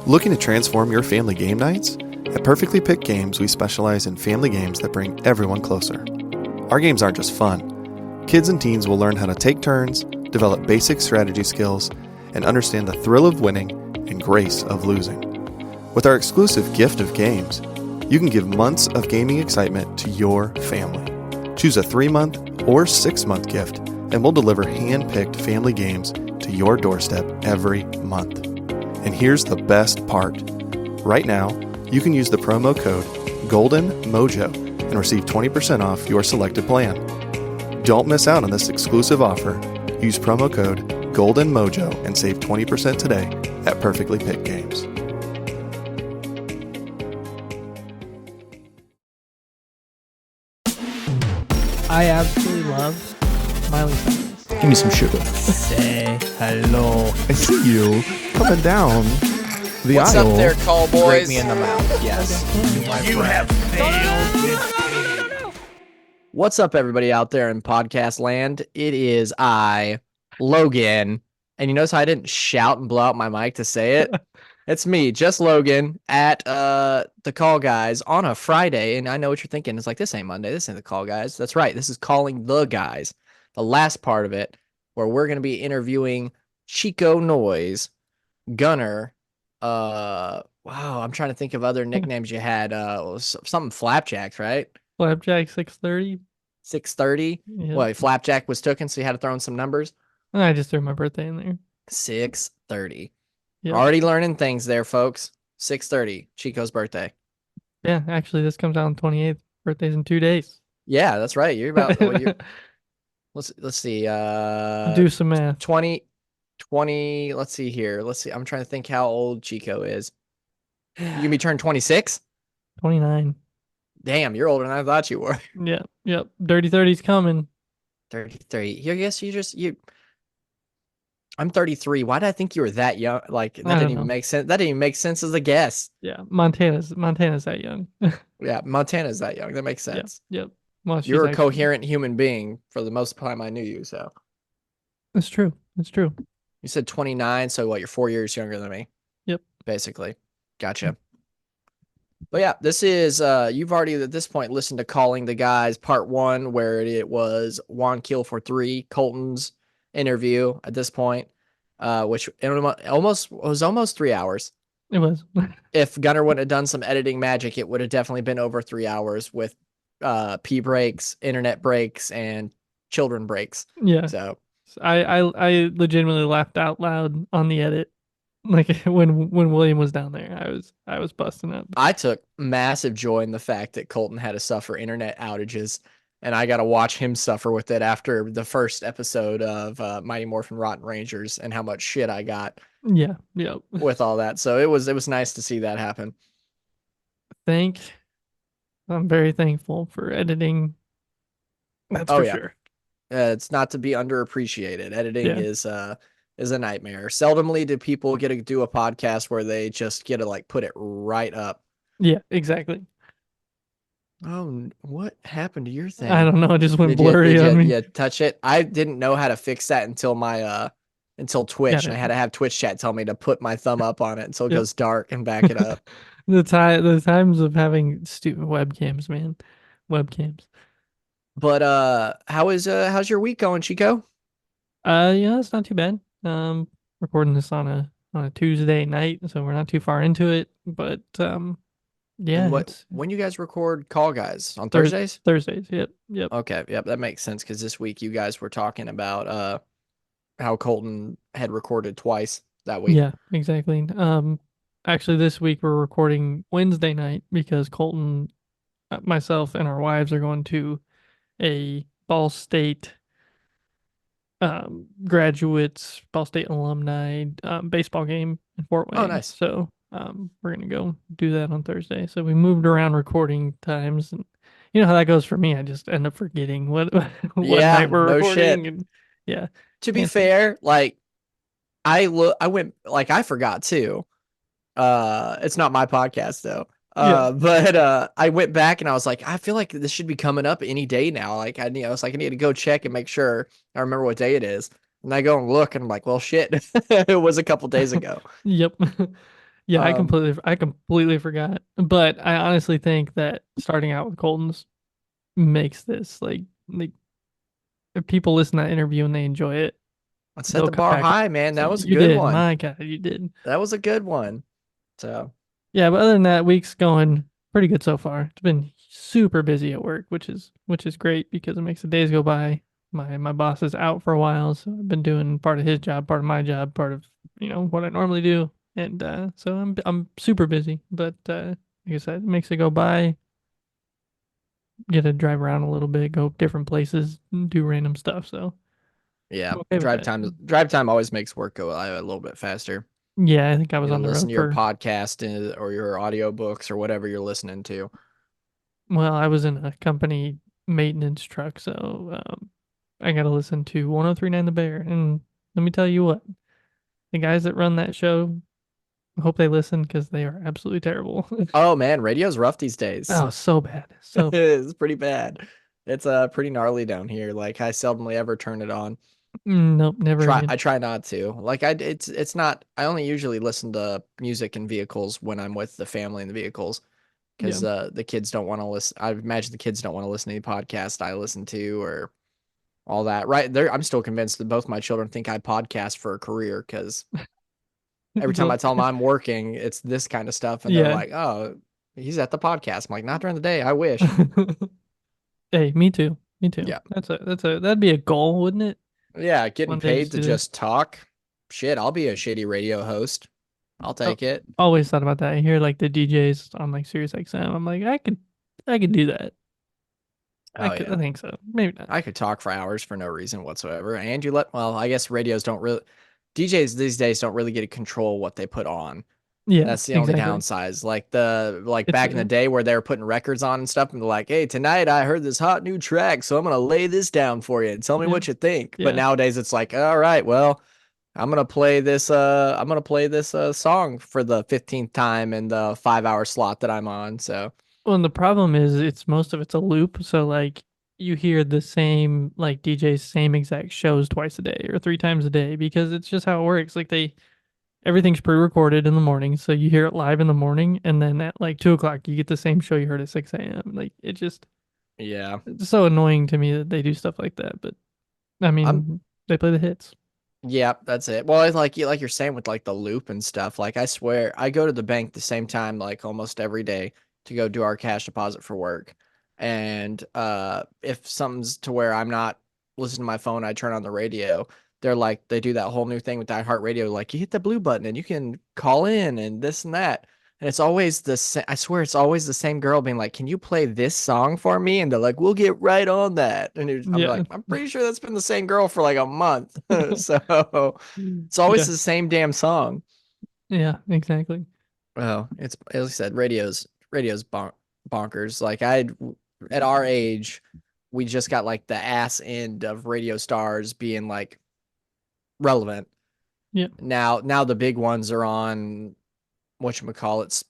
Looking to transform your family game nights? At Perfectly Picked Games, we specialize in family games that bring everyone closer. Our games aren't just fun. Kids and teens will learn how to take turns, develop basic strategy skills, and understand the thrill of winning and grace of losing. With our exclusive gift of games, you can give months of gaming excitement to your family. Choose a 3-month or 6-month gift, and we'll deliver hand-picked family games to your doorstep every month. And here's the best part. Right now, you can use the promo code GOLDENMOJO and receive 20% off your selected plan. Don't miss out on this exclusive offer. Use promo code GOLDENMOJO and save 20% today at Perfectly Picked Games. I absolutely love Miley Cyrus. Give me some sugar. Say hello. I see you coming down the What's aisle. up there, call boys? Break me in the mouth. Yes. You have failed. What's up, everybody out there in podcast land? It is I, Logan. And you notice how I didn't shout and blow out my mic to say it? It's me, Just Logan, at the Call Guys on a Friday. And I know what you're thinking. It's like, this ain't Monday. This ain't the Call Guys. That's right. This is Calling the Guys. The last part of it, where we're going to be interviewing ChicoNoise, Gunner. Wow, I'm trying to think of other nicknames you had. Something Flapjacks, right? Flapjack 6:30. 6:30. Yeah. Well, Flapjack was taken, so you had to throw in some numbers. I just threw my birthday in there. 6:30. Yep. Already learning things there, folks. 6:30, Chico's birthday. Yeah, actually, this comes out on 28th. Birthday's in 2 days. Yeah, that's right. You're about. Let's see. Do some math. 20. Let's see here. Let's see. I'm trying to think how old Chico is. You gonna be turned 26? 29. Damn, you're older than I thought you were. Yep. Dirty 30's coming. 33. I guess you. I'm 33. Why did I think you were that young? Like that didn't even make sense. That didn't even make sense as a guess. Yeah, Montana's that young. Yeah, Montana's that young. That makes sense. Yep. Well, You're a coherent human being for the most time I knew you. So That's true. you said 29. So what? You're 4 years younger than me. Yep. Basically. Gotcha. But yeah, this is, you've already at this point listened to Calling the Guys Part 1, where it was Juan Kill for 3, Colton's interview at this point, which was almost 3 hours. It was. If Gunner wouldn't have done some editing magic, it would have definitely been over 3 hours with pee breaks, internet breaks, and children breaks. Yeah. So I legitimately laughed out loud on the edit. Like when William was down there, I was busting up. I took massive joy in the fact that Colton had to suffer internet outages, and I got to watch him suffer with it after the first episode of Mighty Morphin Rotten Rangers and how much shit I got. Yeah. With all that. So it was nice to see that happen. I'm very thankful for editing. That's for sure. It's not to be underappreciated. Editing is a nightmare. Seldomly do people get to do a podcast where they just get to like put it right up. Yeah, exactly. Oh, what happened to your thing? I don't know. It just went blurry on me. Yeah, touch it. I didn't know how to fix that until until Twitch, and I had to have Twitch chat tell me to put my thumb up on it until it goes dark and back it up. The times of having stupid webcams, man. Webcams. But how's your week going, Chico? Yeah, it's not too bad. Recording this on a Tuesday night, so we're not too far into it. But yeah. When you guys record Call Guys on Thursdays? Thursdays. Yep. Okay. Yep. That makes sense because this week you guys were talking about how Colton had recorded twice that week. Yeah, exactly. Actually, this week we're recording Wednesday night because Colton, myself, and our wives are going to a Ball State graduates, Ball State alumni baseball game in Fort Wayne. Oh, nice. So we're gonna go do that on Thursday. So we moved around recording times, and you know how that goes for me. I just end up forgetting what night we're recording. Shit. And, yeah. To be fair, like I forgot too. It's not my podcast though. But I went back and I was like, I feel like this should be coming up any day now. Like I was like, I need to go check and make sure I remember what day it is. And I go and look and I'm like, well, shit, it was a couple days ago. Yep. Yeah, Um, I completely forgot. But I honestly think that starting out with Colton's makes this like if people listen to that interview and they enjoy it, let's set they'll the come bar back. high, man. That So was a you good did. one. My God, you did. That was a good one. So Yeah, but other than that, week's going pretty good so far. It's been super busy at work, which is great because it makes the days go by. My boss is out for a while, so I've been doing part of his job, part of my job, part of what I normally do, and so I'm super busy. But like I said, it makes it go by. Get to drive around a little bit, go different places, do random stuff. So yeah, I'm okay with that. drive time always makes work go a little bit faster. Yeah, I think I was You on know, the listen road to your for. podcast or your audiobooks or whatever you're listening to. Well, I was in a company maintenance truck, so I got to listen to 1039 The Bear. And let me tell you what, the guys that run that show, I hope they listen because they are absolutely terrible. Oh man, radio's rough these days. Oh, so bad. So bad. It's pretty bad. It's pretty gnarly down here. Like I seldomly ever turn it on. Nope, never again. I try not to. Like it's not. I only usually listen to music in vehicles when I'm with the family in the vehicles Yeah. because the kids don't want to listen. I imagine the kids don't want to listen to any podcast I listen to or all that. Right there, I'm still convinced that both my children think I podcast for a career because every time I Both. tell them I'm working, it's this kind of stuff, and they're Yeah. like, "Oh, he's at the podcast." I'm like, "Not during the day. I wish." Hey, me too. Me too. Yeah, That'd be a goal, wouldn't it? yeah. Getting One day paid just to do that. just talk. Shit, I'll be a shitty radio host. I'll Oh, take it. always thought about that. I hear like the DJs on like Sirius XM. I'm like, I could do that. Oh yeah. I think so. Maybe not. I could talk for hours for no reason whatsoever. And well, I guess radios don't really, DJs these days don't really get to control what they put on. Yeah, That's the only exactly. downside. Like It's back in the day where they were putting records on and stuff, and they're like, "Hey, tonight I heard this hot new track, so I'm gonna lay this down for you and tell me yeah, what you think." But yeah. nowadays it's like, "All right, well, I'm gonna play this song for the 15th time in the 5 hour slot that I'm on." So Well, and the problem is it's most of it's a loop. So like you hear the same like DJ's same exact shows twice a day or three times a day because it's just how it works. Like everything's pre-recorded in the morning, so you hear it live in the morning, and then at like 2 o'clock you get the same show you heard at 6 a.m. Like yeah, it's so annoying to me that they do stuff like that. But I I'm mean, they play the hits. Yeah, that's it. Well, it's like you're saying with like the loop and stuff. Like I swear, I go to the bank the same time like almost every day to go do our cash deposit for work. And if something's to where I'm not listening to my phone, I turn on the radio. They're like they do that whole new thing with iHeartRadio. Like you hit the blue button and you can call in and this and that. And it's always the same. I swear it's always the same girl being like, "Can you play this song for me?" And they're like, "We'll get right on that." And I'm Yeah, like, "I'm pretty sure that's been the same girl for like a month." So it's always yeah, the same damn song. yeah. Exactly. Well, it's as I said, radio's bonkers. Like at our age, we just got like the ass end of radio stars being like relevant. Yeah. Now the big ones are on whatchamacallits.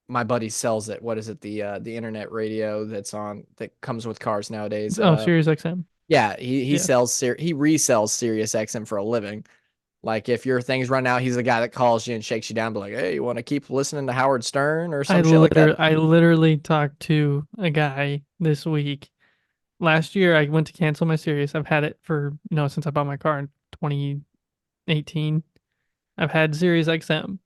My buddy sells it. What is it? The internet radio that comes with cars nowadays. Oh, Sirius XM. Yeah, he Yeah. he resells Sirius XM for a living. Like if your things run out, he's the guy that calls you and shakes you down, be like, "Hey, you want to keep listening to Howard Stern or some shit like that?" I literally talked to a guy this week. Last year, I went to cancel my Sirius. I've had it for, since I bought my car in 2018. I've had Sirius XM.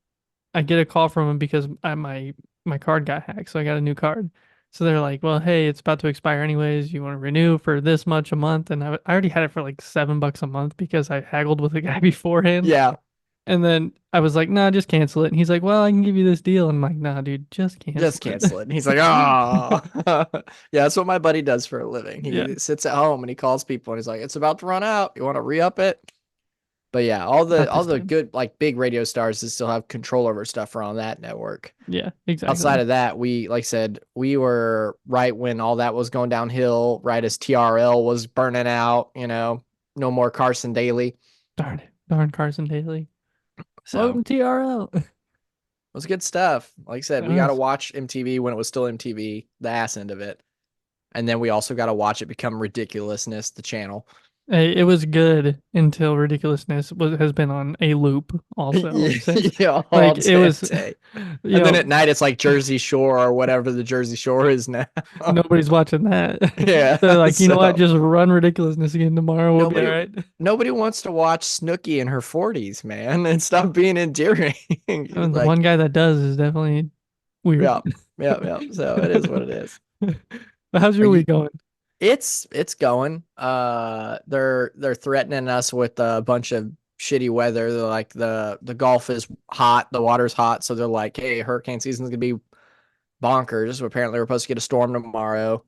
I get a call from him because my card got hacked, so I got a new card. So they're like, "Well, hey, it's about to expire anyways. You want to renew for this much a month?" And I already had it for like $7 a month because I haggled with the guy beforehand. Yeah, And then I was like, "Nah, just cancel it." And he's like, "Well, I can give you this deal." And I'm like, "Nah, dude, just cancel just it." cancel it. And he's like, "Oh." Yeah, that's what my buddy does for a living. Yeah, He sits at home and he calls people and he's like, "It's about to run out. You want to re-up it?" But yeah, not all this the time. good like big radio stars that still have control over stuff are on that network. Yeah, Outside exactly. of that, like I said, we were right when all that was going downhill, right as TRL was burning out, no more Carson Daly. Darn it. Darn Carson Daly. So Welcome to TRL. it was good stuff. Like I said, It we got to was. watch MTV when it was still MTV, the ass end of it. And then we also got to watch it become ridiculousness, the channel. Hey, it was good until ridiculousness has been on a loop also since. Yeah, all Like it was, day. you And then know, at night it's like Jersey Shore or whatever the Jersey Shore is now. nobody's watching that. Yeah. They're like, you know what? So Just run ridiculousness again tomorrow. We'll be all nobody right. nobody wants to watch Snooki in her 40s, man, and stop being endearing. And the Like, one guy that does is definitely weird. yeah, yeah, yeah. So it is what it is. But how's Are your you week going? It's going. They're threatening us with a bunch of shitty weather. They're like the Gulf is hot, the water's hot, so they're like, hey, hurricane season's gonna be bonkers. Apparently, we're supposed to get a storm tomorrow.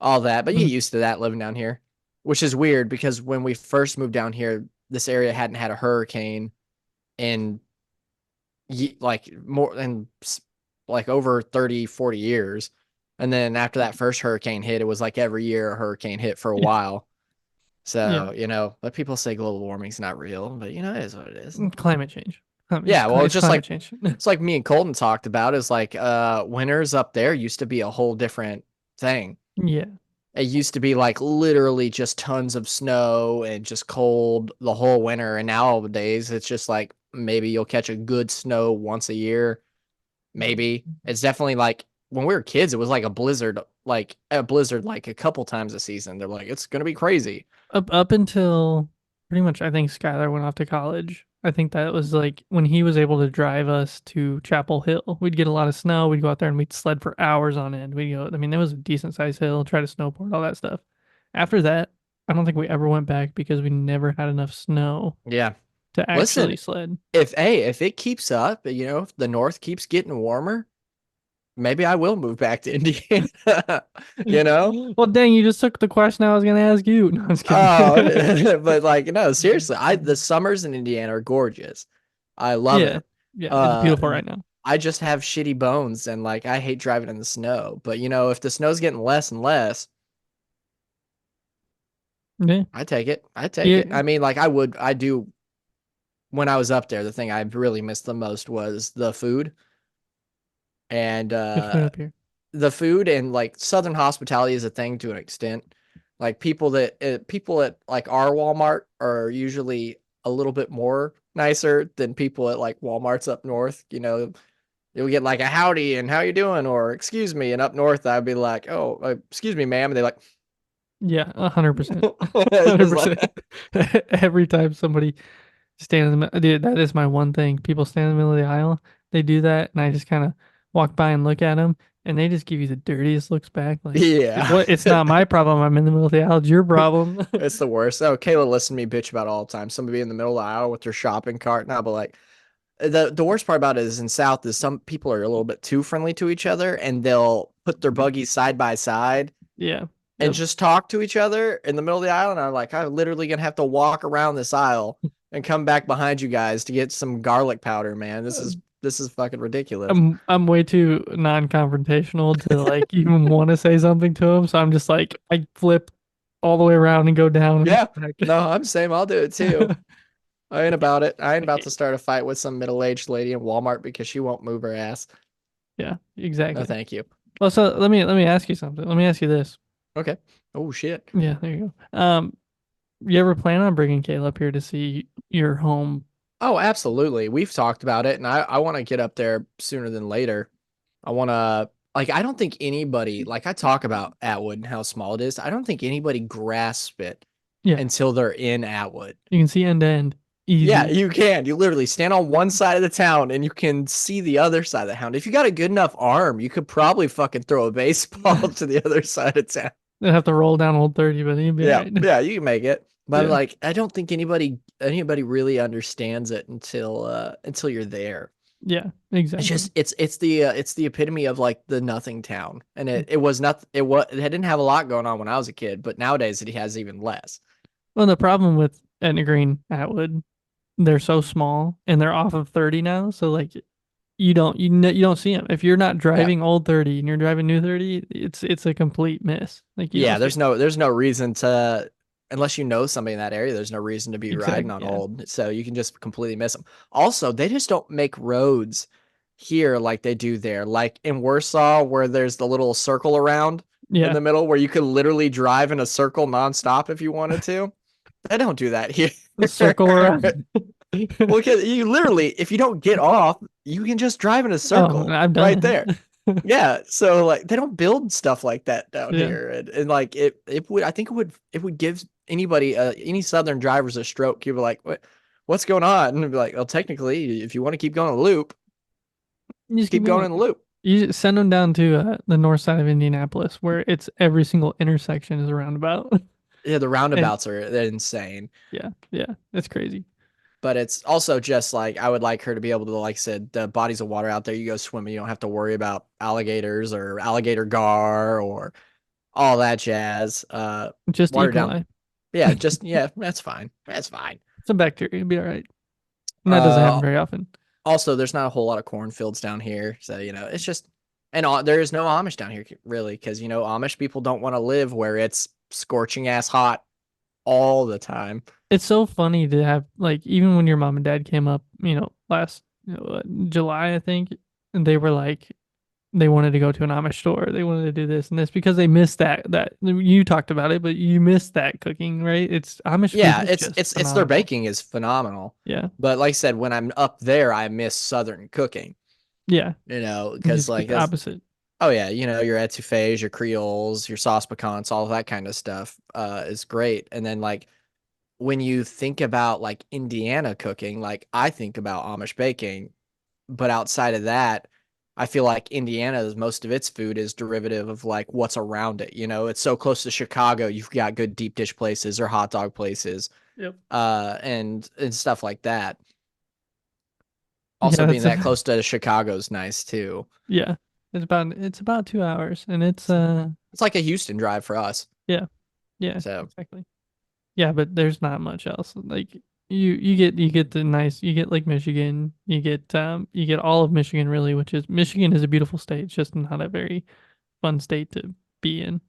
All that, but you get Mm, used to that living down here, which is weird because when we first moved down here, this area hadn't had a hurricane in like more than like over 30, 40 years. And then after that first hurricane hit, it was like every year a hurricane hit for a Yeah, while. yeah. So, but people say global warming's not real, but it is what it is. Climate change. Yeah, well, It's climate change. it's like me and Colton talked about is like winters up there used to be a whole different thing. Yeah. It used to be like literally just tons of snow and just cold the whole winter. And nowadays it's just like maybe you'll catch a good snow once a year. Maybe. It's definitely like when we were kids, it was like a blizzard like a couple times a season. They're like, it's gonna be crazy. Up until pretty much I think Skylar went off to college. I think that was like when he was able to drive us to Chapel Hill. We'd get a lot of snow. We'd go out there and we'd sled for hours on end. I mean, it was a decent sized hill, try to snowboard, all that stuff. After that, I don't think we ever went back because we never had enough snow Yeah. to Listen, actually sled. if it keeps up, if the north keeps getting warmer, maybe I will move back to Indiana. you know? Well, dang, you just took the question I was gonna ask you. No, I'm just kidding. Oh, but like, no, seriously, the summers in Indiana are gorgeous. I love Yeah, it. yeah, it's beautiful right now. I just have shitty bones and like I hate driving in the snow. But if the snow's getting less and less, Yeah, I take it. I take yeah, it. I mean, like I do when I was up there, the thing I really missed the most was the food. And good food up here. the food and like Southern hospitality is a thing to an extent. Like people at like our Walmart are usually a little bit more nicer than people at like Walmarts up north. You'll get like a howdy and how you doing or excuse me. And up north, I'd be like, oh, excuse me, ma'am. And they're like, Yeah, 100%. it's just 100%. Every time somebody stands in the middle, dude, that is my one thing. People stand in the middle of the aisle, they do that, and I just kind of walk by and look at them, and they just give you the dirtiest looks back. Like, yeah, what? It's not my problem. I'm in the middle of the aisle. It's your problem. it's the worst. Oh, Kayla listened to me bitch about it all the time. Somebody in the middle of the aisle with their shopping cart, and I'll be like, the worst part about it is in South is some people are a little bit too friendly to each other, and they'll put their buggies side by side Yeah. and Yep. just talk to each other in the middle of the aisle. And I'm like, I'm literally gonna have to walk around this aisle and come back behind you guys to get some garlic powder, man. This is fucking ridiculous. I'm way too non-confrontational to like even want to say something to him. So I'm just like I flip all the way around and go down. And Yeah, back. no, I'm the same. I'll do it too. I ain't about it. I ain't about to start a fight with some middle-aged lady in Walmart because she won't move her ass. Yeah, No, exactly. thank you. Well, so let me ask you something. Let me ask you this. Okay. Oh shit. Yeah, there you go. You ever plan on bringing Kayla up here to see your home? Oh, absolutely. We've talked about it, and I want to get up there sooner than later. I want to, like, I don't think anybody, like, I talk about Atwood and how small it is. I don't think anybody grasps it Yeah. until they're in Atwood. You can see end to end. Easy. Yeah, you can. You literally stand on one side of the town and you can see the other side of the town. If you got a good enough arm, you could probably fucking throw a baseball to the other side of town. They'd have to roll down Old 30, but you'd be Yeah, right. yeah, you can make it. But Yeah. like, I don't think anybody really understands it until you're there. Yeah, exactly. It's the epitome of like the nothing town, and it didn't have a lot going on when I was a kid, but nowadays it has even less. Well, the problem with Etna Green, Atwood, they're so small and they're off of 30 now. So like you don't see them. If you're not driving Old 30 and you're driving New 30, it's a complete miss. Like Yeah, there's no reason to, unless you know somebody in that area, there's no reason to be riding on yeah. Old. So you can just completely miss them. Also, they just don't make roads here like they do there. Like in Warsaw, where there's the little circle around in Yeah. the middle where you could literally drive in a circle nonstop if you wanted to. They don't do that here. Circle around. Well, 'cause you literally, if you don't get off, you can just drive in a circle I've done right it. there. Yeah, so like they don't build stuff like that down Yeah. here, and like it would, I think it would give anybody any southern drivers a stroke. You'd be like, what's going on? And they'd be like, well, technically, if you want to keep going a loop, You just keep going in the loop. You just send them down to the north side of Indianapolis, where it's every single intersection is a roundabout. Yeah, the roundabouts they're insane. Yeah, it's crazy. But it's also just like I would like her to be able to, like I said, the bodies of water out there. You go swimming, you don't have to worry about alligators or alligator gar or all that jazz. Just water E. down. coli. Yeah, that's fine. That's fine. Some bacteria, it'll be all right. And that doesn't happen very often. Also, there's not a whole lot of cornfields down here, so it's just, and there is no Amish down here really, because Amish people don't want to live where it's scorching ass hot all the time. It's so funny to have, like, even when your mom and dad came up, last July, I think, and they were like, they wanted to go to an Amish store. They wanted to do this and this because they missed that you talked about it, but you missed that cooking, right? It's Amish. Yeah, food it's their baking is phenomenal. Yeah. But like I said, when I'm up there, I miss Southern cooking. Yeah. Because like the opposite. Oh yeah, your etouffees, your creoles, your sauce pecans, all of that kind of stuff is great. And then like when you think about like Indiana cooking, like I think about Amish baking, but outside of that, I feel like Indiana's most of its food is derivative of like what's around it. It's so close to Chicago, you've got good deep dish places or hot dog places. Yep. And stuff like that. Also being that close to Chicago's nice too. Yeah. It's about 2 hours, and it's like a Houston drive for us. Yeah. So exactly. Yeah, but there's not much else. Like you get Lake Michigan, you get all of Michigan really, which is Michigan is a beautiful state. It's just not a very fun state to be in.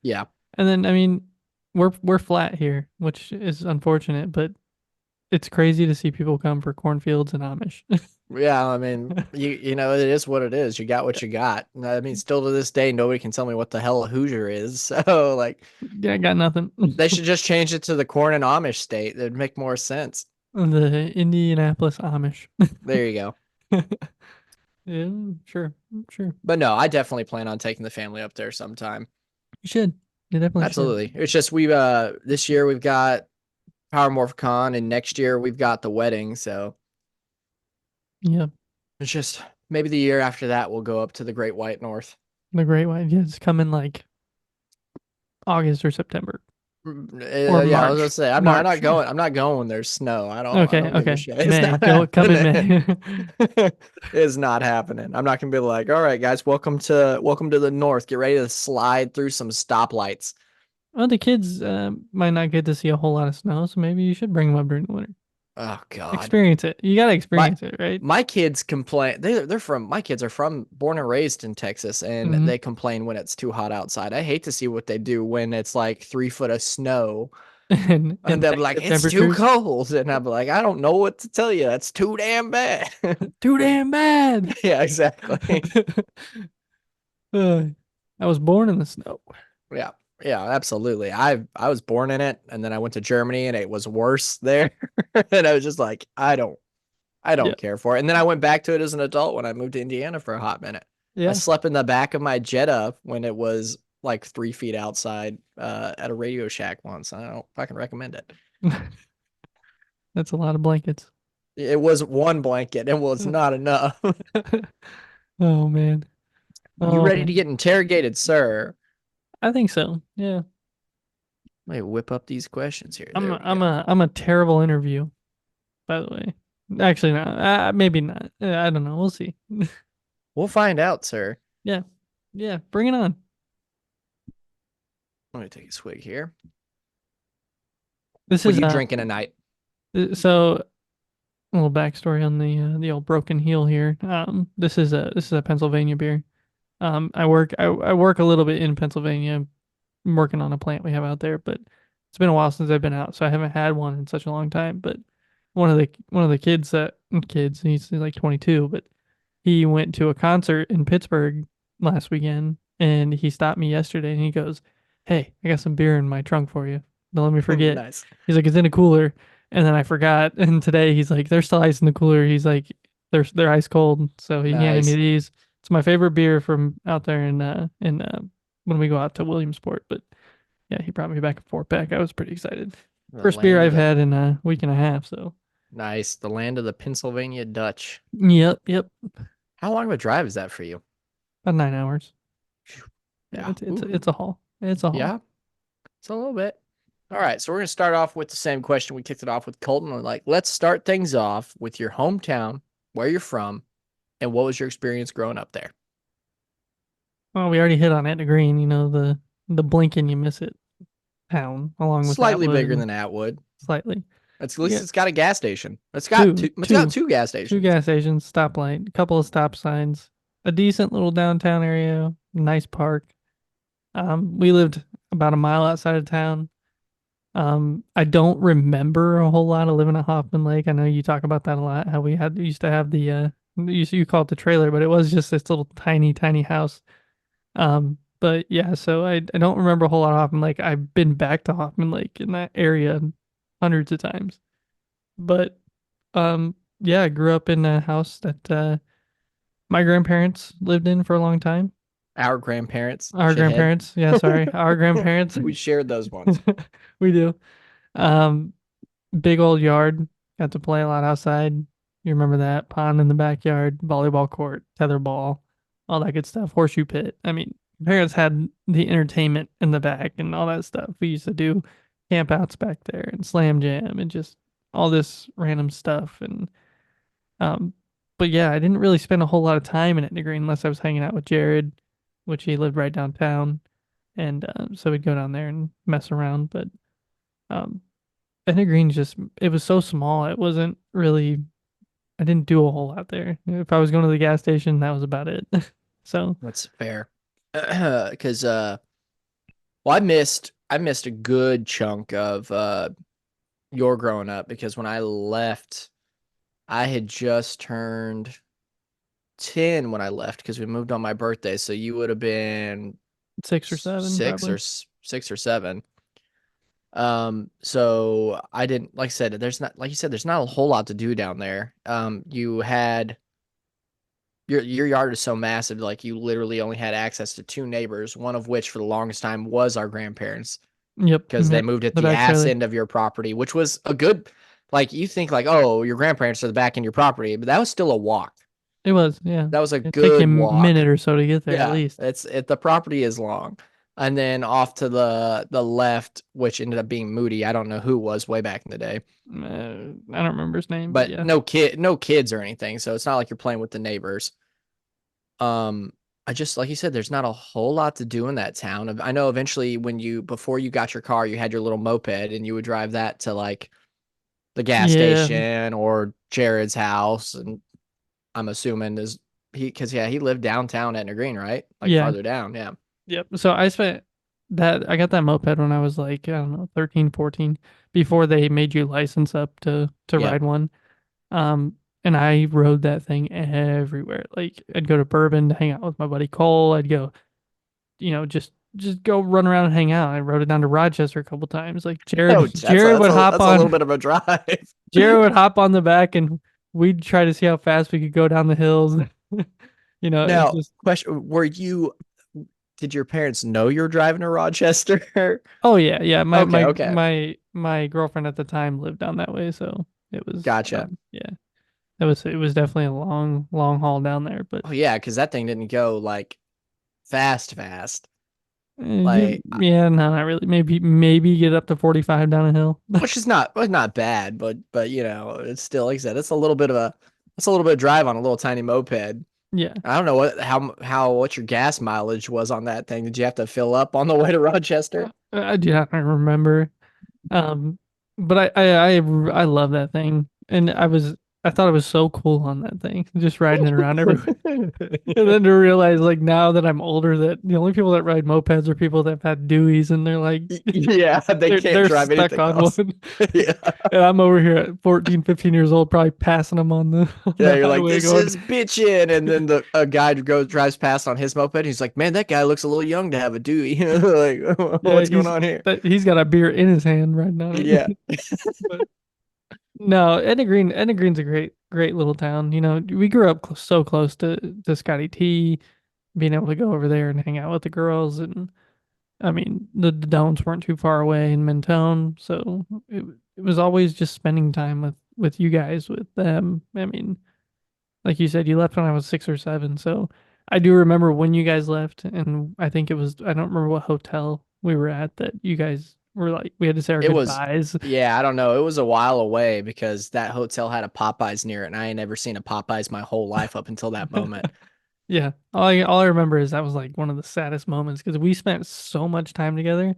Yeah. And then I mean, we're flat here, which is unfortunate, but it's crazy to see people come for cornfields and Amish. Yeah, I mean, it is what it is. You got what you got. I mean, still to this day, nobody can tell me what the hell a Hoosier is. So, like, yeah, I got nothing. They should just change it to the corn and Amish state. That'd make more sense. The Indianapolis Amish. There you go. Yeah, sure. But no, I definitely plan on taking the family up there sometime. You should. You definitely Absolutely. should. It's just this year we've got Power Morphicon, and next year we've got the wedding. So yeah, it's just maybe the year after that we'll go up to the Great White North. The Great White, yeah, it's coming like August or September. Or yeah, I was gonna say I'm not going when there's snow. I don't. Okay. I don't give a shit. Come in May. It's not happening. I'm not gonna be like, all right, guys, welcome to the north. Get ready to slide through some stoplights. Well, the kids might not get to see a whole lot of snow, so maybe you should bring them up during the winter. Oh God! Experience it. You gotta experience it, right? My kids complain. My kids are born and raised in Texas, and they complain when it's too hot outside. I hate to see what they do when it's like 3 foot of snow, and they're like, it's too cold, and I'm like, I don't know what to tell you. That's too damn bad. Too damn bad. Yeah, exactly. I was born in the snow. Yeah. Yeah, absolutely. I was born in it, and then I went to Germany, and it was worse there. And I was just like, I don't care for it. And then I went back to it as an adult when I moved to Indiana for a hot minute. Yeah. I slept in the back of my Jetta when it was like 3 feet outside at a Radio Shack once. I don't fucking recommend it. That's a lot of blankets. It was one blanket. It was not enough. Oh man. You ready to get interrogated, sir? I think so. Yeah. Let me whip up these questions here. I'm a terrible interview, by the way. Actually, not. Maybe not. I don't know. We'll see. We'll find out, sir. Yeah. Yeah. Bring it on. Let me take a swig here. What are you drinking tonight? So, a little backstory on the old broken heel here. This is a Pennsylvania beer. I work a little bit in Pennsylvania. I'm working on a plant we have out there, but it's been a while since I've been out, so I haven't had one in such a long time. But one of the kids, he's like 22, but he went to a concert in Pittsburgh last weekend, and he stopped me yesterday, and he goes, "Hey, I got some beer in my trunk for you." Don't let me forget. Nice. He's like, it's in a cooler. And then I forgot. And today he's like, there's still ice in the cooler. He's like, they're ice cold. So he handed me Nice. these. It's my favorite beer from out there in when we go out to Williamsport. But yeah, he brought me back a 4-pack. I was pretty excited. The First beer land of I've the- had in a week and a half. So Nice. The land of the Pennsylvania Dutch. yep. How long of a drive is that for you? About 9 hours. Yeah. It's a haul. It's a haul. Yeah. It's a little bit. All right. So we're going to start off with the same question. We kicked it off with Colton. We're like, let's start things off with your hometown, where you're from, and what was your experience growing up there? Well, we already hit on Etna Green. You know the blink and you miss it town along with Slightly Atwood bigger and than Atwood. slightly. At least Yeah. it's got a gas station. It's got two gas stations. 2 gas stations, stoplight, a couple of stop signs, a decent little downtown area, nice park. We lived about a mile outside of town. I don't remember a whole lot of living at Hoffman Lake. I know you talk about that a lot. How we used to have the you call it the trailer, but it was just this little tiny house. But yeah, so I don't remember a whole lot of Hoffman Lake. I've been back to Hoffman Lake in that area hundreds of times. But yeah, I grew up in a house that my grandparents lived in for a long time. Our grandparents. Our shithead. grandparents, yeah, sorry, our grandparents. We shared those ones. We do. Big old yard. Got to play a lot outside. You remember that pond in the backyard, volleyball court, tetherball, all that good stuff. Horseshoe pit. I mean, parents had the entertainment in the back and all that stuff. We used to do campouts back there and slam jam and just all this random stuff. And but yeah, I didn't really spend a whole lot of time in Etna Green unless I was hanging out with Jared, which he lived right downtown, and so we'd go down there and mess around. But Etna Green it was so small. It wasn't really. I didn't do a whole lot there. If I was going to the gas station, that was about it. So That's fair. Because well, I missed a good chunk of your growing up because when I left, I had just turned 10 when I left because we moved on my birthday. So you would have been 6 or 7, probably. 6 or 7. So I didn't, like I said, there's not, like you said, there's not a whole lot to do down there. You had your yard is so massive, like you literally only had access to 2 neighbors, one of which for the longest time was our grandparents. Yep. Because they moved at the back ass trailer. end of your property, which was a good, like you think like, oh, your grandparents are the back end of your property, but that was still a walk. It was, yeah. That was a It good took you walk. a minute or so to get there Yeah, at least. the property is long. And then off to the left, which ended up being Moody. I don't know who was way back in the day. I don't remember his name, But yeah. no kids or anything, so it's not like you're playing with the neighbors. I just, like you said, there's not a whole lot to do in that town. I know eventually before you got your car, you had your little moped and you would drive that to like the gas station or Jared's house. And I'm assuming he lived downtown Etna Green, right? Like farther down. Yeah. Yep. So I got that moped when I was like, I don't know, 13, 14, before they made you license up to ride one. And I rode that thing everywhere. Like I'd go to Bourbon to hang out with my buddy Cole. I'd go, just go run around and hang out. I rode it down to Rochester a couple times. Like Jared would hop on. That's a little bit of a drive. Jared would hop on the back and we'd try to see how fast we could go down the hills. Now, question: did your parents know you were driving to Rochester? Oh yeah. Okay. My girlfriend at the time lived down that way, so it was Gotcha. Yeah. It was definitely a long haul down there, but Oh yeah, because that thing didn't go like fast. no, not really. Maybe get up to 45 down a hill. Which is not bad, but it's still, like I said, it's a little bit of drive on a little tiny moped. Yeah. I don't know what your gas mileage was on that thing. Did you have to fill up on the way to Rochester? I do not remember. But I love that thing, and I I thought it was so cool on that thing, just riding it around everywhere. And then to realize, like, now that I'm older, that the only people that ride mopeds are people that have had Deweys, and they're like, Yeah, they can't they're drive stuck anything on else. one. Yeah. And I'm over here at 14, 15 years old, probably passing them on the, on Yeah, the you're like, highway this going, is bitchin', and then a guy drives past on his moped. And he's like, man, that guy looks a little young to have a Dewey. Like, yeah, what's going on here? he's got a beer in his hand right now. Yeah, But no, Edna Green's a great little town. You know, we grew up so close to Scotty T, being able to go over there and hang out with the girls, and I mean, the Domes weren't too far away in Mentone, so it was always just spending time with you guys, with them. I mean, like you said, you left when I was 6 or 7, so I do remember when you guys left, and I think it was, I don't remember what hotel we were at that you guys were like, we had to say our it was. goodbyes. Yeah, I don't know. It was a while away because that hotel had a Popeyes near it, and I ain't never seen a Popeyes my whole life up until that moment. Yeah, all I remember is that was like one of the saddest moments because we spent so much time together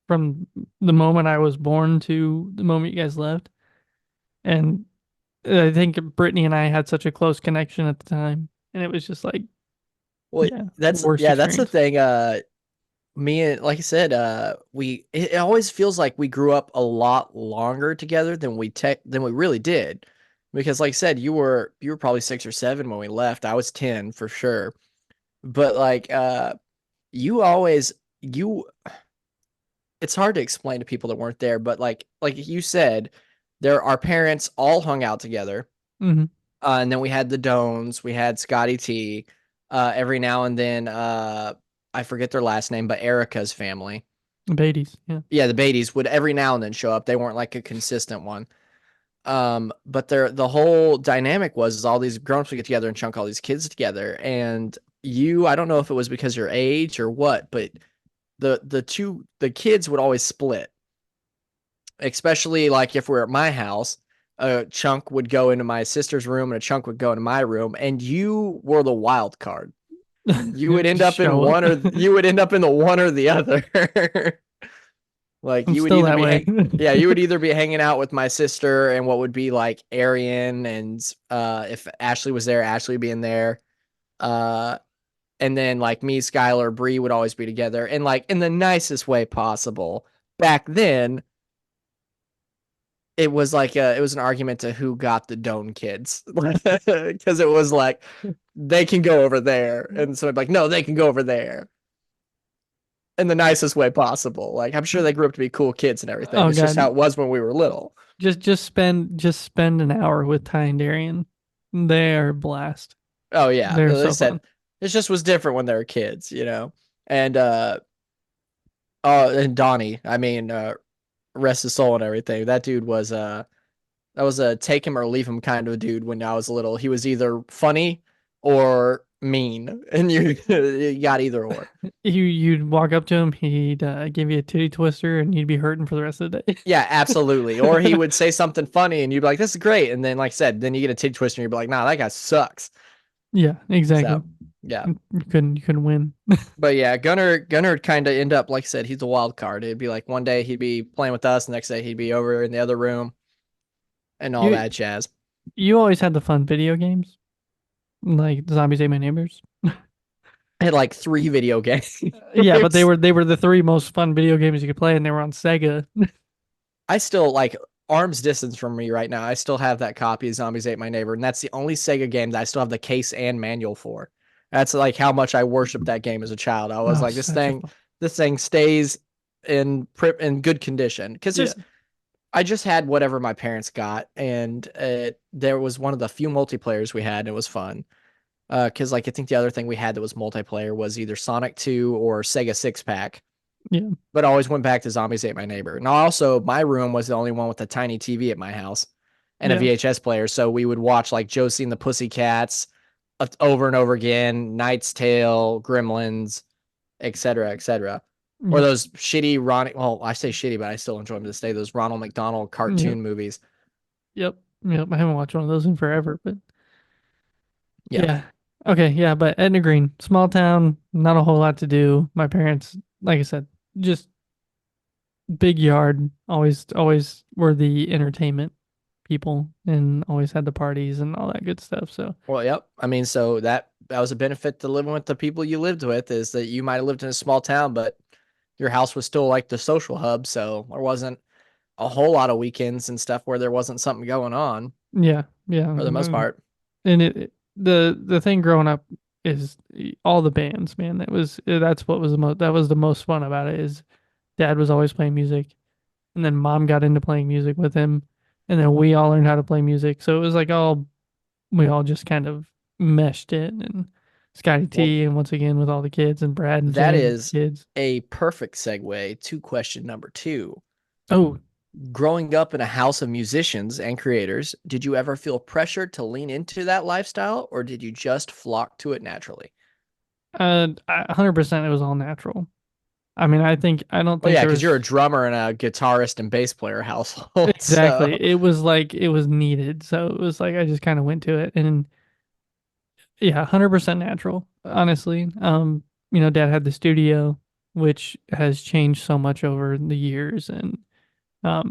from the moment I was born to the moment you guys left, and I think Brittany and I had such a close connection at the time, and it was just like, Well, yeah, that's worst that's the experience. thing. Me and like I said, it always feels like we grew up a lot longer together than we really did. Because like I said, you were probably 6 or 7 when we left. I was 10 for sure. But like you always you it's hard to explain to people that weren't there, but like you said, our parents all hung out together. Hmm. And then we had the Dones, we had Scotty T. Every now and then, I forget their last name, but Erica's family. Beatties, yeah. Yeah, the Beatties would every now and then show up. They weren't like a consistent one. But the whole dynamic was is all these grown-ups would get together and chunk all these kids together. And I don't know if it was because your age or what, but the kids would always split. Especially like if we're at my house, a chunk would go into my sister's room and a chunk would go into my room, and you were the wild card. You would end Just up in show up. you would end up in the one or the other. Like I'm you would still either that be way. yeah, you would either be hanging out with my sister and what would be like Arian, and if Ashley was there, Ashley being there. Uh and then like me, Skylar, Bree would always be together, and like in the nicest way possible. Back then, it was like it was an argument to who got the Doan kids. Because it was like they can go over there, and so I'd be like, no, they can go over there in the nicest way possible. Like I'm sure they grew up to be cool kids and everything. Oh It's just god, how it was when we were little. just spend an hour with Ty and Darian. They are a blast. Oh yeah, They're they so said fun. it just was different when they were kids, you know. And oh, and Donnie, I mean, rest his soul and everything. That dude was that was a take him or leave him kind of a dude when I was little. He was either funny or mean, and you got either or. You'd walk up to him, he'd give you a titty twister, and you'd be hurting for the rest of the day. Yeah, absolutely. Or he would say something funny, and you'd be like, "This is great," and then, like I said, then you get a titty twister, and you'd be like, "Nah, that guy sucks." Yeah, exactly. So yeah, You couldn't win. but yeah, Gunnar kind of end up like I said, he's a wild card. It'd be like one day he'd be playing with us, the next day he'd be over in the other room, and all You that jazz. you always had the fun video games, like Zombies Ate My Neighbors. I had like 3 video games. Yeah, but they were the three most fun video games you could play, and they were on Sega. I still like arm's distance from me right now. I still have that copy of Zombies Ate My Neighbor, and that's the only Sega game that I still have the case and manual for. That's like how much I worshiped that game as a child. I was Oh, like, such a fun. this thing stays in good condition because Yeah. I just had whatever my parents got, and there was one of the few multiplayers we had, and it was fun. Because like I think the other thing we had that was multiplayer was either Sonic 2 or Sega Six Pack. Yeah. But I always went back to Zombies Ate My Neighbor. And also, my room was the only one with a tiny TV at my house and a Yeah. VHS player. So we would watch like Josie and the Pussycats over and over again, Knight's Tale, Gremlins, etc., etc. Or Yeah. those shitty Ronnie. Well, I say shitty, but I still enjoy them to this day. Those Ronald McDonald cartoon movies. Yep. Yep. I haven't watched one of those in forever, but Yeah. yeah. Okay, yeah, but Etna Green, small town, not a whole lot to do. My parents, like I said, just big yard, always were the entertainment. people and always had the parties and all that good stuff. So Well, yep. I mean, so that was a benefit to living with the people you lived with, is that you might have lived in a small town, but your house was still like the social hub. So there wasn't a whole lot of weekends and stuff where there wasn't something going on yeah, yeah. for the most part. And the thing growing up is all the bands, man. That's what was the most fun about it. Is dad was always playing music, and then mom got into playing music with him, and then we all learned how to play music. So it was like we all just kind of meshed in, and Scotty Well, T, and once again with all the kids, and Brad and that Jen is kids. a perfect segue to question number 2. Oh, Growing up in a house of musicians and creators, did you ever feel pressured to lean into that lifestyle, or did you just flock to it naturally? 100% it was all natural. I mean, I don't Well, think yeah, there because you're a was drummer in a guitarist and bass player household. exactly. So, It was like it was needed. So it was like I just kind of went to it, and yeah, 100% natural, honestly. Dad had the studio, which has changed so much over the years. And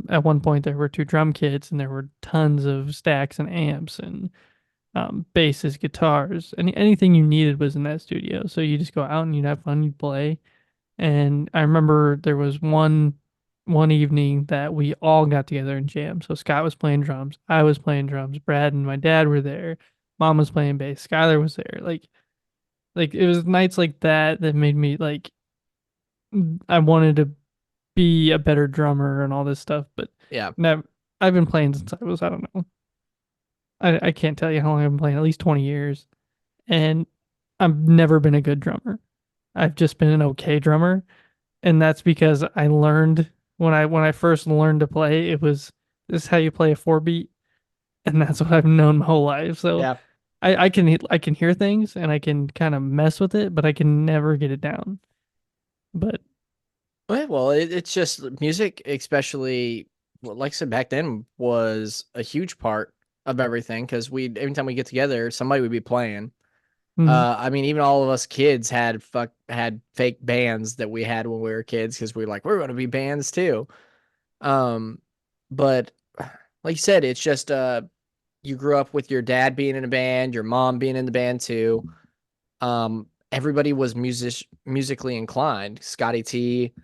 at one point, there were 2 drum kits, and there were tons of stacks and amps and basses, guitars. Anything you needed was in that studio. So you just go out and you'd have fun, you'd play. And I remember there was one evening that we all got together and jammed. So Scott was playing drums, I was playing drums, Brad and my dad were there, mom was playing bass, Skylar was there. Like it was nights like that that made me like I wanted to be a better drummer and all this stuff. But yeah. never, I've been playing since I don't know. I can't tell you how long I've been playing, at least 20 years. And I've never been a good drummer. I've just been an okay drummer. And that's because I learned when I first learned to play, it was this is how you play a 4 beat, and that's what I've known my whole life. So Yeah. I can hear things and I can kind of mess with it, but I can never get it down. But Well, it's just music, especially, well, like I said, back then was a huge part of everything, because every time we get together, somebody would be playing. mm, I mean, even all of us kids had fake bands that we had when we were kids, because we were like, we're going to be bands too. Um, but like you said, it's just you grew up with your dad being in a band, your mom being in the band too. Everybody was musically inclined. Scotty T,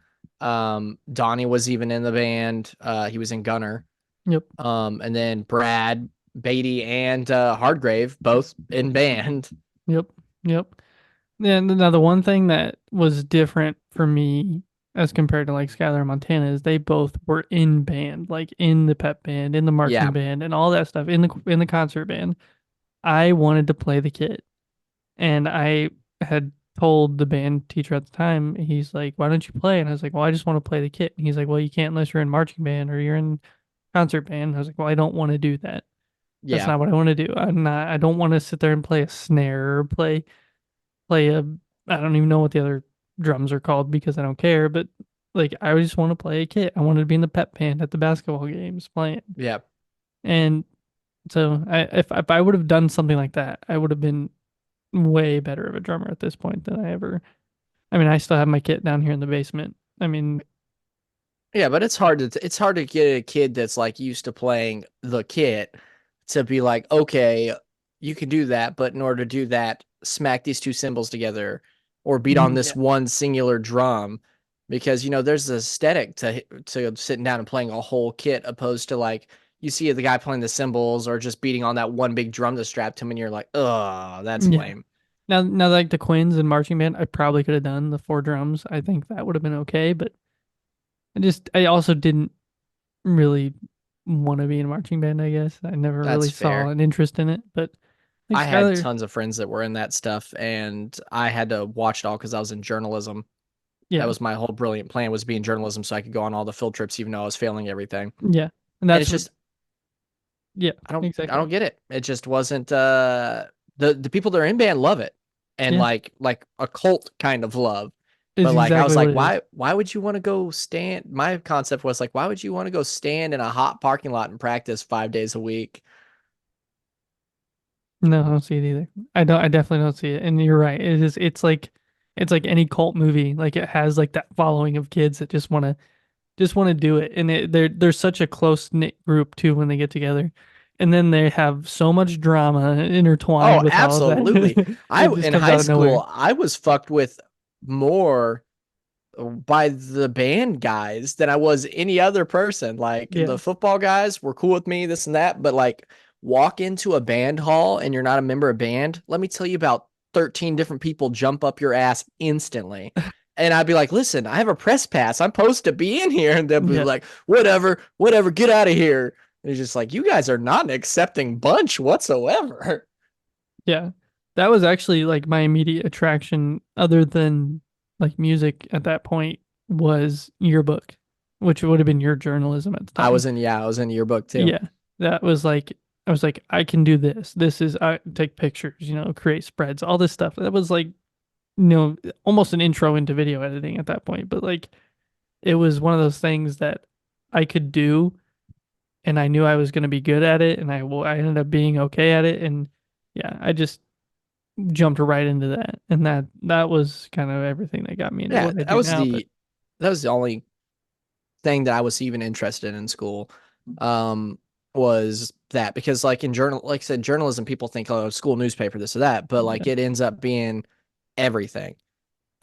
Donnie was even in the band. He was in Gunner. yep, And then Brad, Beatty, and Hardgrave both in band. yep, yep. And now the one thing that was different for me as compared to like Skylar and Montana is they both were in band, like in the pep band, in the Yeah, marching band, and all that stuff in the concert band. I wanted to play the kit. And I had told the band teacher at the time, he's like, "Why don't you play?" And I was like, "Well, I just want to play the kit." And he's like, "Well, you can't unless you're in marching band or you're in concert band." And I was like, "Well, I don't want to do that. That's yeah, not what I want to do. I don't want to sit there and play a snare or play a I don't even know what the other drums are called because I don't care, but like I just want to play a kit. I wanted to be in the pep band at the basketball games playing." yeah. And so if I would have done something like that, I would have been way better of a drummer at this point than I ever. I mean, I still have my kit down here in the basement. I mean, Yeah, but it's hard to get a kid that's like used to playing the kit to be like, okay, you can do that, but in order to do that, smack these 2 cymbals together or beat on this yeah, one singular drum, because there's an aesthetic to sitting down and playing a whole kit, opposed to like you see the guy playing the cymbals or just beating on that one big drum that's strapped to him and you're like, oh, that's yeah. lame. Now, like the Quins and marching band, I probably could have done the 4 drums. I think that would have been okay, but I also didn't really want to be in marching band. I guess I never That's really saw fair. an interest in it. But like I had Skylar, tons of friends that were in that stuff, and I had to watch it all because I was in journalism. That yeah, was my whole brilliant plan, was be in journalism so I could go on all the field trips, even though I was failing everything. yeah, and And that's it's what, just yeah, I don't exactly, get it. It just wasn't the people that are in band love it. And yeah, like a cult kind of love. But is like I was exactly what like, it is. why would you want to go stand? My concept was like, why would you want to go stand in a hot parking lot and practice 5 days a week? No, I don't see it either. I don't. I definitely don't see it. And you're right. It is. It's like any cult movie. Like it has like that following of kids that just want to just want to do it. And they're such a close knit group too when they get together. And then they have so much drama intertwined Oh, with all of absolutely. that. I It just in comes high out of nowhere. school, I was fucked with more by the band guys than I was any other person. Like Yeah. the football guys were cool with me, this and that, but like walk into a band hall and you're not a member of a band, let me tell you about 13 different people jump up your ass instantly. And I'd be like, listen, I have a press pass. I'm supposed to be in here. And they'll be Yeah. like, whatever, get out of here. And it's just like, you guys are not an accepting bunch whatsoever. Yeah. That was actually like my immediate attraction other than like music at that point was yearbook, which would have been your journalism at the I time. was in yearbook too. Yeah. That was like I was like, I can do this. This is I take pictures, create spreads, all this stuff. That was like, almost an intro into video editing at that point. But like it was one of those things that I could do and I knew I was going to be good at it and I ended up being okay at it. And yeah, I just jumped right into that. And that was kind of everything that got me into Yeah, what I do now. But that was the only thing that I was even interested in school. Was that because like like I said, journalism, people think, oh, school newspaper, this or that, but like yeah, it ends up being everything.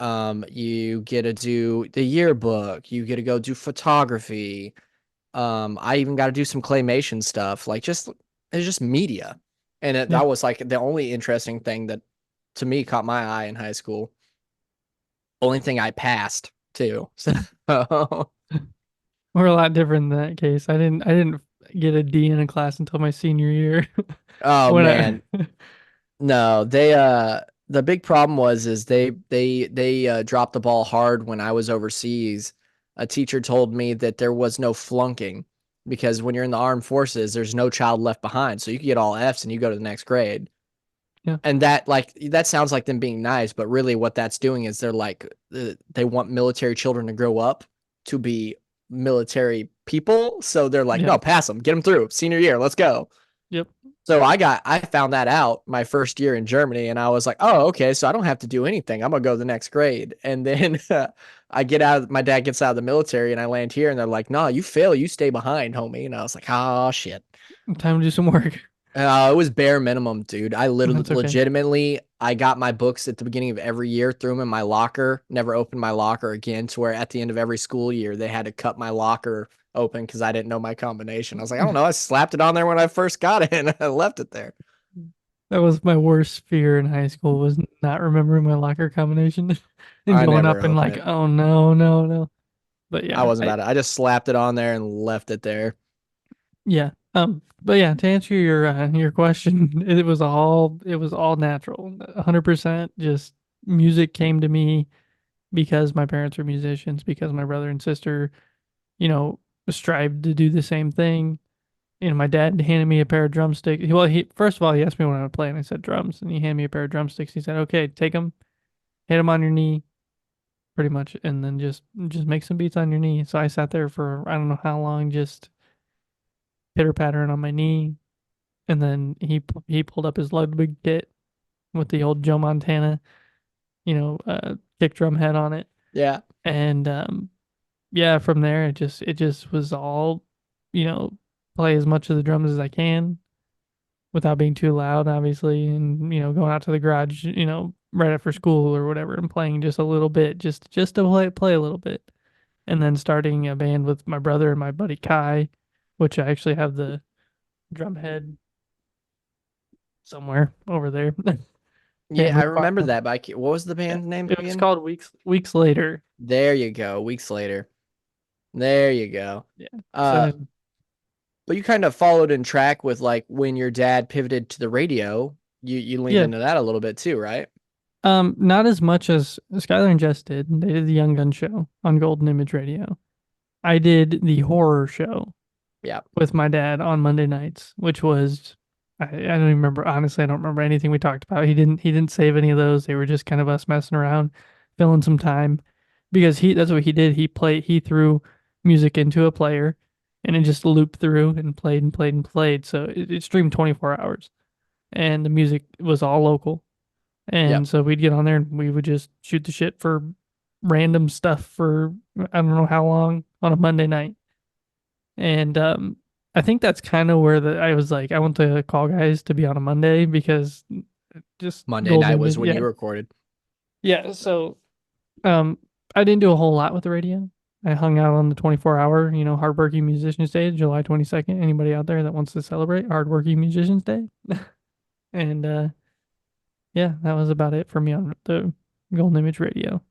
You get to do the yearbook, you get to go do photography. I even got to do some claymation stuff. Like it's just media. And yeah. that was like the only interesting thing that to me caught my eye in high school. Only thing I passed too. So We're a lot different in that case. I didn't get a D in a class until my senior year. oh when man. I No, the big problem is they dropped the ball hard when I was overseas. A teacher told me that there was no flunking because when you're in the armed forces, there's no child left behind. So you can get all Fs and you go to the next grade. Yeah. And that sounds like them being nice, but really what that's doing is they're like they want military children to grow up to be military people. So they're like, Yeah. no, pass them, get them through senior year, let's go. Yep. So I found that out my first year in Germany and I was like, oh, okay, so I don't have to do anything. I'm gonna go to the next grade. And then my dad gets out of the military and I land here and they're like, no, you fail, you stay behind, homie. And I was like, oh shit. Time to do some work. It was bare minimum, dude. I literally That's okay. legitimately I got my books at the beginning of every year, threw them in my locker, never opened my locker again, to where at the end of every school year they had to cut my locker open because I didn't know my combination. I was like, I don't know. I slapped it on there when I first got it and I left it there. That was my worst fear in high school was not remembering my locker combination and I going never up and opened like, it. oh no, no, no. But I yeah, wasn't about it. I just slapped it on there and left it there. yeah. But yeah, to answer your question, it was all natural. 100% just music came to me because my parents were musicians, because my brother and sister, strived to do the same thing. My dad handed me a pair of drumsticks. Well, he first of all he asked me what I would play, and I said drums, and he handed me a pair of drumsticks. He said, "Okay, take them, hit them on your knee, pretty much, and then just make some beats on your knee." So I sat there for I don't know how long, just pitter pattering on my knee, and then he pulled up his Ludwig kit with the old Joe Montana, kick drum head on it, Yeah. and yeah, from there it just was all, play as much of the drums as I can without being too loud, obviously, and going out to the garage, right after school or whatever, and playing just a little bit, just to play a little bit, and then starting a band with my brother and my buddy Kai, which I actually have the drum head somewhere over there. Can't Yeah, I really find remember it. that, but what was the Yeah. band name It was again? called Weeks Later. There you go. Weeks later. There you go. Yeah. Uh, So but you kind of followed in track with like when your dad pivoted to the radio, you leaned yeah, into that a little bit too, right? not as much as Skylar and Jess did. They did the Young Gun show on Golden Image Radio. I did the horror show Yeah. with my dad on Monday nights, which was I don't even remember, honestly. I don't remember anything we talked about. He didn't save any of those. They were just kind of us messing around, filling some time, because that's what he did. He threw music into a player and it just looped through and played and played and played. So it streamed 24 hours and the music was all local. Yep. And so we'd get on there and we would just shoot the shit for random stuff for I don't know how long. on a Monday night. And I think that's kind of where I was like, I want the call guys to be on a Monday because just Monday night golden was image. when Yeah. you recorded. Yeah. So I didn't do a whole lot with the radio. I hung out on the 24-hour, hardworking musicians day, July 22nd. Anybody out there that wants to celebrate hardworking musicians day? And yeah, that was about it for me on the golden image radio.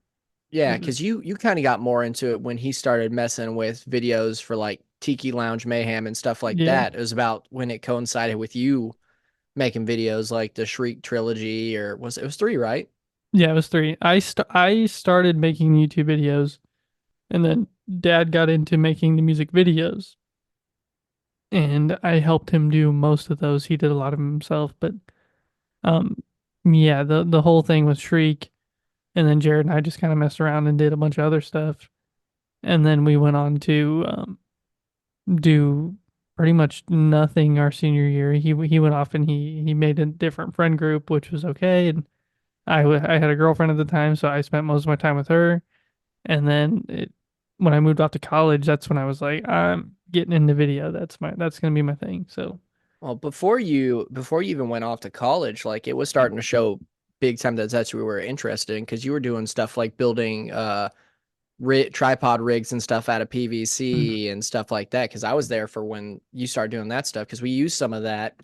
Yeah, It because was, you kind of got more into it when he started messing with videos for like Tiki Lounge Mayhem and stuff like yeah. that. It was about when it coincided with you making videos like the Shriek trilogy, or it was three, right? Yeah, it was 3. I started making YouTube videos, and then Dad got into making the music videos, and I helped him do most of those. He did a lot of them himself, but um, yeah, the whole thing with Shriek, and then Jared and I just kind of messed around and did a bunch of other stuff, and then we went on to do pretty much nothing our senior year. He went off and he made a different friend group, which was okay, and I had a girlfriend at the time, so I spent most of my time with her. And then when I moved off to college, that's when I was like, I'm getting into video. That's gonna be my thing. So Well, before you even went off to college, like it was starting to show big time that that's what we were interested in because you were doing stuff like building tripod rigs and stuff out of PVC and stuff like that. Because I was there for when you started doing that stuff because we used some of that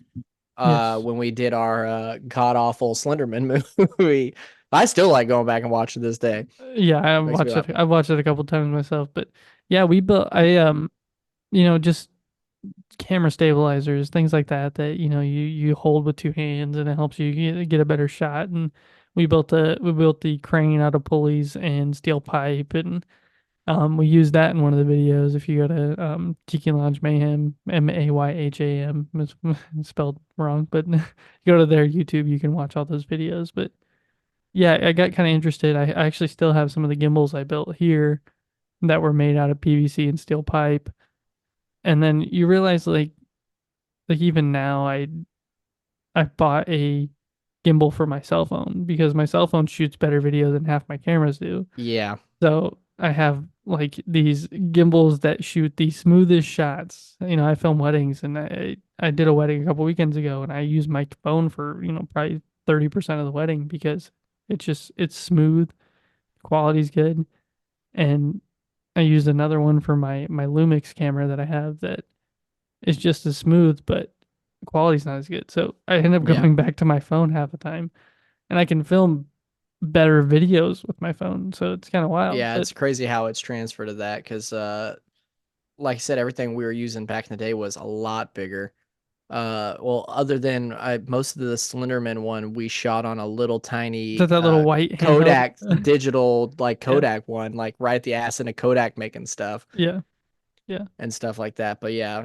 yes, when we did our god awful Slenderman movie. I still like going back and watching this day. yeah, Makes me laugh. I've watched it a couple times myself, but yeah, we built just camera stabilizers, things like that you hold with 2 hands and it helps you get a better shot. And we built the crane out of pulleys and steel pipe, and we used that in one of the videos. If you go to Tiki Lounge Mayhem, Mayham, it's spelled wrong, but you go to their YouTube, you can watch all those videos. But yeah, I got kind of interested. I actually still have some of the gimbals I built here that were made out of PVC and steel pipe. And then you realize like even now I bought a gimbal for my cell phone because my cell phone shoots better video than half my cameras do. Yeah, So I have like these gimbals that shoot the smoothest shots. I film weddings, and I did a wedding a couple weekends ago, and I used my phone for probably 30% of the wedding because it's smooth, quality's good, and I used another one for my Lumix camera that I have that is just as smooth, but the quality's not as good. So I end up Yeah. going back to my phone half the time, and I can film better videos with my phone. So it's kind of wild. yeah, but it's crazy how it's transferred to that because like I said, everything we were using back in the day was a lot bigger. Well, other than most of the Slenderman one, we shot on a little is tiny that little white handheld? Kodak digital, like Yeah. Kodak one, like right at the ass in a Kodak making stuff Yeah. Yeah. and stuff like that. But yeah,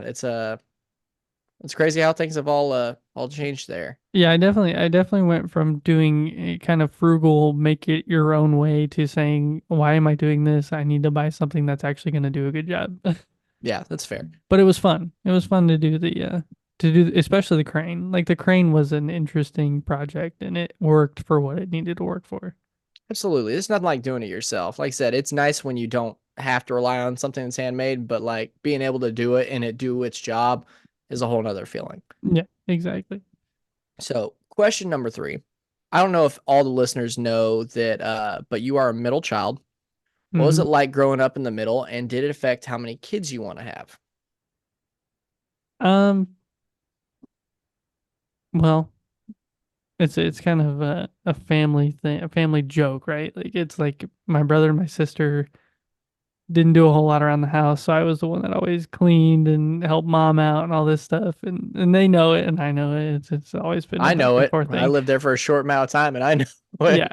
it's crazy how things have all changed there. Yeah, I definitely went from doing a kind of frugal, make it your own way to saying, why am I doing this? I need to buy something that's actually going to do a good job. Yeah, that's fair. But it was fun. It was fun to do especially the crane. Like the crane was an interesting project and it worked for what it needed to work for. Absolutely. It's nothing like doing it yourself. Like I said, it's nice when you don't have to rely on something that's handmade, but like being able to do it and it do its job is a whole nother feeling. Yeah, exactly. So, question number 3. I don't know if all the listeners know that, but you are a middle child. What was it Mhm. like growing up in the middle, and did it affect how many kids you want to have? Um, well, it's kind of a family thing, a family joke, right? Like it's like my brother and my sister didn't do a whole lot around the house, so I was the one that always cleaned and helped mom out and all this stuff, and they know it and I know it. It's always been a I back know and it. forth I thing. lived there for a short amount of time, and I know it. Yeah,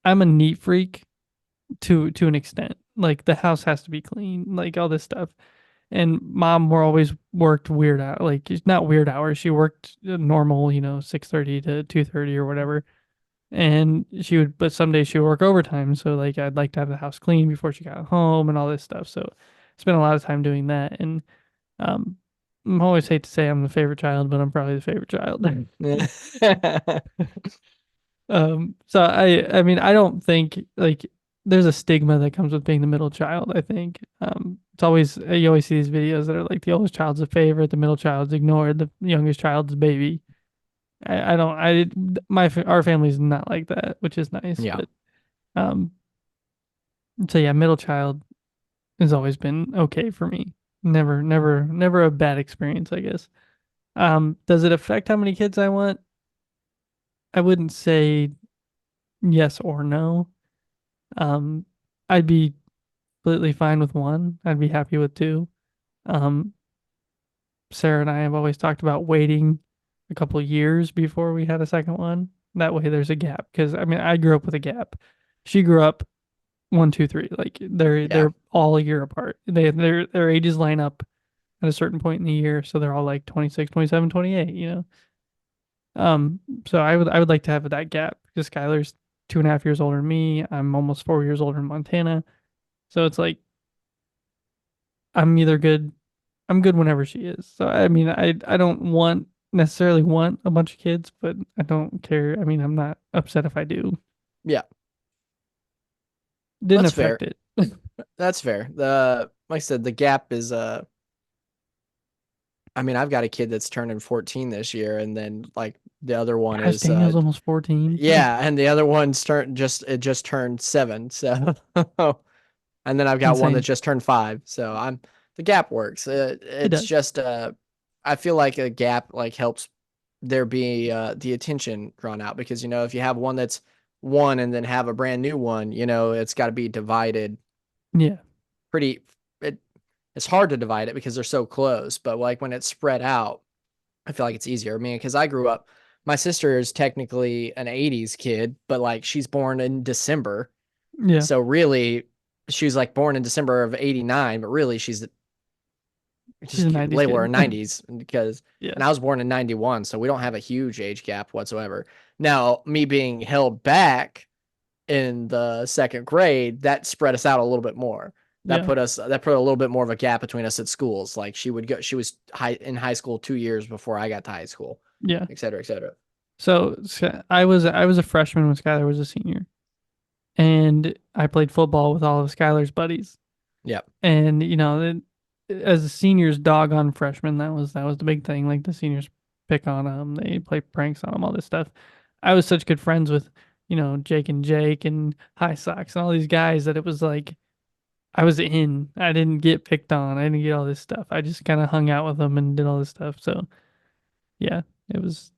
I'm a neat freak to an extent. Like the house has to be clean, like all this stuff. And mom were always worked weird out, like not weird hours. She worked normal, 6:30 to 2:30 or whatever. And but some days she would work overtime. So like I'd like to have the house clean before she got home and all this stuff. So spent a lot of time doing that. And um, I always hate to say I'm the favorite child, but I'm probably the favorite child. So I mean, I don't think like there's a stigma that comes with being the middle child, I think. It's always, you always see these videos that are like the oldest child's a favorite, the middle child's ignored, the youngest child's a baby. I don't, I, our family's not like that, which is nice. Yeah. But, um, so yeah, middle child has always been okay for me. Never a bad experience, I guess. Does it affect how many kids I want? I wouldn't say yes or no. Um, I'd be completely fine with one. I'd be happy with two. Um, Sarah and I have always talked about waiting a couple years before we had a second one. That way there's a gap. Because I mean, I grew up with a gap. She grew up 1, 2, 3. Like they're Yeah. all a year apart. Their ages line up at a certain point in the year, so they're all like 26, 27, 28, you know. So I would like to have that gap because Skylar's 2.5 years older than me. I'm almost 4 years older in Montana. So it's like I'm either good I'm good whenever she is. So I mean I don't necessarily want a bunch of kids, but I don't care. I mean, I'm not upset if I do. Yeah. Didn't That's affect fair. it. That's fair. Like I said, the gap is I mean, I've got a kid that's turning 14 this year, and then like the other one Gosh, is Daniel's almost 14. yeah, and the other one's just turned 7. So and then I've got one that Insane. just turned 5. So the gap works. It It's does. just I feel like a gap like helps there be the attention drawn out because if you have one that's 1 and then have a brand new one, it's got to be divided Yeah. pretty. It's hard to divide it because they're so close, but like when it's spread out, I feel like it's easier. I mean, because I grew up, my sister is technically an 80s kid, but like she's born in December. Yeah. So really, she was like born in December of 89, but really she's She's a 90s label her kid. 90s because, Yeah. and I was born in 91, so we don't have a huge age gap whatsoever. Now, me being held back in the second grade, that spread us out a little bit more. That Yeah. put a little bit more of a gap between us at schools. Like she was in high school 2 years before I got to high school, Yeah. et cetera, et cetera. So I was a freshman when Skylar was a senior, and I played football with all of Skylar's buddies. Yep. And as a seniors dog on freshmen, that was the big thing. Like the seniors pick on them, they play pranks on them, all this stuff. I was such good friends with Jake and Jake and High Socks and all these guys that it was like I was in. I didn't get picked on. I didn't get all this stuff. I just kind of hung out with them and did all this stuff. So yeah, it was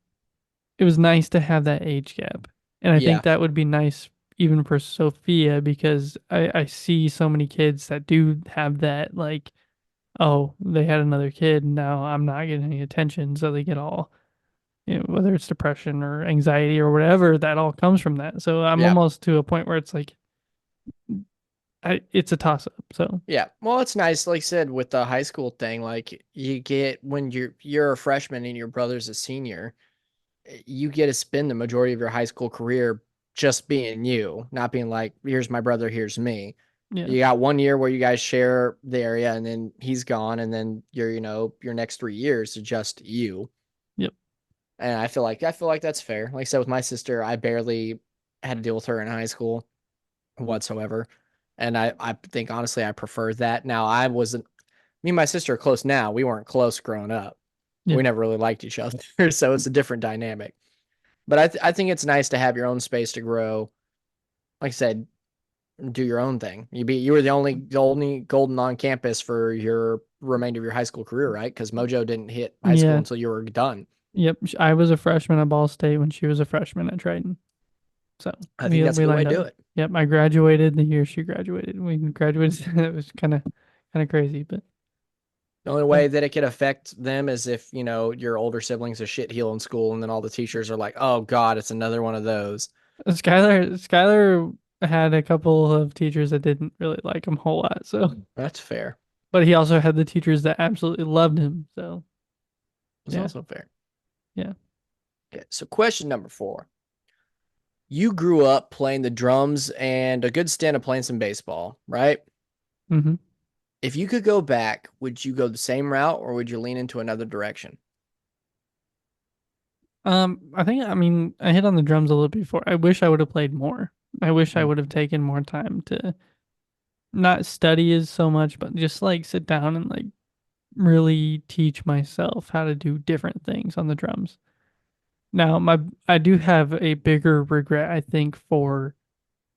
nice to have that age gap. And I Yeah. think that would be nice even for Sophia because I see so many kids that do have that, like, oh, they had another kid and now I'm not getting any attention. So they get all, whether it's depression or anxiety or whatever, that all comes from that. So I'm Yeah. almost to a point where it's like, it's a toss up. So Yeah. Well, it's nice, like I said, with the high school thing, like you get when you're a freshman and your brother's a senior, you get to spend the majority of your high school career just being you, not being like, here's my brother, here's me. yeah, You got 1 year where you guys share the area and then he's gone and then your next 3 years is just you. Yep. And I feel like that's fair. Like I said with my sister, I barely had to deal with her in high school whatsoever. And I think honestly I prefer that. Now me and my sister are close now. We weren't close growing up. Yeah. We never really liked each other. So it's a different dynamic. But I think it's nice to have your own space to grow. Like I said, do your own thing. You were the only golden on campus for your remainder of your high school career, right? Because Mojo didn't hit high school Yeah. until you were done. Yep. I was a freshman at Ball State when she was a freshman at Triton. So I think that's a good way to do it. Yep. I graduated the year she graduated. We graduated. It was kind of crazy, but The only way that it could affect them is if, your older siblings are shitheel in school and then all the teachers are like, oh God, it's another one of those. Skylar had a couple of teachers that didn't really like him a whole lot. So, That's fair. but he also had the teachers that absolutely loved him. So, It's yeah. also fair. Yeah. Okay. So question number 4. You grew up playing the drums and a good stint of playing some baseball, right? Mm-hmm. If you could go back, would you go the same route or would you lean into another direction? I mean, I hit on the drums a little before. I wish I would have played more. I wish I Mm. would have taken more time to not study as so much, but just like sit down and like really teach myself how to do different things on the drums. Now, I do have a bigger regret, I think, for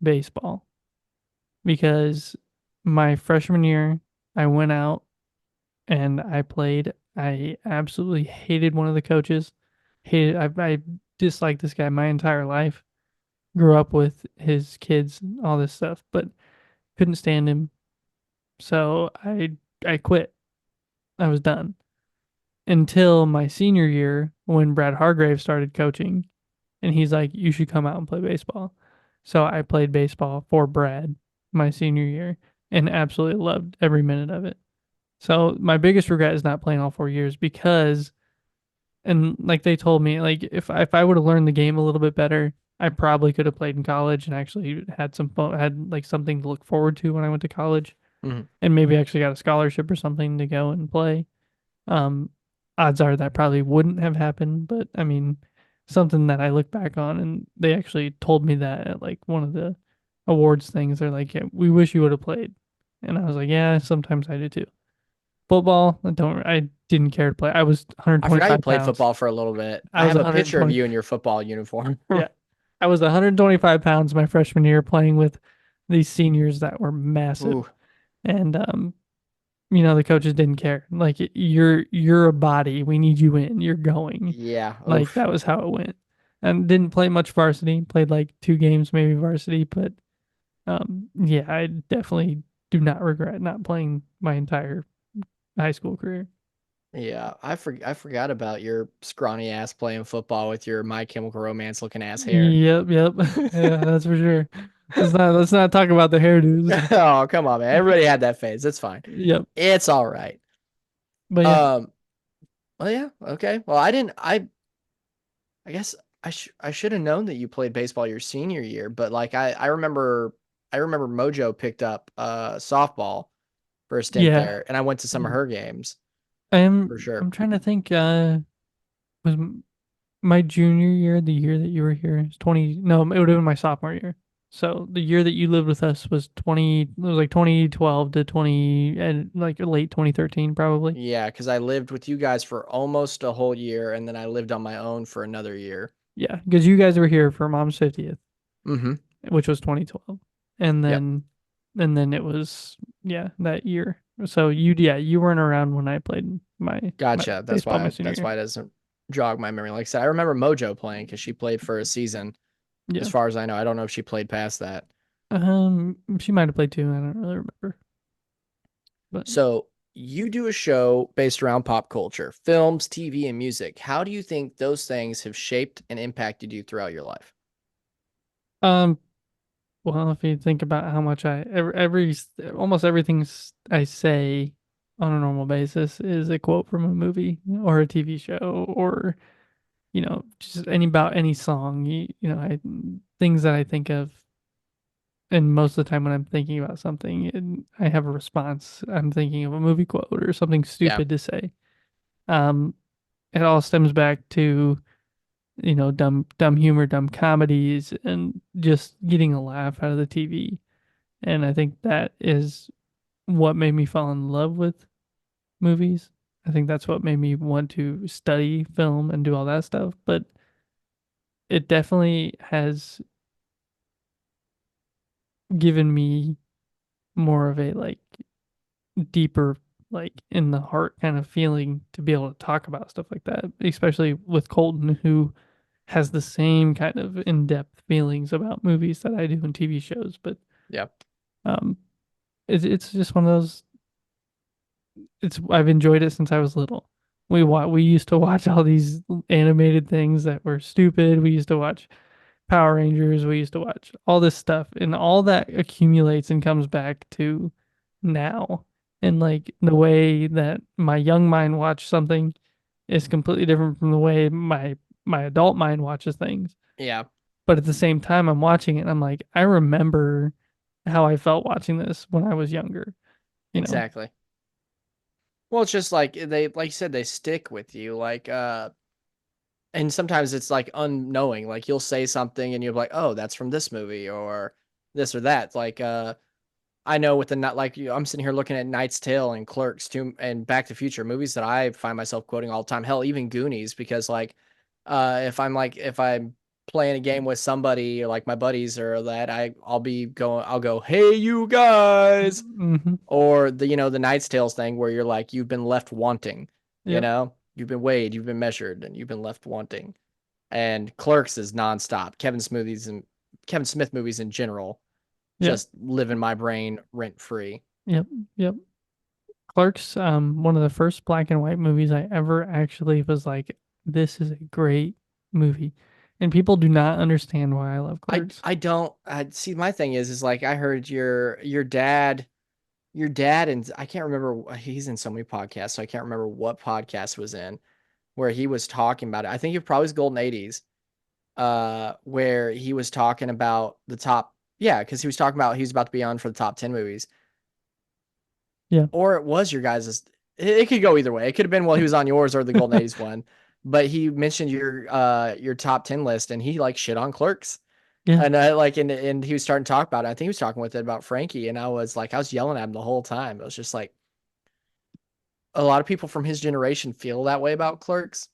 baseball because my freshman year, I went out and I played. I absolutely hated one of the coaches. I disliked this guy my entire life. Grew up with his kids, all this stuff, but couldn't stand him. So I quit. I was done until my senior year when Brad Hargrave started coaching, and he's like, "You should come out and play baseball." So I played baseball for Brad my senior year and absolutely loved every minute of it. So my biggest regret is not playing all 4 years because, and like they told me, like if I would have learned the game a little bit better, I probably could have played in college and actually had some fun, had like something to look forward to when I went to college, Mhm. and maybe actually got a scholarship or something to go and play. Um, Odds are that probably wouldn't have happened, but I mean, something that I look back on, and they actually told me that at like one of the awards things. They're like, "Yeah, we wish you would have played," and I was like, "Yeah, sometimes I do too." Football, I didn't care to play. I was I forgot you 125 played pounds. football for a little bit. I I was have a picture of 120. you in your football uniform. Yeah, I was 125 pounds my freshman year playing with these seniors that were massive, Ooh, and the coaches didn't care. Like you're a body. We need you in. You're going. yeah. Like Oof. that was how it went. And didn't play much varsity. Played like 2 games maybe varsity, but yeah, I definitely do not regret not playing my entire high school career. Yeah, I forgot about your scrawny ass playing football with your My Chemical Romance looking ass hair. Yep, yep. Yeah, that's for sure. Let's not talk about the hairdos. Oh, come on, man. Everybody had that phase. It's fine. Yep. It's all right. But yeah. Um, well, yeah, okay. Well, I didn't I guess I should have known that you played baseball your senior year, but like I remember Mojo picked up softball for a stint Yeah. there, and I went to some of her games for I'm sure. trying to think was my junior year, the year that you were here, is 20. No, it would have been my sophomore year. So the year that you lived with us was 20. It was like 2012 to 20 and like late 2013, probably. Yeah, because I lived with you guys for almost a whole year, and then I lived on my own for another year. Yeah, because you guys were here for Mom's 50th, Mm-hmm. which was 2012, and Yep. then it was that year. So you weren't around when I played my Gotcha. baseball my senior That's year. why it doesn't jog my memory. Like I said, I remember Mojo playing because she played for a season. As Yeah. far as I know, I don't know if she played past that. She might have played too. I don't really remember, but So you do a show based around pop culture, films, TV, and music. How do you think those things have shaped and impacted you throughout your life? um. Well, if you think about how much almost everything I say on a normal basis is a quote from a movie or a TV show or just any song. Things that I think of, and most of the time when I'm thinking about something and I have a response, I'm thinking of a movie quote or something Yeah. stupid to say. Um, it all stems back to dumb humor, dumb comedies, and just getting a laugh out of the TV. And I think that is what made me fall in love with movies. I think that's what made me want to study film and do all that stuff. But it definitely has given me more of a like deeper, like in the heart kind of feeling to be able to talk about stuff like that, especially with Colton, who has the same kind of in-depth feelings about movies that I do in TV shows. But Yeah. um, it's just one of those. I've enjoyed it since I was little. We used to watch all these animated things that were stupid. We used to watch Power Rangers. We used to watch all this stuff, and all that accumulates and comes back to now. And like the way that my young mind watched something is completely different from the way my adult mind watches things. Yeah. But at the same time, I'm watching it and I'm like, I remember how I felt watching this when I was younger. You know, Exactly. Well, it's just like like you said, they stick with you. Like And sometimes it's like unknowing, like you'll say something and you'll be like, oh, that's from this movie or this or that. Like, I know with the not like you, I'm sitting here looking at Knight's Tale and Clerks too, and Back to the Future movies that I find myself quoting all the time. Hell, even Goonies, because like, if I'm playing a game with somebody or like my buddies or that, I'll go, hey, you guys, Mm-hmm. or the Knight's Tales thing where you're like, you've been left wanting, Yep. you've been weighed, you've been measured, and you've been left wanting. And Clerks is nonstop. Kevin Smith movies in general Yep. just live in my brain rent free. Yep. Yep. Clerks, one of the first black and white movies I ever actually was like, this is a great movie. And people do not understand why I love Clerks. I don't see. My thing is like I heard your dad, and I can't remember. He's in so many podcasts, so I can't remember what podcast was in where he was talking about it. I think it probably was Golden 80s, where he was talking about the top. Yeah, because he was talking about he was about to be on for the top 10 movies. Yeah. Or it was your guys's. It could go either way. It could have been while he was on yours or the Golden 80s one. But he mentioned your top 10 list and he like shit on Clerks. Yeah. And I like and he was starting to talk about it. I think he was talking with it about Frankie, and I was yelling at him the whole time. It was just like a lot of people from his generation feel that way about Clerks,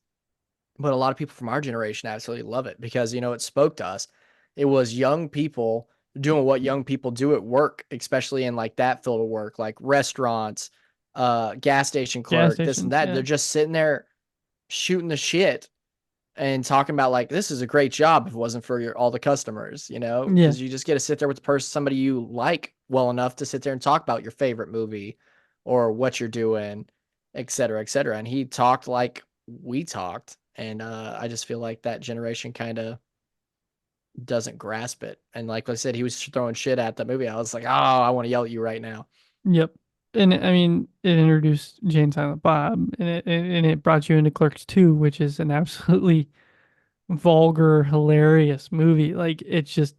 but a lot of people from our generation absolutely love it because it spoke to us. It was young people doing what young people do at work, especially in like that field of work, like restaurants, gas station Gas clerk, this and stations. that. Yeah. They're just sitting there shooting the shit and talking about like this is a great job if it wasn't for all the customers, Yeah. because you just get to sit there with the person, somebody you like well enough to sit there and talk about your favorite movie or what you're doing, et cetera, et cetera. And he talked like we talked, and I just feel like that generation kind of doesn't grasp it. And like I said, he was throwing shit at that movie. I was like, oh, I want to yell at you right now. Yep. And I mean, it introduced Jane Silent Bob, and it brought you into Clerks 2, which is an absolutely vulgar, hilarious movie. Like it's just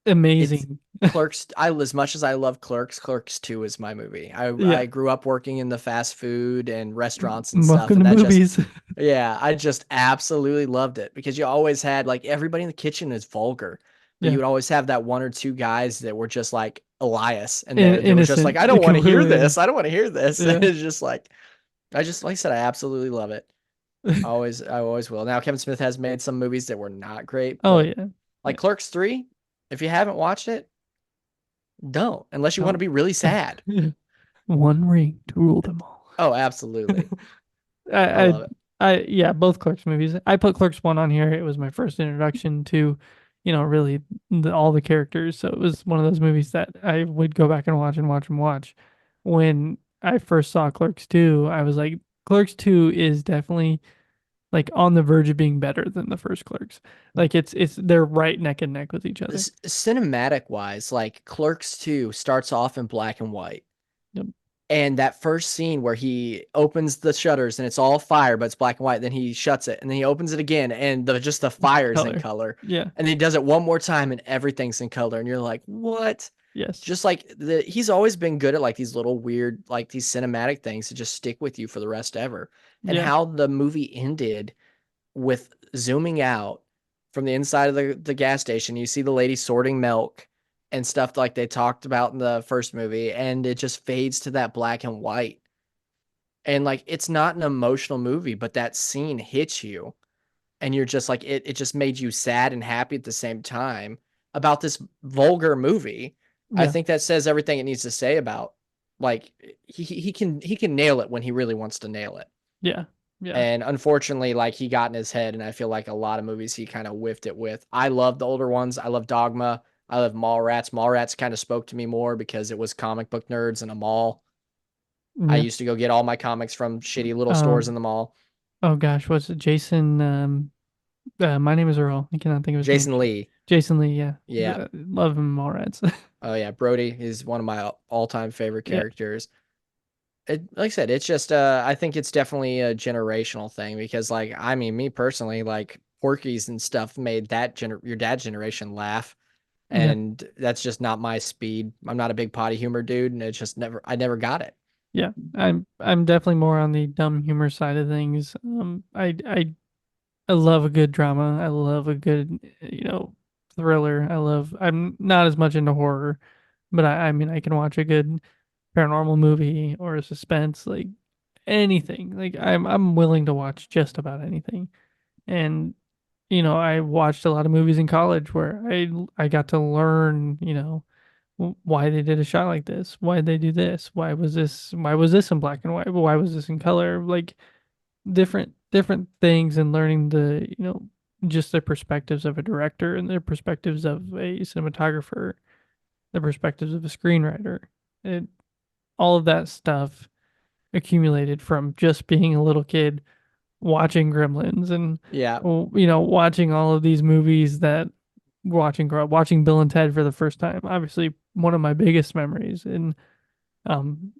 It's amazing. Clerks. As much as I love Clerks, Clerks 2 is my movie. Yeah. I grew up working in the fast food and restaurants and stuff, Welcome and to that just movies. yeah, I just absolutely loved it because you always had like everybody in the kitchen is vulgar, but you Yeah. would always have that one or two guys that were just like Elias, and they were just like, Innocent. I don't want to hear Completely this. innocent. I don't want to hear this. Yeah. And it's just like like I said, I absolutely love it. I always will. Now Kevin Smith has made some movies that were not great, Oh but yeah. like Clerks 3, if you haven't watched it, don't unless you want to No. be really sad. One ring to rule them all. Oh, absolutely. I I, I, love it. yeah, both Clerks movies. I put Clerks 1 on here. It was my first introduction to, really all the characters. So it was one of those movies that I would go back and watch and watch and watch. When I first saw Clerks 2, I was like, Clerks 2 is definitely like on the verge of being better than the first Clerks. Like they're right neck and neck with each other. Cinematic wise, like Clerks 2 starts off in black and white. Yep. And that first scene where he opens the shutters and it's all fire, but it's black and white, then he shuts it and then he opens it again and the fire's in color. Yeah. And he does it one more time and everything's in color. And you're like, what? Yes. Just like he's always been good at like these little weird, like these cinematic things to just stick with you for the rest ever. And Yeah. how the movie ended with zooming out from the inside of the gas station, you see the lady sorting milk and stuff like they talked about in the first movie, and it just fades to that black and white. And like it's not an emotional movie, but that scene hits you and you're just like it just made you sad and happy at the same time about this vulgar movie. I Yeah. think that says everything it needs to say about like he can nail it when he really wants to nail it. Yeah. Yeah. And unfortunately, like he got in his head, and I feel like a lot of movies he kind of whiffed it with. I love the older ones. I love Dogma. I love Mallrats. Mallrats kind of spoke to me more because it was comic book nerds in a mall. I Yeah. used to go get all my comics from shitty little stores in the mall. Oh gosh, what's it? Jason. My name is Earl. I cannot think of his Jason name. Lee. Jason Lee. Yeah. Yeah. Love him. Mallrats. Oh yeah, Brody is one of my all-time favorite Yeah. characters. Like I said, it's just I think it's definitely a generational thing because like I mean me personally, like Porky's and stuff made your dad's generation laugh, Yeah. and that's just not my speed. I'm not a big potty humor dude, and it's just I never got it. Yeah. I'm definitely more on the dumb humor side of things. I I love a good drama. I love a good, thriller. I'm not as much into horror, but I mean, I can watch a good paranormal movie or a suspense, like anything. Like I'm willing to watch just about anything. And I watched a lot of movies in college where I got to learn, why they did a shot like this, why did they do this, why was this in black and white, why was this in color, like different things, and learning just the perspectives of a director and the perspectives of a cinematographer, the perspectives of a screenwriter. It All of that stuff accumulated from just being a little kid watching Gremlins and Yeah. watching all of these movies that watching Bill and Ted for the first time. Obviously, one of my biggest memories, and um,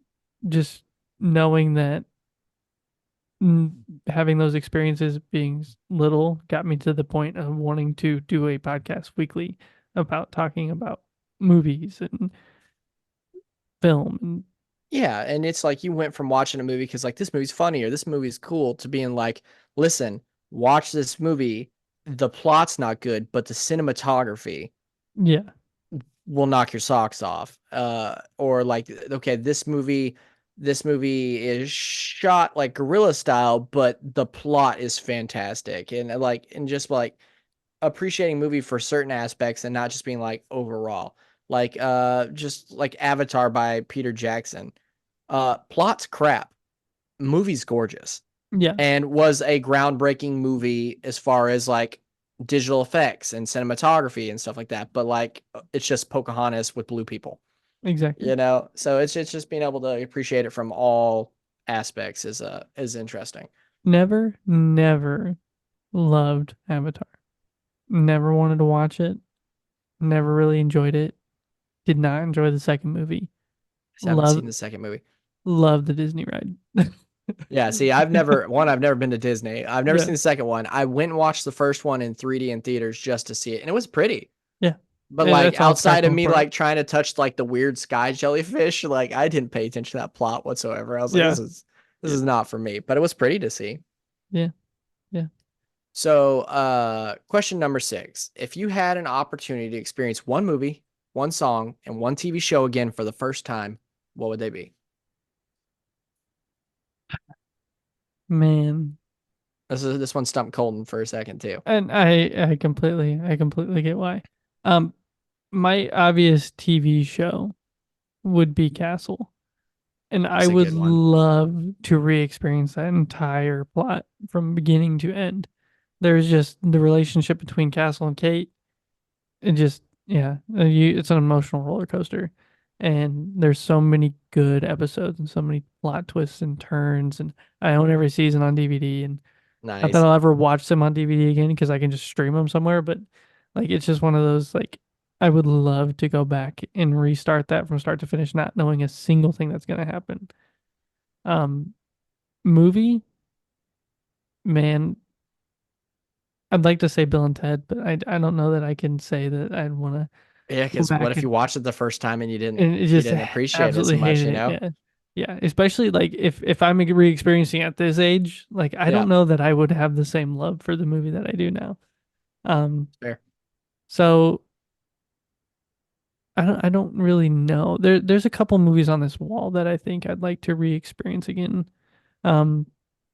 just knowing that having those experiences being little got me to the point of wanting to do a podcast weekly about talking about movies and film. And Yeah, and it's like you went from watching a movie because like this movie's funny or this movie's cool to being like, listen, watch this movie. The plot's not good, but the cinematography yeah, will knock your socks off. Or like, okay, this movie is shot like guerrilla style, but the plot is fantastic. And just like appreciating movie for certain aspects and not just being like overall. Like just like Avatar by Peter Jackson. Plot's crap. Movie's gorgeous. yeah, And was a groundbreaking movie as far as like digital effects and cinematography and stuff like that. But like it's just Pocahontas with blue people, exactly. So it's just being able to appreciate it from all aspects is interesting. Never loved Avatar. Never wanted to watch it. Never really enjoyed it. Did not enjoy the second movie. I haven't Love seen the second movie. love the Disney ride. Yeah, see, I've never been to Disney. I've never Yeah. seen the second one. I went and watched the first one in 3D in theaters just to see it, and it was pretty. Yeah. But Yeah, like that's all it's got outside of going me for it. like trying to touch like the weird sky jellyfish, like I didn't pay attention to that plot whatsoever. I was like, Yeah. this is not for me. But it was pretty to see. Yeah. Yeah. So question number 6. If you had an opportunity to experience one movie, one song, and one TV show again for the first time, what would they be? Man. This one stumped Colton for a second too. And I completely get why. Um my obvious TV show would be Castle. And I That's a would good one. love to re-experience that entire plot from beginning to end. There's just the relationship between Castle and Kate. It just, yeah, it's an emotional roller coaster. And there's so many good episodes and so many plot twists and turns. And I own every season on DVD. And not that Nice. I'll ever watch them on DVD again because I can just stream them somewhere. But like, it's just one of those, like, I would love to go back and restart that from start to finish, not knowing a single thing that's going to happen. Um, Movie, man, I'd like to say Bill and Ted, but I don't know that I can say that I'd want to Yeah, go because what back if you watched it the first time and you didn't and it you just didn't appreciate it so absolutely much, hated it. Yeah. Yeah. Especially like if I'm re-experiencing at this age, like I Yeah, don't know that I would have the same love for the movie that I do now. fair. So I don't really know. There's a couple movies on this wall that I think I'd like to re-experience again. Um,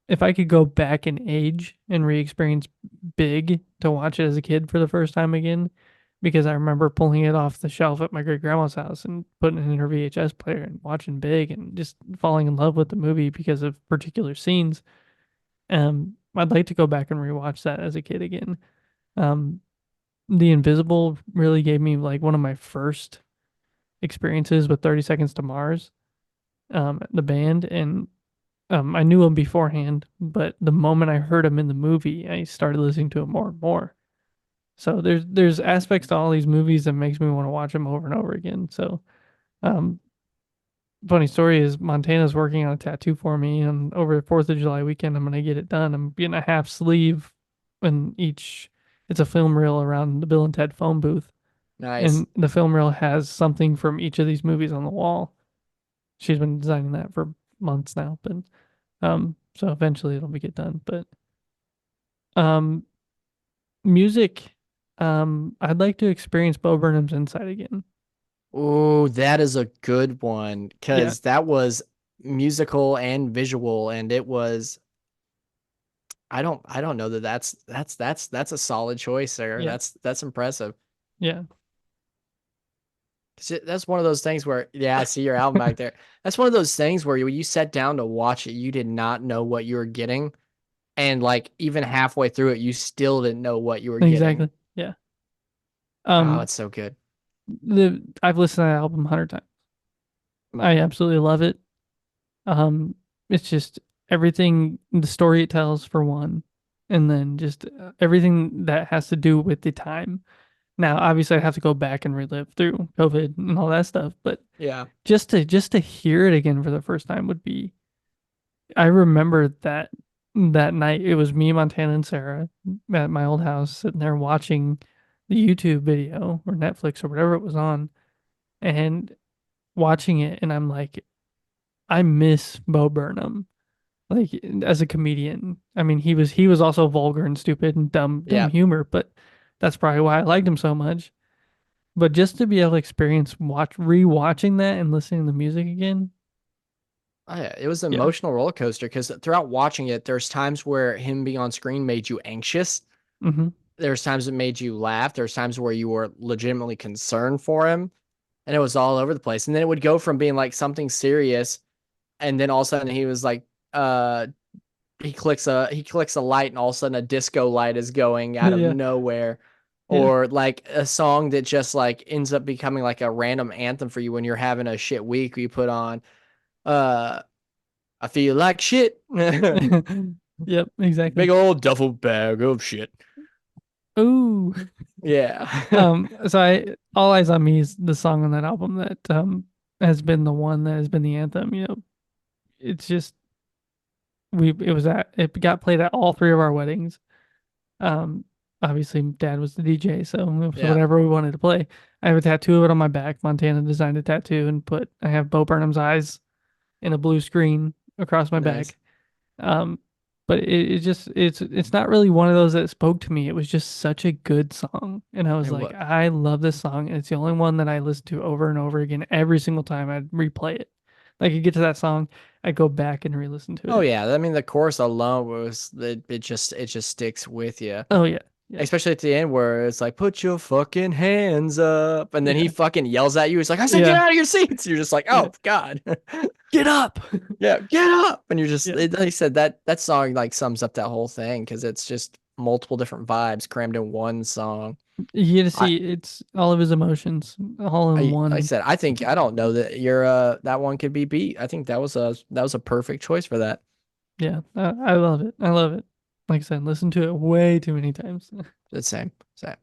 if I could go back in age and re-experience Big to watch it as a kid for the first time again, because I remember pulling it off the shelf at my great grandma's house and putting it in her VHS player and watching Big and just falling in love with the movie because of particular scenes. I'd like to go back and rewatch that as a kid again. Um, The Invisible really gave me like one of my first experiences with 30 Seconds to Mars, the band, and I knew him beforehand, but the moment I heard him in the movie, I started listening to him more and more. So there's aspects to all these movies that makes me want to watch them over and over again. So, um, funny story is Montana's working on a tattoo for me, and over the 4th of July weekend, I'm gonna get it done. I'm getting a half sleeve, and it's a film reel around the Bill and Ted phone booth, Nice. and the film reel has something from each of these movies on the wall. She's been designing that for months now, but so eventually it'll be get done. But Um, music. I'd like to experience Bo Burnham's Inside again. Oh, that is a good one Yeah, because that was musical and visual, and it was. I don't know that that's a solid choice there. yeah, That's impressive. yeah. 'Cause that's one of those things where, yeah, I see your album back there. That's one of those things where you sat down to watch it, you did not know what you were getting, and like even halfway through it, you still didn't know what you were getting. Exactly. Yeah. Oh, Um, it's so good. I've listened to that album 100 times. I absolutely love it. Um, it's just everything, the story it tells for one, and then just everything that has to do with the time. Now, obviously, I'd have to go back and relive through COVID and all that stuff, but Yeah, just to hear it again for the first time would be. I remember that night. It was me, Montana, and Sarah at my old house sitting there watching the YouTube video or Netflix or whatever it was on, and watching it, and I'm like, I miss Bo Burnham. Like as a comedian. I mean, he was also vulgar and stupid and dumb yeah. humor, but that's probably why I liked him so much. But just to be able to experience rewatching that and listening to the music again, Oh, yeah. It was an yeah. emotional roller coaster because throughout watching it, there's times where him being on screen made you anxious. Hmm. There's times it made you laugh. There's times where you were legitimately concerned for him, and it was all over the place. And then it would go from being like something serious, and then all of a sudden he was like, he clicks a light, and all of a sudden a disco light is going out of Yeah, nowhere, yeah. or like a song that just like ends up becoming like a random anthem for you when you're having a shit week. You put on, uh, I feel like shit. Yep, exactly. Big old duffel bag of shit. Ooh. Yeah. So All Eyes on Me is the song on that album that has been the one that has been the anthem. It's just it got played at all three of our weddings. Um, Obviously, Dad was the DJ, so it was Yeah. whatever we wanted to play. I have a tattoo of it on my back. Montana designed a tattoo and I have Bo Burnham's eyes in a blue screen across my Nice. back. Um, but it's not really one of those that spoke to me. It was just such a good song, and I was And like, what? I love this song, and it's the only one that I listen to over and over again. Every single time I'd replay it. Like I get to that song, I go back and re-listen to Oh it. yeah. I mean, the chorus alone was it just sticks with you. Oh yeah, yeah, Especially at the end where it's like, put your fucking hands up. And then he yeah, fucking yells at you. He's like, I said, get yeah, out of your seats. You're just like, yeah. oh, God. Get up. Yeah, get up. And you're just, Yeah. like I said, that song like sums up that whole thing because it's just multiple different vibes crammed in one song. You get to I, see it's all of his emotions all in I one. said, I don't know that that one could be beat. I think that was a perfect choice for that. Yeah, I love it. I love it. Like I said, listen to it way too many times. The same, same.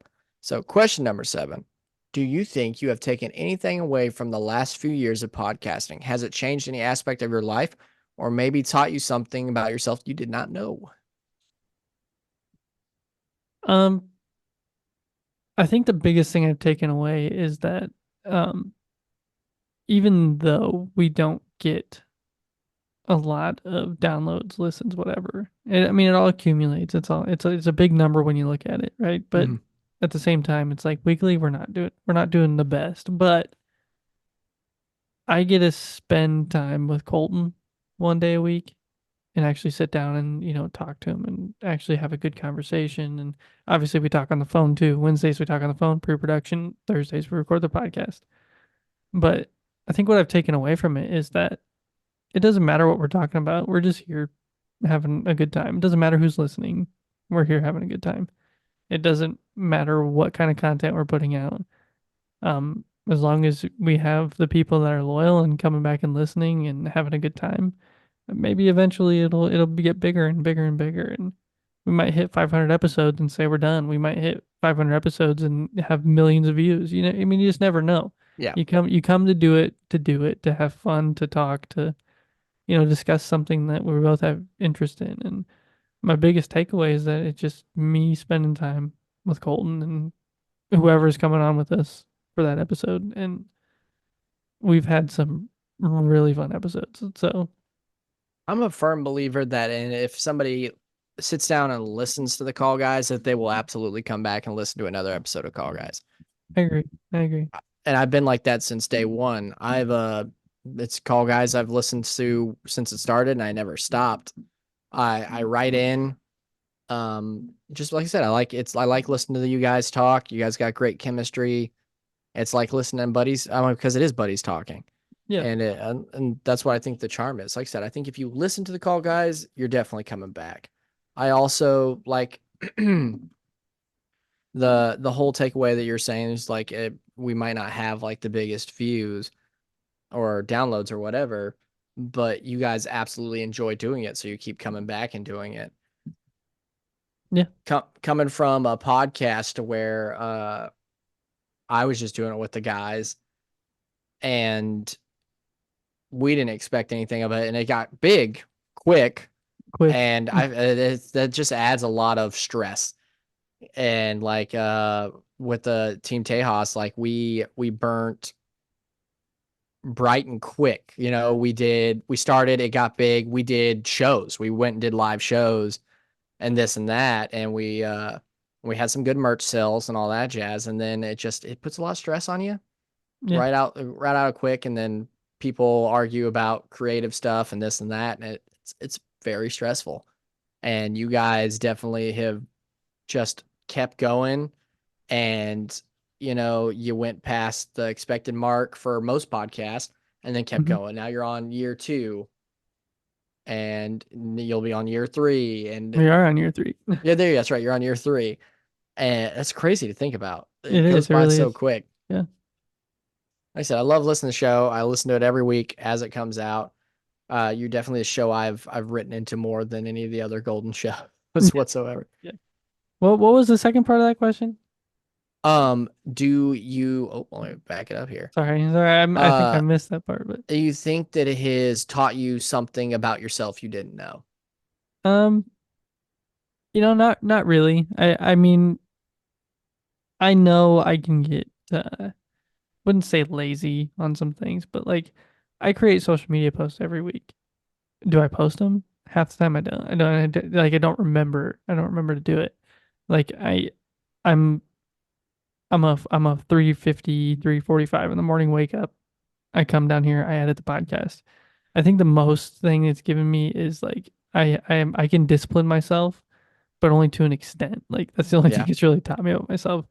So, question number 7. Do you think you have taken anything away from the last few years of podcasting? Has it changed any aspect of your life or maybe taught you something about yourself you did not know? Um, I think the biggest thing I've taken away is that um, even though we don't get a lot of downloads, listens, whatever, I mean, it all accumulates. It's a big number when you look at it, right? But Mhm. at the same time, it's like weekly, we're not doing the best, but I get to spend time with Colton one day a week and actually sit down and talk to him and actually have a good conversation. And obviously we talk on the phone too. Wednesdays we talk on the phone, pre-production. Thursdays we record the podcast. But I think what I've taken away from it is that it doesn't matter what we're talking about. We're just here having a good time. It doesn't matter who's listening. We're here having a good time. It doesn't matter what kind of content we're putting out. As long as we have the people that are loyal and coming back and listening and having a good time, maybe eventually get bigger and bigger and bigger, and we might hit 500 episodes and say we're done. We might hit 500 episodes and have millions of views. I mean, you just never know. Yeah. You come to do it, to have fun, to talk, to discuss something that we both have interest in. And my biggest takeaway is that it's just me spending time with Colton and whoever's coming on with us for that episode. And we've had some really fun episodes. So I'm a firm believer that if somebody sits down and listens to the Call Guys, that they will absolutely come back and listen to another episode of Call Guys. I agree. And I've been like that since day one. It's Call Guys I've listened to since it started, and I never stopped. I write in, just like I said, I like listening to you guys talk. You guys got great chemistry. It's like listening to buddies, because it is buddies talking. Yeah. And that's what I think the charm is. Like I said, I think if you listen to the Call Guys, you're definitely coming back. I also like the whole takeaway that you're saying is like we might not have like the biggest views or downloads or whatever, but you guys absolutely enjoy doing it, so you keep coming back and doing it. Yeah. Coming from a podcast where I was just doing it with the guys, and we didn't expect anything of it, and it got big quick. And that just adds a lot of stress. And like with the Team Tejas, like we burnt bright and quick. We started, it got big. We did shows. We went and did live shows and this and that, and we had some good merch sales and all that jazz. And then it puts a lot of stress on you. Yeah. right out quick, and then people argue about creative stuff and this and that, and it's very stressful. And you guys definitely have just kept going, and you went past the expected mark for most podcasts, and then kept going. Now you're on year 2, and you'll be on year 3, and we are on year 3. Yeah, that's right. You're on year 3, and that's crazy to think about. It goes is. It by really so is. quick. Yeah. Like I said, I love listening to the show. I listen to it every week as it comes out. You're definitely a show I've written into more than any of the other Golden shows whatsoever. Yeah. Well, what was the second part of that question? Do you? Oh, let me back it up here. Sorry. I think I missed that part. But do you think that it has taught you something about yourself you didn't know? Not really. I mean, I know I can get wouldn't say lazy on some things, but like I create social media posts every week. Do I post them? Half the time I don't. I don't remember. I don't remember to do it. Like I'm a 3:50, 3:45 in the morning wake up. I come down here, I edit the podcast. I think the most thing it's given me is like I can discipline myself, but only to an extent. Like that's the only thing it's really taught me about myself.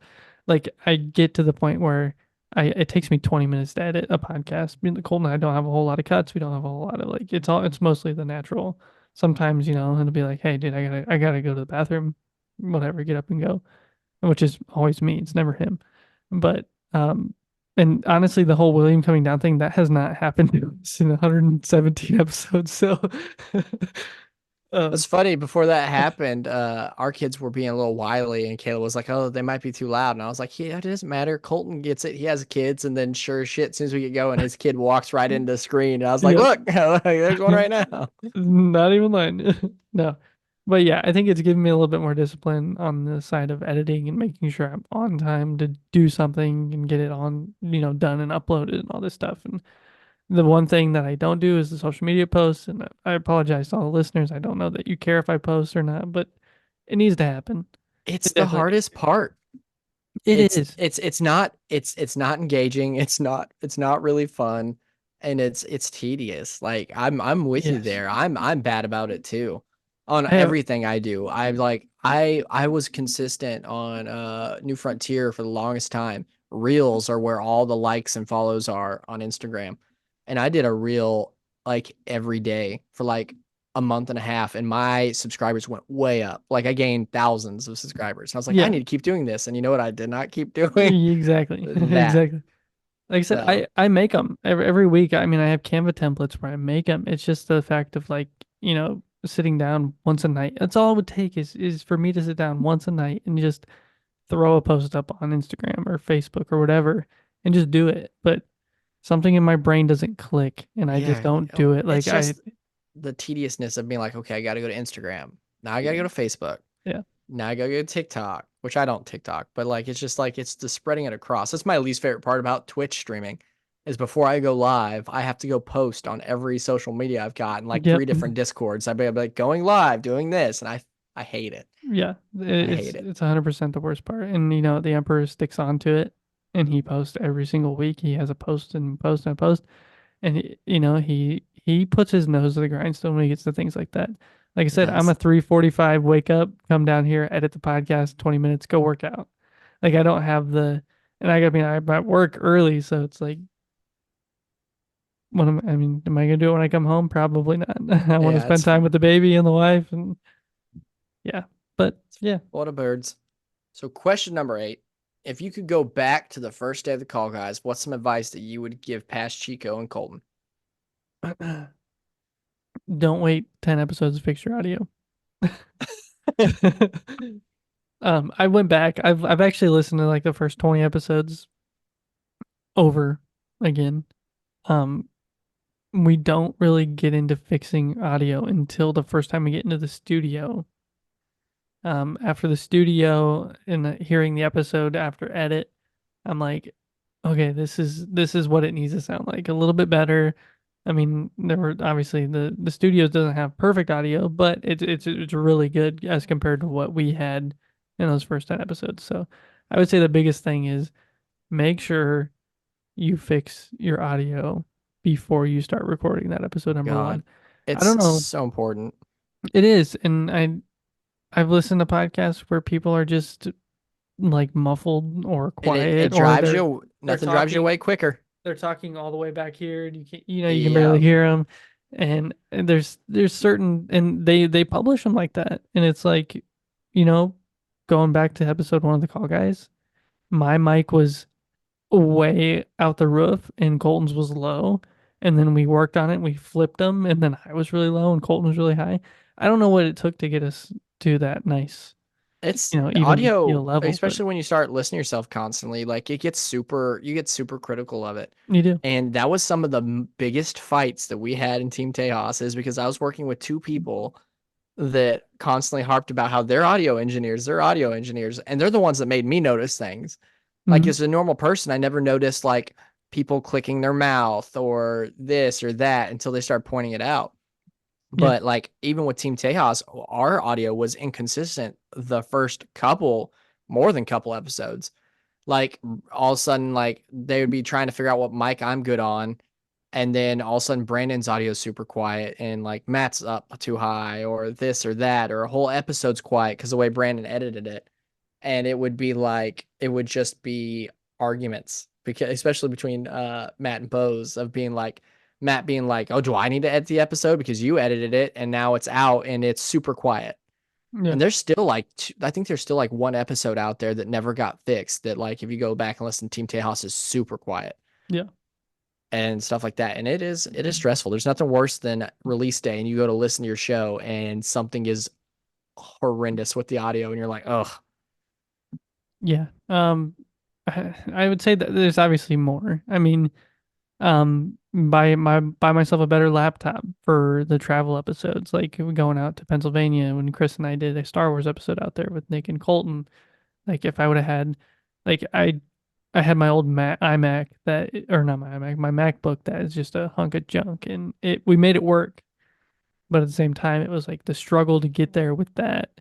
Like I get to the point where it takes me 20 minutes to edit a podcast. Colton and I don't have a whole lot of cuts. We don't have a whole lot of like it's mostly the natural. Sometimes, it'll be like, hey dude, I gotta go to the bathroom, whatever, get up and go. Which is always me. It's never him. But and honestly the whole William coming down thing, that has not happened to us in 117 episodes. So It's funny, before that happened, our kids were being a little wily, and Kayla was like, oh, they might be too loud. And I was like, yeah, it doesn't matter. Colton gets it. He has kids. And then sure as shit, as soon as we get going, his kid walks right into the screen. And I was like, look, there's one right now. Not even lying. No. But yeah, I think it's given me a little bit more discipline on the side of editing and making sure I'm on time to do something and get it on, done and uploaded and all this stuff. And the one thing that I don't do is the social media posts, and I apologize to all the listeners. I don't know that you care if I post or not, but it needs to happen. It's the hardest part. It is. It's not engaging. It's not really fun, and it's tedious. Like I'm with you there. I'm bad about it too. On everything I do. I was consistent on New Frontier for the longest time. Reels are where all the likes and follows are on Instagram. And I did a reel like every day for like a month and a half, and my subscribers went way up. Like I gained thousands of subscribers. And I was like, I need to keep doing this. And you know what I did not keep doing? Exactly. Exactly. Like I said, I make them every week. I mean, I have Canva templates where I make them. It's just the fact of like, sitting down once a night. That's all it would take is for me to sit down once a night and just throw a post up on Instagram or Facebook or whatever and just do it. But something in my brain doesn't click, and I just don't do it. Like the tediousness of being like, okay, I got to go to Instagram. Now I got to go to Facebook. Yeah. Now I got to go to TikTok, which I don't TikTok, but like, it's just like, it's the spreading it across. That's my least favorite part about Twitch streaming is before I go live, I have to go post on every social media I've got in like 3 different Discords. I'd be like going live, doing this. And I I hate it. Yeah, hate it. it's 100% the worst part. And the Emperor sticks onto it, and he posts every single week. He has a post and post and post, and he puts his nose to the grindstone when he gets to things like that. Like I It said, I'm a does. 3:45 wake up, come down here, edit the podcast, 20 minutes, go work out. Like I don't have and I'm at work early, so it's like, am I gonna do it when I come home? Probably not. I want to Yeah, spend it's time with the baby and the wife, and yeah, but yeah. what a birds. So question number 8. If you could go back to the first day of the Call Guys, what's some advice that you would give past Chico and Colton? Don't wait 10 episodes to fix your audio. I went back. I've actually listened to like the first 20 episodes over again. Um, we don't really get into fixing audio until the first time we get into the studio. After the studio and hearing the episode after edit, I'm like, okay, this is what it needs to sound like. A little bit better. I mean, there were obviously the studios doesn't have perfect audio, but it's really good as compared to what we had in those first 10 episodes. So I would say the biggest thing is make sure you fix your audio before you start recording that episode number God, one. I don't it's know. so important. It is, and I've listened to podcasts where people are just like muffled or And it quiet, or drives you, nothing drives you talking away quicker. they're talking all the way back here, and you can Yeah. barely hear them. And there's certain, and they publish them like that, and it's like, going back to episode 1 of the Call Guys, my mic was way out the roof and Colton's was low, and then we worked on it and we flipped them, and then I was really low and Colton was really high. I don't know what it took to get us to that nice, It's even keel audio, level, but especially when you start listening to yourself constantly, like you get super critical of it. you do. And that was some of the biggest fights that we had in Team Tejas, is because I was working with 2 people that constantly harped about how they're audio engineers, and they're the ones that made me notice things. Like Mhm. as a normal person, I never noticed like people clicking their mouth or this or that until they start pointing it out. Yeah. But like even with Team Tejas, our audio was inconsistent the first more than couple episodes. Like all of a sudden, like they would be trying to figure out what mic I'm good on, and then all of a sudden Brandon's audio is super quiet, and like Matt's up too high, or this or that, or a whole episode's quiet because the way Brandon edited it. And it would be like it would just be arguments, because especially between Matt and Bose, of being like Matt being like, "Oh, do I need to edit the episode because you edited it and now it's out and it's super quiet." Yeah. And there's still like I think there's still like 1 episode out there that never got fixed, that like if you go back and listen, Team Tejas is super quiet. Yeah. And stuff like that. And it is stressful. There's nothing worse than release day and you go to listen to your show and something is horrendous with the audio and you're like, "Ugh." Yeah. I would say that there's obviously more. I mean, buy myself a better laptop for the travel episodes, like going out to Pennsylvania when Chris and I did a Star Wars episode out there with Nick and Colton. Like if I would have had, like I had my old iMac or not my iMac, my MacBook that is just a hunk of junk, and we made it work, but at the same time it was like the struggle to get there with that.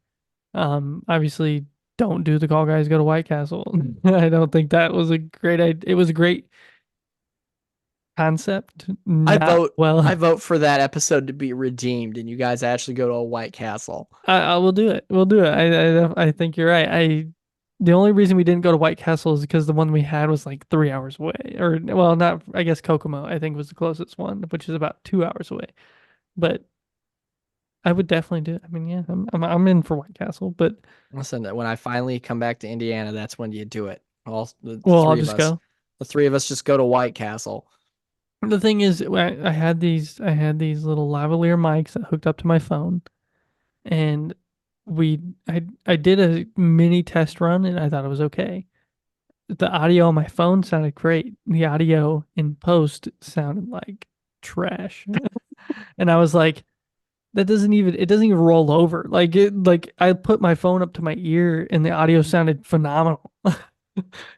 Obviously don't do the Call Guys Go to White Castle. I don't think that was a great idea. It was a great concept. I Not well. vote for that episode to be redeemed and you guys actually go to a White Castle. I will do it. We'll do it. I think you're right. The only reason we didn't go to White Castle is because the one we had was like 3 hours away, or well, not. I guess Kokomo I think was the closest one, which is about 2 hours away. But I would definitely do it. I mean, yeah, I'm in for White Castle, but Listen, when I finally come back to Indiana, that's when you do it. All the well, I'll 3 of just us. go. The 3 of us just go to White Castle. The thing is, I had these little lavalier mics that hooked up to my phone, and I did a mini test run, and I thought it was okay. The audio on my phone sounded great. The audio in post sounded like trash, and I was like, it doesn't even roll over. Like I put my phone up to my ear, and the audio sounded phenomenal, and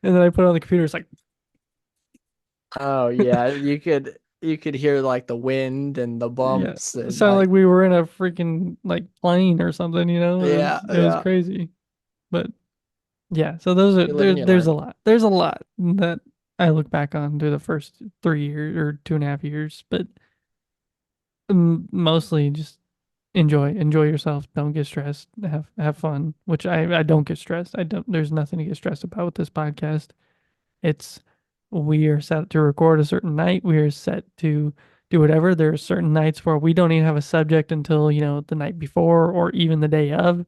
then I put it on the computer. It's like, Oh yeah, you could. You could hear like the wind and the Yeah, bumps it and sounded like like we were in a freaking like plane or something, you know? yeah, It was yeah. crazy. But yeah, so those are You live and you there's a learn. lot. There's a lot that I look back on through the first 3 years or 2.5 years, but mostly just enjoy yourself. Don't get stressed. Have fun, which I don't get stressed. I don't. There's nothing to get stressed about with this podcast. It's we are set to record a certain night. We are set to do whatever. There are certain nights where we don't even have a subject until, the night before or even the day of,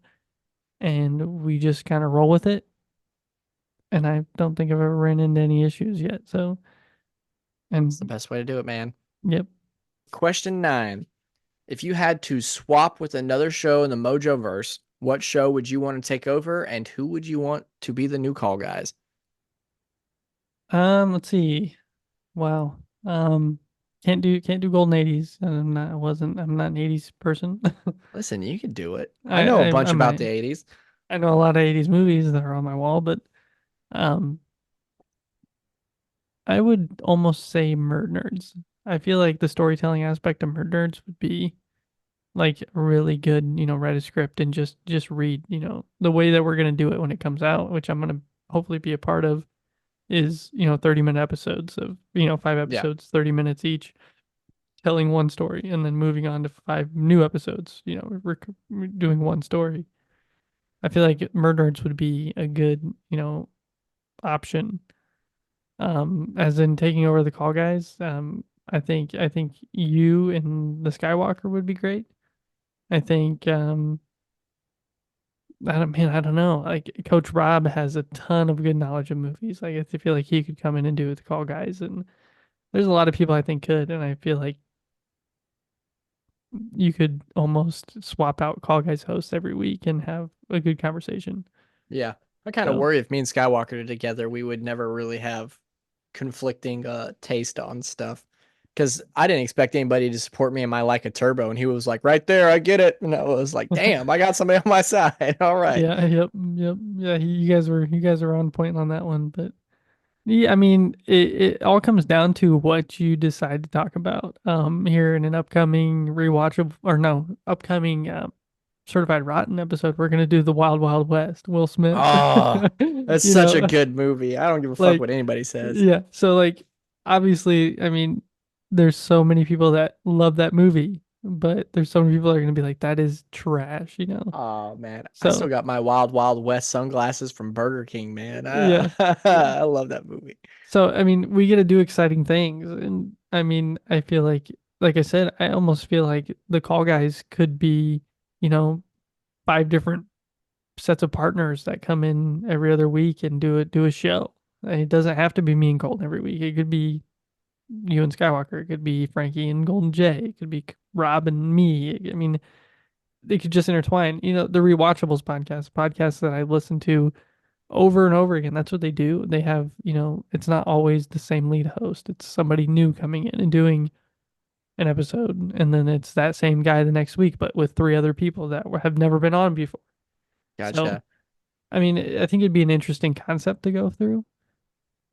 and we just kind of roll with it. And I don't think I've ever ran into any issues yet. So, It's the and best way to do it, man. yep. Question 9. If you had to swap with another show in the Mojo verse, what show would you want to take over and who would you want to be the new call guys? Let's see. Wow. Can't do golden 80s. I'm not an 80s person. Listen, you can do it. I I know a I bunch I about the might. 80s. I know a lot of 80s movies that are on my wall, but um I would almost say Murdnerds. I feel like the storytelling aspect of Murdnerds would be like really good, write a script and just read, the way that we're gonna do it when it comes out, which I'm gonna hopefully be a part of, is, 30-minute episodes of, 5 Yeah. episodes, 30 minutes each, telling one story and then moving on to 5 new episodes, we're doing one story. I feel like Murdnerds would be a good, option. As in taking over the call guys. I think you and the Skywalker would be great. I think I don't know. Like Coach Rob has a ton of good knowledge of movies. Like I feel like he could come in and do it with the call guys, and there's a lot of people I think could, and I feel like you could almost swap out call guys hosts every week and have a good conversation. Yeah. I kind of So worry if me and Skywalker are together, we would never really have conflicting taste on stuff. Because I didn't expect anybody to support me in my like a turbo, and he was like, "Right there, I get it." And I was like, "Damn, I got somebody on my side." All right. yeah, yep, yeah. You guys were on point on that one, but yeah, I mean, it all comes down to what you decide to talk about. Here in an upcoming rewatchable or no, upcoming Certified Rotten episode, we're gonna do the Wild Wild West. Will Smith, Oh, that's you such a know, good movie. I don't give a fuck like what anybody says. yeah. So like, obviously, I mean, there's so many people that love that movie, but there's so many people that are gonna be like, that is trash. Oh man, I still So got my Wild Wild West sunglasses from Burger King, man. yeah, yeah. I love that movie. So, I mean, we get to do exciting things. And I mean, I feel like I said, I almost feel like the call guys could be, you know, 5 different sets of partners that come in every other week and do a show. It doesn't have to be me and Colton every week. It could be you and Skywalker. It could be Frankie and Golden Jay. It could be Rob and me. I mean, they could just intertwine. The Rewatchables podcast that I listen to over and over again. That's what they do. They have, it's not always the same lead host. It's somebody new coming in and doing an episode, and then it's that same guy the next week, but with 3 other people that have never been on before. So, Gotcha. I mean, I think it'd be an interesting concept to go through.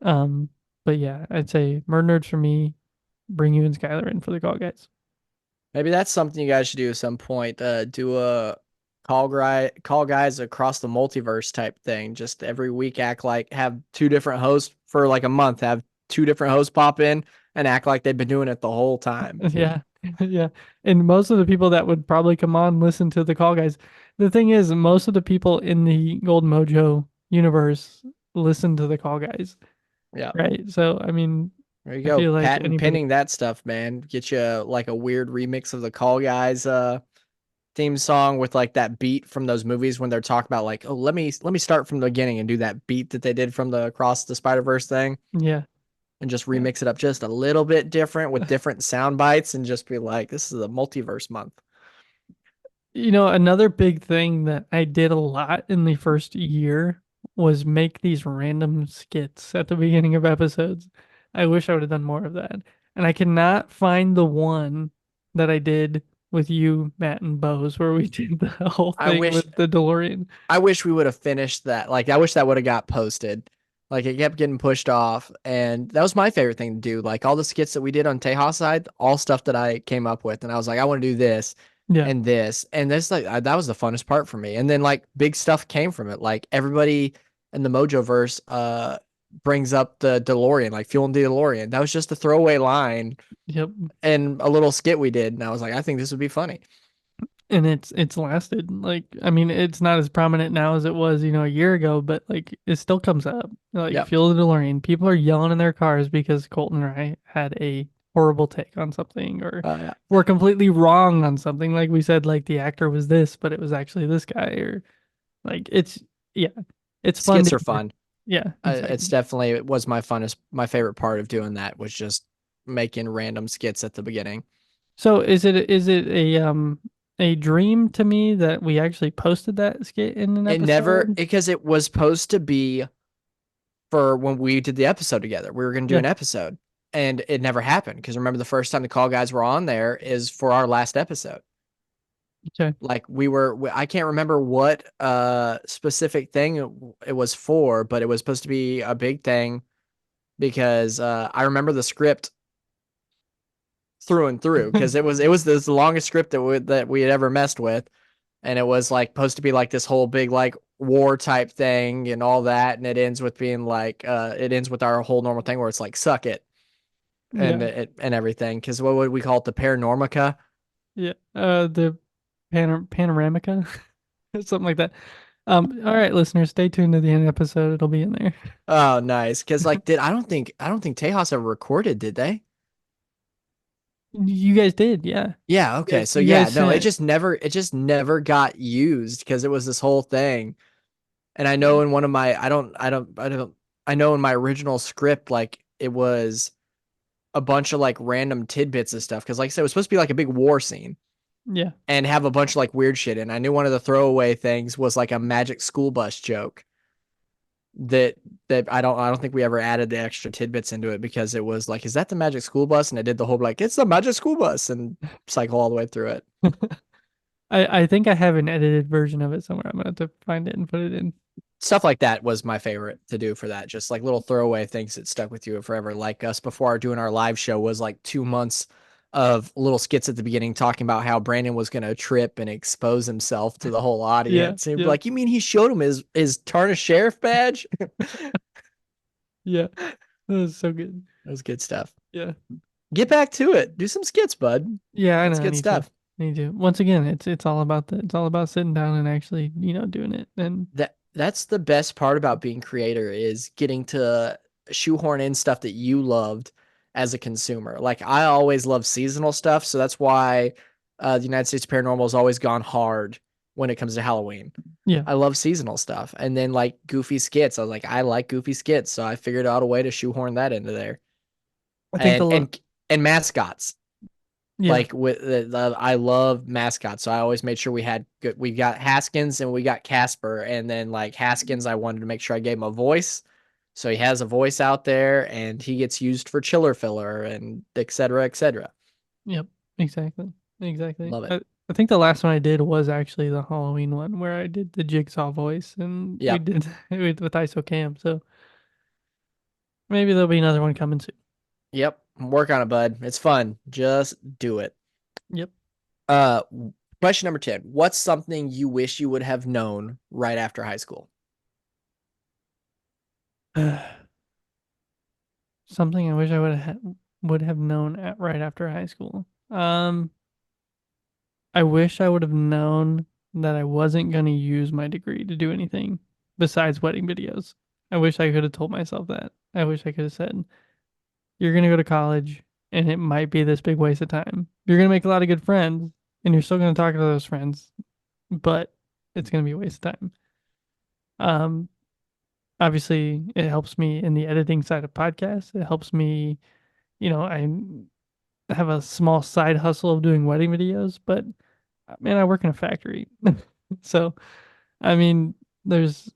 Um, but yeah, I'd say Murder Nerds for me. Bring you and Skylar in for the call guys. Maybe that's something you guys should do at some point. Do a call guys across the multiverse type thing. Just every week act like have 2 different hosts for like a month. Have 2 different hosts pop in and act like they've been doing it the whole time. Yeah, yeah. And most of the people that would probably come on listen to the call guys. The thing is, most of the people in the Gold Mojo universe listen to the call guys, Yeah. right? So, I mean, There you I go. feel like Patent anybody. pending that stuff, man. Get you like a weird remix of the Call Guys theme song with like that beat from those movies when they're talking about like, oh, let me start from the beginning and do that beat that they did from the Across the Spider-Verse thing Yeah, and just yeah. remix it up just a little bit different with different sound bites and just be like, this is a multiverse month. Another big thing that I did a lot in the first year was make these random skits at the beginning of episodes. I wish I would have done more of that. And I cannot find the one that I did with you, Matt, and Bose, where we did the whole I thing wish with the DeLorean. I wish we would have finished that. Like I wish that would have got posted. Like it kept getting pushed off, and that was my favorite thing to do. Like all the skits that we did on Tejas side, all stuff that I came up with, and I was like, I want to do this Yeah. and this, and this like that was the funnest part for me. And then like big stuff came from it. Like everybody in the Mojo verse brings up the DeLorean, like fueling the DeLorean. That was just a throwaway line Yep. and a little skit we did, and I was like, I think this would be funny. And it's lasted. Like, I mean, it's not as prominent now as it was, a year ago, but like it still comes up. Like Yep. Fuel the DeLorean. People are yelling in their cars because Colton and I had a horrible take on something or Yeah. we're completely wrong on something. Like we said, like the actor was this, but it was actually this guy, or like it's fun. Skits to are hear. fun. Yeah, exactly. It's definitely it was my favorite part of doing that was just making random skits at the beginning. So is it a dream to me that we actually posted that skit in an It episode? never because it was supposed to be for when we did the episode together. We were going to do an episode, and it never happened because remember the first time the call guys were on there is for our last episode. Okay. Like I can't remember what specific thing it was for, but it was supposed to be a big thing because I remember the script through and through because it was the longest script that we had ever messed with, and it was like supposed to be like this whole big like war type thing and all that, and it ends with being like it ends with our whole normal thing where it's like suck it and and everything because what would we call it, the Paranormica? Yeah, the Panoramica, something like that. All right, listeners, stay tuned to the end of the episode. It'll be in there. Oh, nice. Because like, I don't think Tejas ever recorded, did they? You guys did, yeah. Yeah. Okay. Yes, So you yeah, guys no, sent- it just never got used because it was this whole thing. And I know in one of my, I know in my original script, like it was a bunch of like random tidbits of stuff. Cause like I said, it was supposed to be like a big war scene. Yeah. And have a bunch of like weird shit. And I knew one of the throwaway things was like a magic school bus joke that I don't think we ever added the extra tidbits into it because it was like, is that the magic school bus? And it did the whole like, it's the magic school bus and cycle all the way through it. I think I have an edited version of it somewhere. I'm gonna have to find it and put it in. Stuff like that was my favorite to do for that. Just like little throwaway things that stuck with you forever. Like us before doing our live show was like 2 months of little skits at the beginning talking about how Brandon was going to trip and expose himself to the whole audience. And like, you mean he showed him his tarnished sheriff badge? Yeah. That was so good. That was good stuff. Yeah. Get back to it. Do some skits, bud. Yeah, I know. That's good stuff. I need to. Once again, it's all about sitting down and actually, doing it. And that's the best part about being creator is getting to shoehorn in stuff that you loved as a consumer. Like I always love seasonal stuff, so that's why the United States Paranormal has always gone hard when it comes to Halloween. Yeah. I love seasonal stuff. And then like goofy skits. I was like, I like goofy skits, so I figured out a way to shoehorn that into there. I think and mascots. Yeah. Like with I love mascots, so I always made sure we got Haskins and we got Casper, and then like Haskins, I wanted to make sure I gave him a voice, so he has a voice out there, and he gets used for chiller filler and et cetera, et cetera. Yep, exactly. Love it. I think the last one I did was actually the Halloween one where I did the Jigsaw voice, and we did it with ISO Cam. So maybe there'll be another one coming soon. Yep, work on it, bud. It's fun. Just do it. Yep. Question number 10. What's something you wish you would have known right after high school? Something I wish I would have known right after high school. I wish I would have known that I wasn't going to use my degree to do anything besides wedding videos. I wish I could have told myself that. I wish I could have said, you're going to go to college and it might be this big waste of time. You're going to make a lot of good friends and you're still going to talk to those friends, but it's going to be a waste of time. Obviously it helps me in the editing side of podcasts. It helps me, I have a small side hustle of doing wedding videos, but man, I work in a factory. So, I mean, there's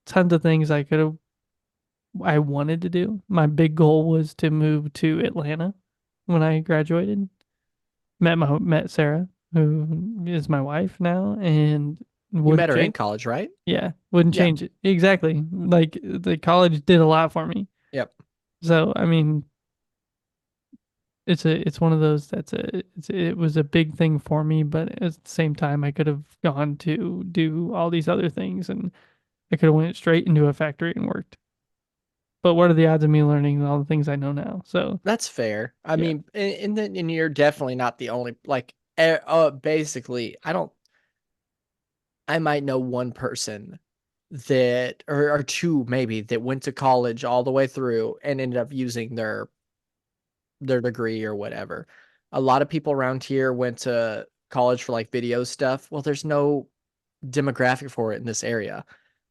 tons of things I wanted to do. My big goal was to move to Atlanta when I graduated. Met Sarah, who is my wife now, and You Wouldn't met her in change. college, right? Yeah, wouldn't Yeah. change it. Exactly. Like the college did a lot for me. Yep. So I mean, it's one of those it was a big thing for me, but at the same time, I could have gone to do all these other things, and I could have went straight into a factory and worked. But what are the odds of me learning all the things I know now? So That's fair. I yeah, mean, and you're definitely not the only, like, basically, I might know one person that, or two maybe, that went to college all the way through and ended up using their degree or whatever. A lot of people around here went to college for like video stuff. Well, there's no demographic for it in this area.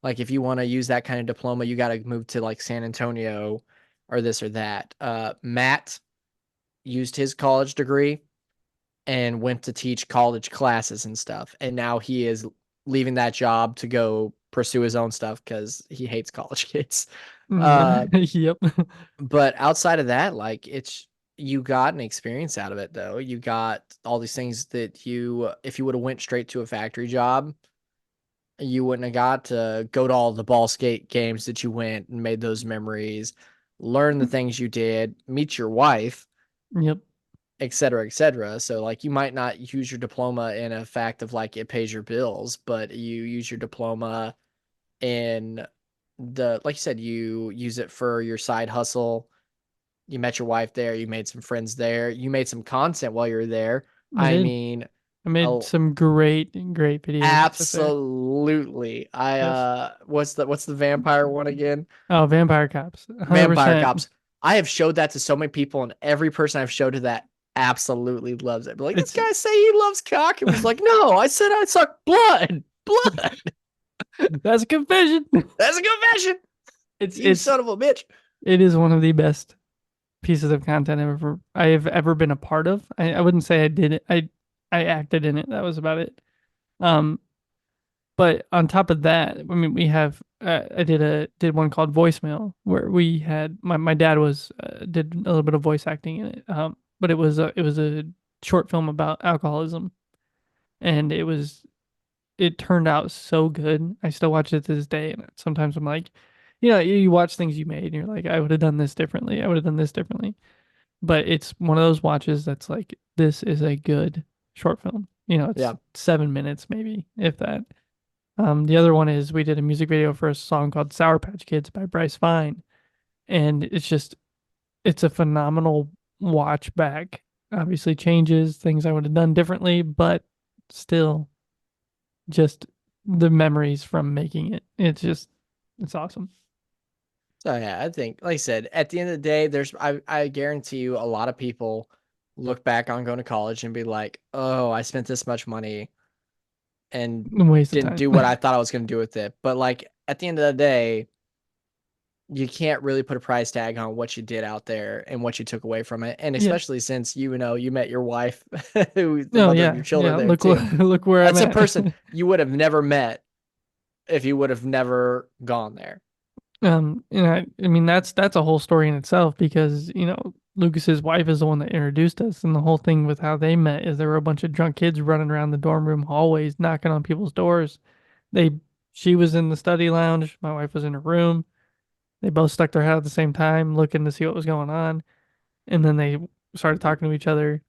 Like if you want to use that kind of diploma, you got to move to like San Antonio or this or that. Matt used his college degree and went to teach college classes and stuff. And now he is leaving that job to go pursue his own stuff because he hates college kids. yep. But outside of that, like you got an experience out of it though. You got all these things that if you would have went straight to a factory job, you wouldn't have got to go to all the ball skate games that you went and made those memories, learn the things you did, meet your wife, Yep. et cetera, et cetera. So like you might not use your diploma in a fact of like it pays your bills, but you use your diploma in like you said, you use it for your side hustle. You met your wife there. You made some friends there. You made some content while you were there. I I did. mean, I made oh, some great videos. absolutely. Yes. What's the vampire one again? Oh, Vampire Cops. Vampire 100%. Cops. I have showed that to so many people, and every person I've showed to that absolutely loves it. But like, this It's guy say he loves cock, and he's like, no, I said I suck blood. Blood. that's a confession. That's a confession. You son of a bitch. It is one of the best pieces of content I have ever been a part of. I wouldn't say I did it. I acted in it. That was about it. Um, but on top of that, I mean, we have I did one called Voicemail where we had my dad was did a little bit of voice acting in it. But it was a short film about alcoholism, and it turned out so good. I still watch it to this day, and sometimes I'm like, you watch things you made, and you're like, I would have done this differently. I would have done this differently. But it's one of those watches that's like, this is a good short film. It's 7 minutes maybe, if that. The other one is we did a music video for a song called Sour Patch Kids by Bryce Vine, and it's a phenomenal watch back. Obviously changes things I would have done differently, but still just the memories from making it. It's awesome. So yeah, I think, like I said, at the end of the day, I guarantee you a lot of people look back on going to college and be like, oh, I spent this much money and Waste of didn't time. do what I thought I was going to do with it. But like at the end of the day, you can't really put a price tag on what you did out there and what you took away from it. And especially since you met your wife, who's the mother of your children there too. Look where That's I'm a at. person you would have never met if you would have never gone there. I mean that's a whole story in itself because Lucas's wife is the one that introduced us, and the whole thing with how they met is there were a bunch of drunk kids running around the dorm room hallways knocking on people's doors. She was in the study lounge, my wife was in her room. They both stuck their head at the same time, looking to see what was going on, and then they started talking to each other.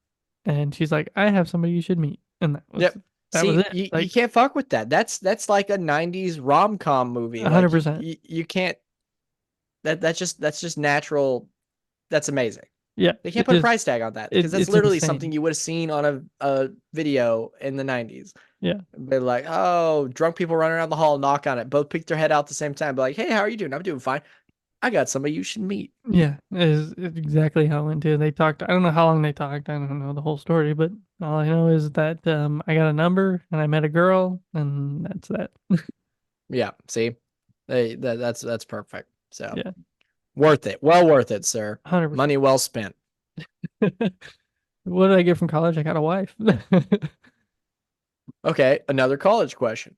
And she's like, "I have somebody you should meet," and that was it. You can't fuck with that. That's like a '90s rom-com movie. 100%. Like you can't. That's just natural. That's amazing. Yeah, They can't put a price tag on that because that's literally something you would have seen on a video in the '90s. Yeah, but like, oh, drunk people running around the hall, knock on it, both peek their head out at the same time, be like, hey, how are you doing? I'm doing fine. I got somebody you should meet. Yeah, is exactly how it went to. They talked. I don't know how long they talked. I don't know the whole story, but all I know is that I got a number and I met a girl, and that's that. Yeah, see, that's perfect. So yeah, worth it. Well worth it, sir. 100%. Money well spent. What did I get from college? I got a wife. Okay, another college question.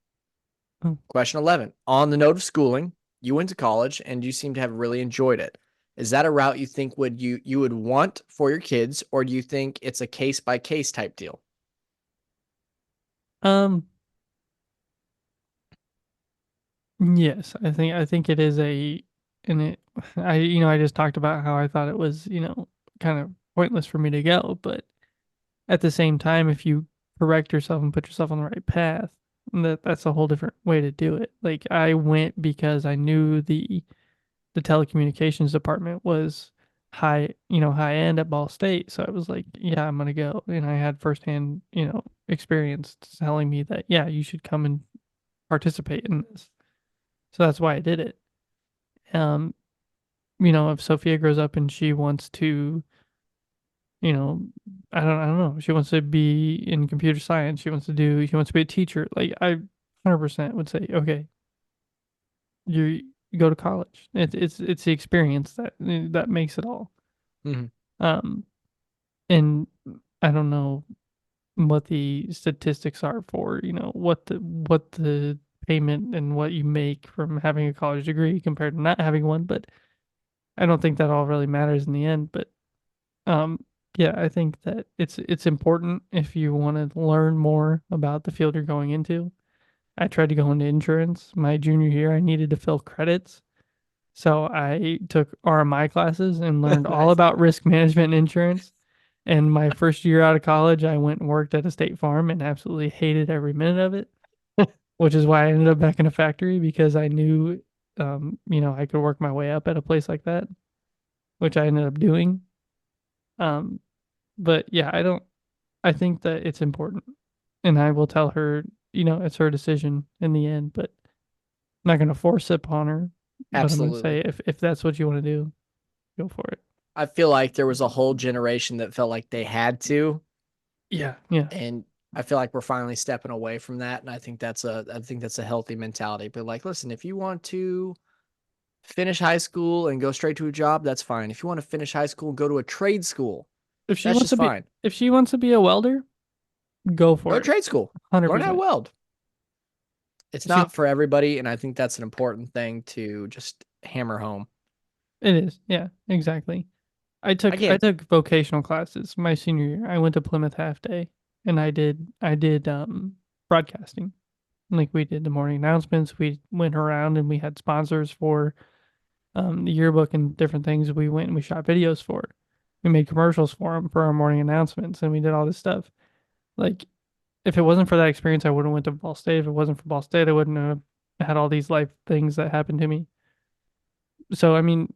Oh. Question 11. On the note of schooling, you went to college and you seem to have really enjoyed it. Is that a route you think you would want for your kids, or do you think it's a case by case type deal? Yes, I think it is and it I just talked about how I thought it was, kind of pointless for me to go, but at the same time, if you correct yourself and put yourself on the right path, that's a whole different way to do it. Like I went because I knew the telecommunications department was high end at Ball State, so I was like, yeah, I'm gonna go, and I had firsthand, experience telling me that yeah, you should come and participate in this. So that's why I did it. Um, if Sophia grows up and she wants to, you know, I don't know, she wants to be in computer science, she wants to be a teacher. Like I 100% would say, okay, you go to college. It's the experience that makes it all. Mhm. Um, and I don't know what the statistics are for, what the payment and what you make from having a college degree compared to not having one, but I don't think that all really matters in the end. But um, yeah, I think that it's important if you want to learn more about the field you're going into. I tried to go into insurance my junior year. I needed to fill credits. So I took RMI classes and learned all Nice. about risk management and insurance. And my first year out of college, I went and worked at a state farm and absolutely hated every minute of it, which is why I ended up back in a factory because I knew, I could work my way up at a place like that, which I ended up doing. Um, but yeah, I think that it's important. And I will tell her, it's her decision in the end, but I'm not going to force it upon her. But I'm going to say, Absolutely. if that's what you want to do, go for it. I feel like there was a whole generation that felt like they had to, Yeah. Yeah. and I feel like we're finally stepping away from that. And I think that's a healthy mentality. But like, listen, if you want to finish high school and go straight to a job, that's fine. If you want to finish high school and go to a trade school, If she that's wants just to be, fine. if she wants to be a welder, go Go for to it. trade school. Learn how to 100%. weld. It's She, not for everybody, and I think that's an important thing to just hammer home. it is. Yeah, exactly. I took I Again, took vocational classes my senior year. I went to Plymouth half day and I did broadcasting. Like we did the morning announcements. We went around and we had sponsors for the yearbook and different things. We went and we shot videos for it. We made commercials for them for our morning announcements and we did all this stuff. Like if it wasn't for that experience, I wouldn't went to Ball State. If it wasn't for Ball State, I wouldn't have had all these life things that happened to me. So I mean,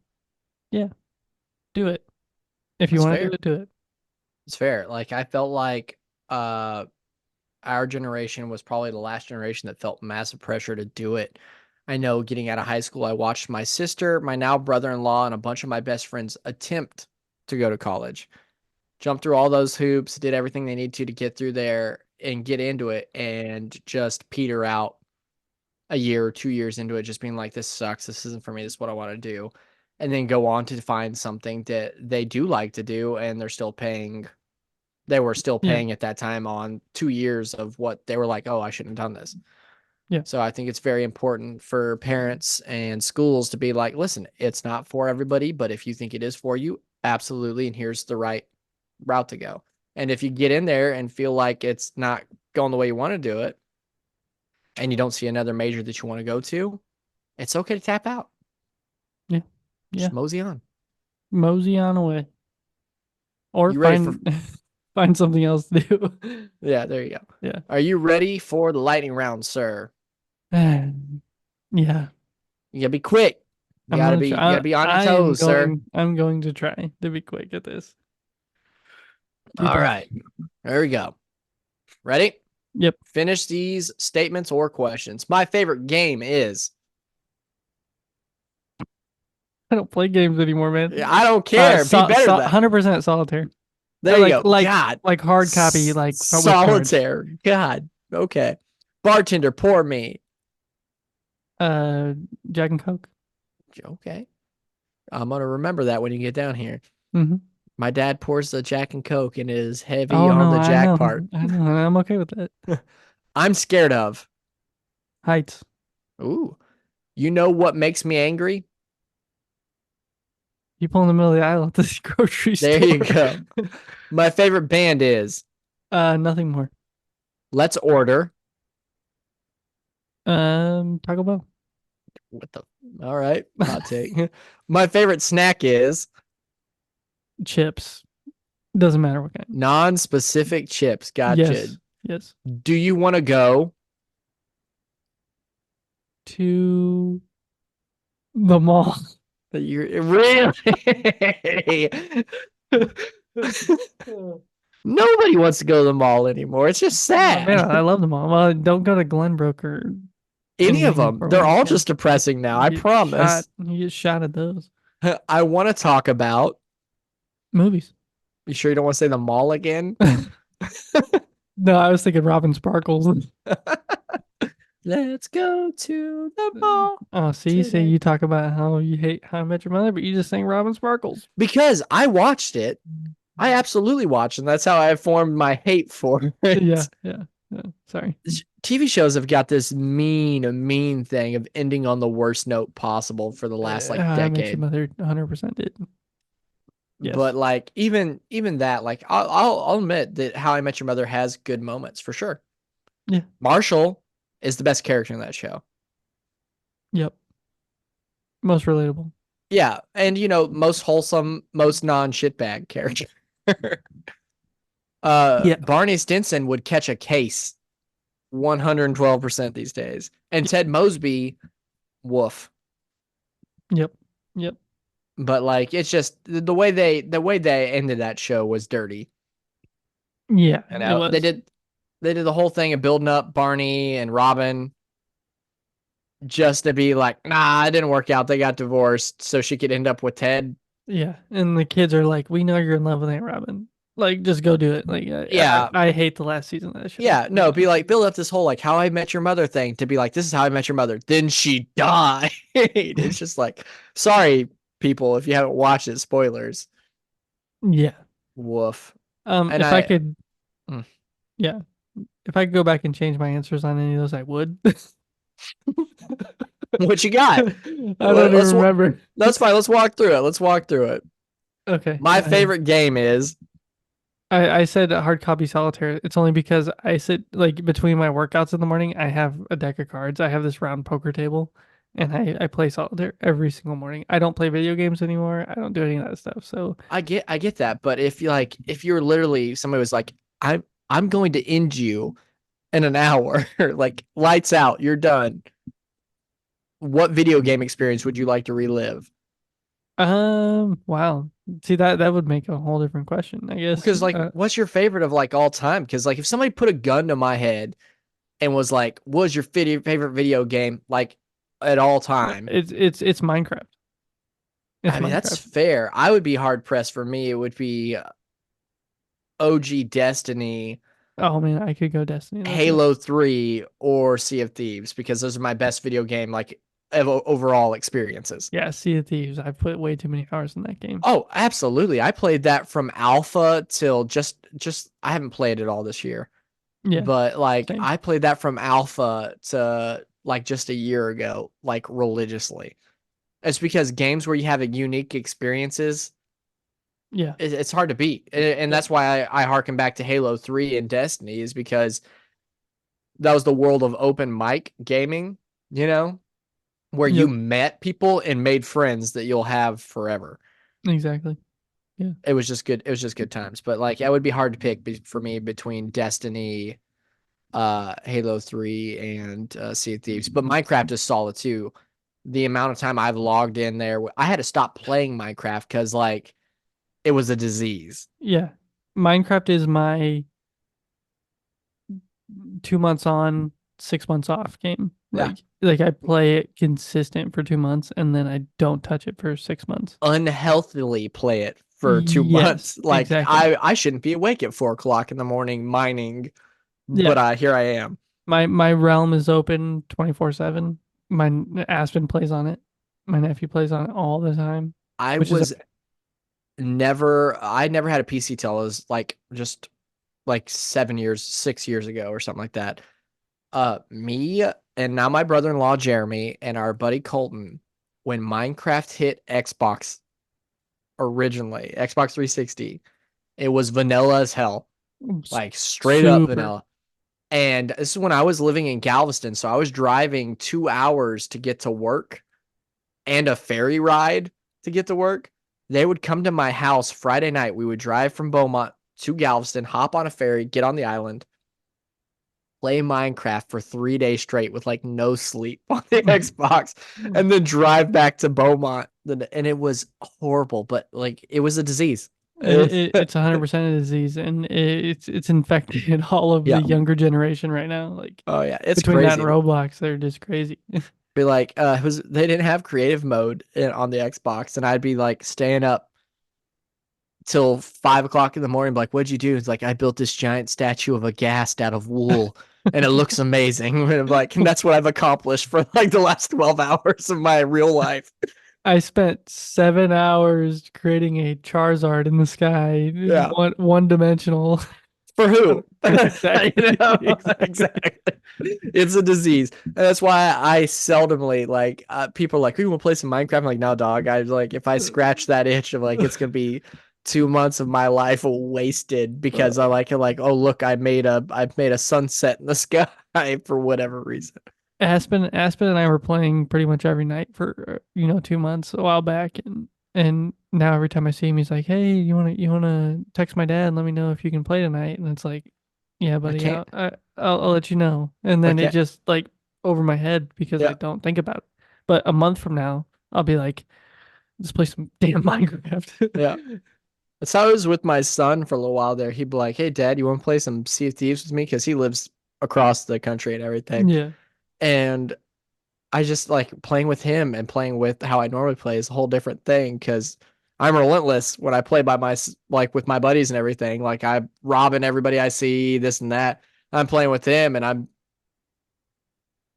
yeah, do it. If you that's want to fair. do it, do it. It's fair. Like I felt like uh our generation was probably the last generation that felt massive pressure to do it. I know getting out of high school, I watched my sister, my now brother-in-law, and a bunch of my best friends attempt to go to college. Jump through all those hoops, did everything they need to get through there and get into it, and just peter out a year or 2 years into it, just being like, this sucks. This isn't for me. This is what I want to do. And then go on to find something that they do like to do, and they were still Yeah, paying at that time on 2 years of what they were like, oh, I shouldn't have done this. yeah, So I think it's very important for parents and schools to be like, listen, it's not for everybody, but if you think it is for you, absolutely. And here's the right route to go. And if you get in there and feel like it's not going the way you want to do it, and you don't see another major that you want to go to, it's okay to tap out. yeah, yeah. Just mosey on. Mosey on away, or You ready for? find something else to do. Yeah, there you go. Yeah, Are you ready for the lightning round, sir? yeah. You gotta be quick. You I'm gotta gonna be. You try. gotta be on your I am toes, sir. going. I'm going to try to be quick at this. Keep All up. right, there we go. Ready? Yep. Finish these statements or questions. My favorite game is. I don't play games anymore, man. I don't care. Be better than that. 100% solitaire. There Like you go. God. like hard copy, like with cards. Solitaire. God. Okay. Bartender, pour me. Jack and Coke. Okay. I'm gonna remember that when you get down here. Mm-hmm. My dad pours the Jack and Coke and is heavy Oh on no, the I Jack know. part. I know. I'm okay with that. I'm scared of. Heights. Ooh. You know what makes me angry? People in the middle of the aisle at this grocery store. There you go. My favorite band is Nothing more. Let's Order. Taco Bell. What the? All right, hot take. My favorite snack is Chips. Doesn't matter what kind. non-specific chips. Gotcha. Yes. Do you want to go? To the mall. You're really. Nobody wants to go to the mall anymore. It's just sad. Man, I love the mall. Well, don't go to Glenbrook or Any of anything them. for They're one. all Yeah. just depressing now. I You get promise. You get shot at those I want to talk about. movies. You sure you don't want to say the mall again? No, I was thinking Robin Sparkles. Let's go to the mall. Oh, see, Today. you talk about how you hate How I Met Your Mother, but you just sang Robin Sparkles. Because I watched it. I absolutely watched, and that's how I formed my hate for it. Yeah. Sorry. TV shows have got this mean thing of ending on the worst note possible for the last like How I Met Your decade. Mother 100% did. Yes. But like even that, like I'll admit that How I Met Your Mother has good moments for sure. Yeah. Marshall is the best character in that show. Yep. Most relatable. Yeah, and most wholesome, most non-shitbag character. Yeah. Barney Stinson would catch a case 112% these days. And Ted Mosby, woof. Yep. But like it's just the way they ended that show was dirty. Yeah. And it was. they did the whole thing of building up Barney and Robin just to be like, nah, it didn't work out. They got divorced so she could end up with Ted. Yeah. And the kids are like, we know you're in love with Aunt Robin. Like, just go do it. Like, Yeah. I hate the last season of that show. Yeah, no, be like, build up this whole like How I Met Your Mother thing to be like, this is How I Met Your Mother. Then she died. It's just like, sorry, people, if you haven't watched it, spoilers. Yeah. Woof. If I could, yeah, if I could go back and change my answers on any of those, I would. What you got? I don't even remember. That's fine. Let's walk through it. Okay. My favorite game is. I said hard copy solitaire. It's only because I sit like between my workouts in the morning. I have a deck of cards. I have this round poker table, and I play solitaire every single morning. I don't play video games anymore. I don't do any of that stuff. So I get that, but if you're literally somebody was like, I'm going to end you in an hour, like lights out, you're done. What video game experience would you like to relive? wow. See, that would make a whole different question, I guess. Because like, what's your favorite of like all time? Because like, if somebody put a gun to my head and was like, "What's your favorite video game like at all time?" It's Minecraft. I mean, that's fair. I would be hard pressed. For me, it would be OG Destiny. Oh man, I could go Destiny. Halo 3 or Sea of Thieves, because those are my best video game like overall experiences. Yeah, Sea of Thieves. I've put way too many hours in that game. Oh, absolutely. I played that from alpha till just I haven't played it all this year. Yeah. But like same. I played that from alpha to like just a year ago, like religiously. It's because games where you have a unique experiences, yeah, it's hard to beat. And that's why I harken back to Halo 3 and Destiny, is because that was the world of open mic gaming, where you met people and made friends that you'll have forever. Exactly. Yeah. It was just good. It was just good times. But like, it would be hard to pick for me between Destiny, Halo 3 and Sea of Thieves. But Minecraft is solid too. The amount of time I've logged in there, I had to stop playing Minecraft because like it was a disease. Yeah. Minecraft is my 2 months on, 6 months off game. Like I play it consistent for 2 months and then I don't touch it for 6 months. Unhealthily play it for 2 months. Like exactly. I shouldn't be awake at 4 o'clock in the morning mining, but here I am. My realm is open 24/7. My Aspen plays on it. My nephew plays on it all the time. I never had a PC till I was like just like 6 years ago or something like that. Me and now my brother-in-law Jeremy and our buddy Colton, when Minecraft hit Xbox originally, Xbox 360, it was vanilla as hell. Like straight up vanilla. And this is when I was living in Galveston, so I was driving 2 hours to get to work and a ferry ride to get to work. They would come to my house Friday night. We would drive from Beaumont to Galveston, hop on a ferry, get on the island, play Minecraft for 3 days straight with like no sleep on the Xbox, and then drive back to Beaumont. And it was horrible, but like it was a disease. It's 100% a disease, and it's infected all of Yeah. the younger generation right now. Like, Oh yeah, it's between that crazy. and Roblox, they're just crazy. Be like, they didn't have creative mode on the Xbox, and I'd be like staying up till 5 o'clock in the morning. Like, what'd you do? It's like, I built this giant statue of a ghast out of wool, and it looks amazing. And I'm like, and that's what I've accomplished for like the last 12 hours of my real life. I spent 7 hours creating a Charizard in the sky, Yeah. one dimensional. For who? Exactly. You know? Exactly. It's a disease. And that's why I seldomly like people are like, "You want to play some Minecraft?" I'm like, "No, dog. I like if I scratch that itch of like it's gonna be 2 months of my life wasted because I like oh look, I've made a sunset in the sky for whatever reason." Aspen and I were playing pretty much every night for 2 months a while back, and now every time I see him, he's like, "Hey, you wanna text my dad and let me know if you can play tonight?" And it's like, "Yeah, buddy, can't. I'll let you know." And then it can't. just like over my head because I Yeah. don't think about it. But a month from now, I'll be like, "Let's play some damn Minecraft." Yeah. That's how it was with my son for a little while there. He'd be like, "Hey, Dad, you want to play some Sea of Thieves with me?" Because he lives across the country and everything. Yeah. And I just like playing with him and playing with how I normally play is a whole different thing because I'm relentless when I play by like with my buddies and everything. Like I'm robbing everybody I see, this and that. I'm playing with him and I'm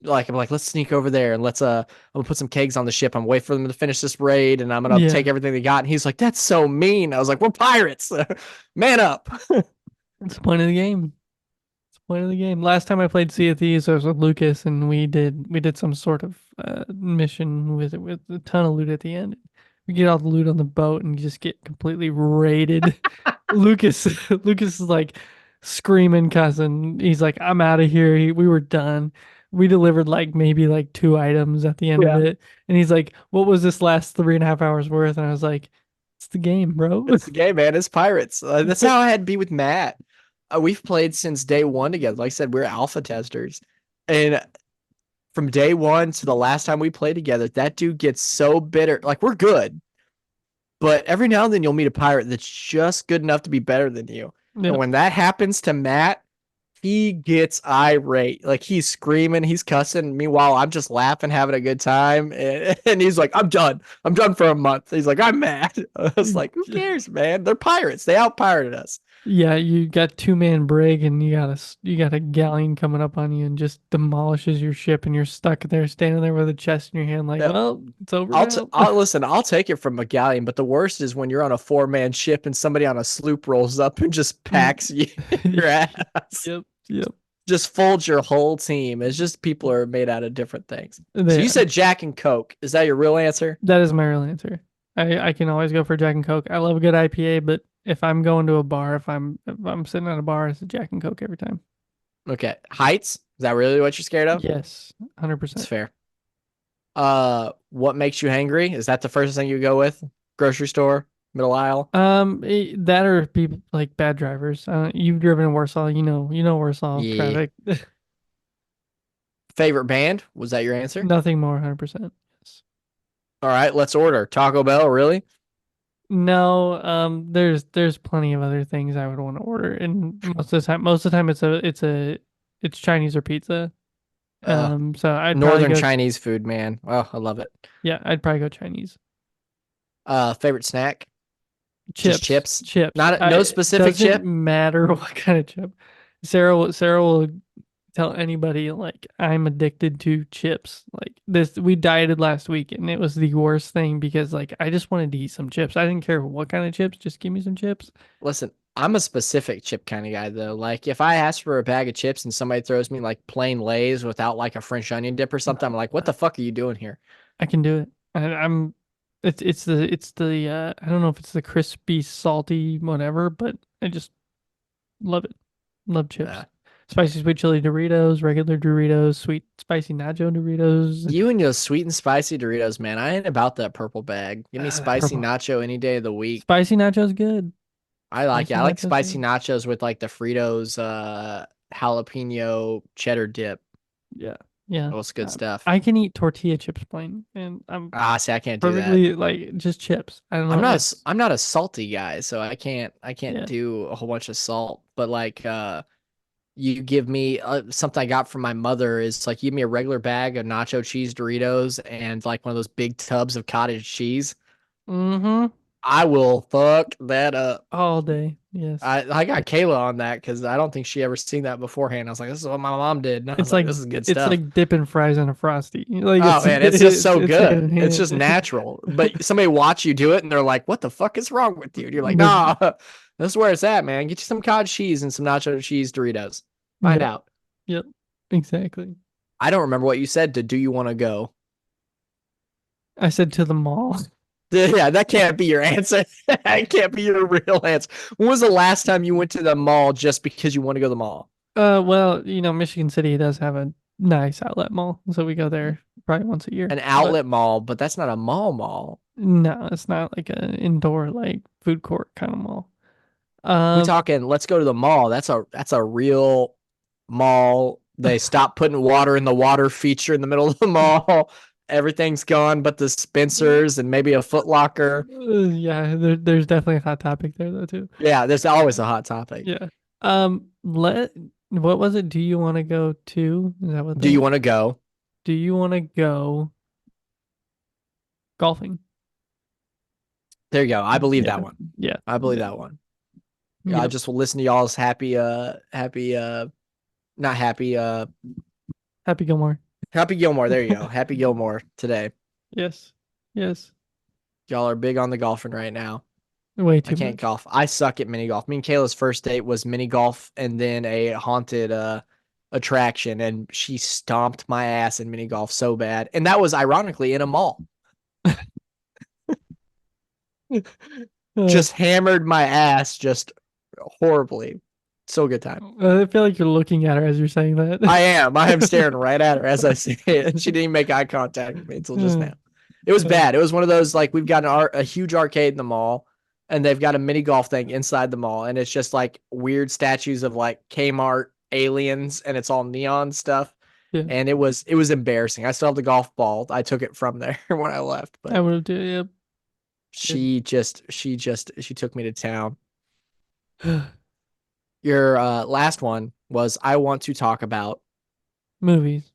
like, let's sneak over there and I'm gonna put some kegs on the ship. I'm waiting for them to finish this raid and I'm gonna Yeah. take everything they got. And he's like, "That's so mean." I was like, "We're pirates. Man up." It's the point of the game. It's the point of the game. Last time I played Sea of Thieves, I was with Lucas, and we did some sort of mission with a ton of loot at the end. We get all the loot on the boat and just get completely raided. Lucas is like screaming, cussing. He's like, "I'm out of here." We were done. We delivered like maybe like 2 items at the end of it, and he's like, "What was this last 3.5 hours worth?" And I was like, "It's the game, bro." It's the game, man. It's pirates. That's how I had to be with Matt. We've played since day one together. Like I said, we're alpha testers. And from day one to the last time we played together, that dude gets so bitter. Like, we're good. But every now and then you'll meet a pirate that's just good enough to be better than you. Yeah. And when that happens to Matt, he gets irate. Like, he's screaming, he's cussing. Meanwhile, I'm just laughing, having a good time. And he's like, "I'm done. I'm done for a month." He's like, "I'm mad." I was like, "Who cares, man? They're pirates. They out-pirated us." Yeah, you got 2-man brig, and you got a galleon coming up on you and just demolishes your ship, and you're stuck there, standing there with a chest in your hand, like, Yeah. "Well, it's over now." I'll take it from a galleon, but the worst is when you're on a 4-man ship and somebody on a sloop rolls up and just packs you your ass. Yep. Just folds your whole team. It's just people are made out of different things. So They you are. said Jack and Coke. Is that your real answer? That is my real answer. I can always go for Jack and Coke. I love a good IPA, but if I'm going to a bar, if I'm sitting at a bar, it's a Jack and Coke every time. Okay. Heights? Is that really what you're scared of? Yes, That's 100%. fair. What makes you hangry? Is that the first thing you go with? Grocery store, middle aisle? That or people like bad drivers. You've driven in Warsaw, you know Warsaw Yeah. traffic. Favorite band? Was that your answer? Nothing more, 100%. Yes. All right, let's order. Taco Bell, really? No, there's plenty of other things I would want to order, and most of the time it's Chinese or pizza. So I'd probably Northern go, Chinese food, man. Oh, I love it. yeah, I'd probably go Chinese. Favorite snack? Chips, Just chips? chips. No specific doesn't chip? matter what kind of chip. Sarah will tell anybody like I'm addicted to chips. Like this, we dieted last week, and it was the worst thing because like I just wanted to eat some chips. I didn't care what kind of chips, just give me some chips. Listen, I'm a specific chip kind of guy, though. Like, if I ask for a bag of chips and somebody throws me like plain Lay's without like a French onion dip or something, I'm like, "What the fuck are you doing here?" I can do it. I'm. It's the I don't know if it's the crispy, salty, whatever, but I just love it. Love chips. Nah. spicy sweet chili Doritos, regular Doritos, sweet spicy nacho Doritos. You and your sweet and spicy Doritos, man. I ain't about that purple bag. Give me spicy Purple. nacho any day of the week. Spicy nachos good. I like it. Spicy I like nachos spicy good. nachos with like the Fritos jalapeno cheddar dip. Yeah, yeah. That was good stuff. I can eat tortilla chips plain, and I'm See, I can't do that. perfectly like just chips. I don't know. I'm not a salty guy, so I can't Yeah. do a whole bunch of salt. But like you give me something I got from my mother is like, give me a regular bag of nacho cheese Doritos and like one of those big tubs of cottage cheese. Mm-hmm. I will fuck that up. All day. Yes. I got Kayla on that because I don't think she ever seen that beforehand. I was like, this is what my mom did. And I was It's like, like this is good it's stuff. like dipping fries in a frosty. Like Oh man, it's just so it's good. hand in It's just hand. natural. But somebody watch you do it and they're like, what the fuck is wrong with you? And you're like, This- nah, this is where it's at, man. Get you some cottage cheese and some nacho cheese Doritos. Find Yep. out. Yep. Exactly. I don't remember what you said to do you want to go? I said to the mall. Yeah, that can't be your answer. That can't be your real answer. When was the last time you went to the mall just because you want to go to the mall? Well, Michigan City does have a nice outlet mall, so we go there probably once a year. An outlet mall, but that's not a mall. No, it's not like an indoor like food court kind of mall. We talking, let's go to the mall. That's a real mall. They stopped putting water in the water feature in the middle of the mall. Everything's gone but the Spencers and maybe a Foot Locker. Yeah, there's definitely a hot topic there though too. Yeah, there's always a hot topic. Yeah. What was it? Do you want to go to? Is that what? Do you want to go? Do you want to go golfing? There you go. I believe Yeah. that one. Yeah. I believe Yeah. that one. I Yep. just will listen to y'all's happy not happy Happy Gilmore. Happy Gilmore. There you go. Happy Gilmore today. Yes. Yes. Y'all are big on the golfing right now. Way I too can't much. golf. I suck at mini golf. Me and Kayla's first date was mini golf and then a haunted attraction, and she stomped my ass in mini golf so bad. And that was ironically in a mall. Just hammered my ass just horribly. So good time. I feel like you're looking at her as you're saying that. I am staring right at her as I say it, and she didn't even make eye contact with me until just now. It was bad. It was one of those, like, we've got a huge arcade in the mall, and they've got a mini golf thing inside the mall, and it's just like weird statues of like Kmart aliens, and it's all neon stuff. Yeah. And it was embarrassing. I still have the golf ball. I took it from there when I left, I but would have done. Yep. she took me to town. Your last one was, I want to talk about. Movies.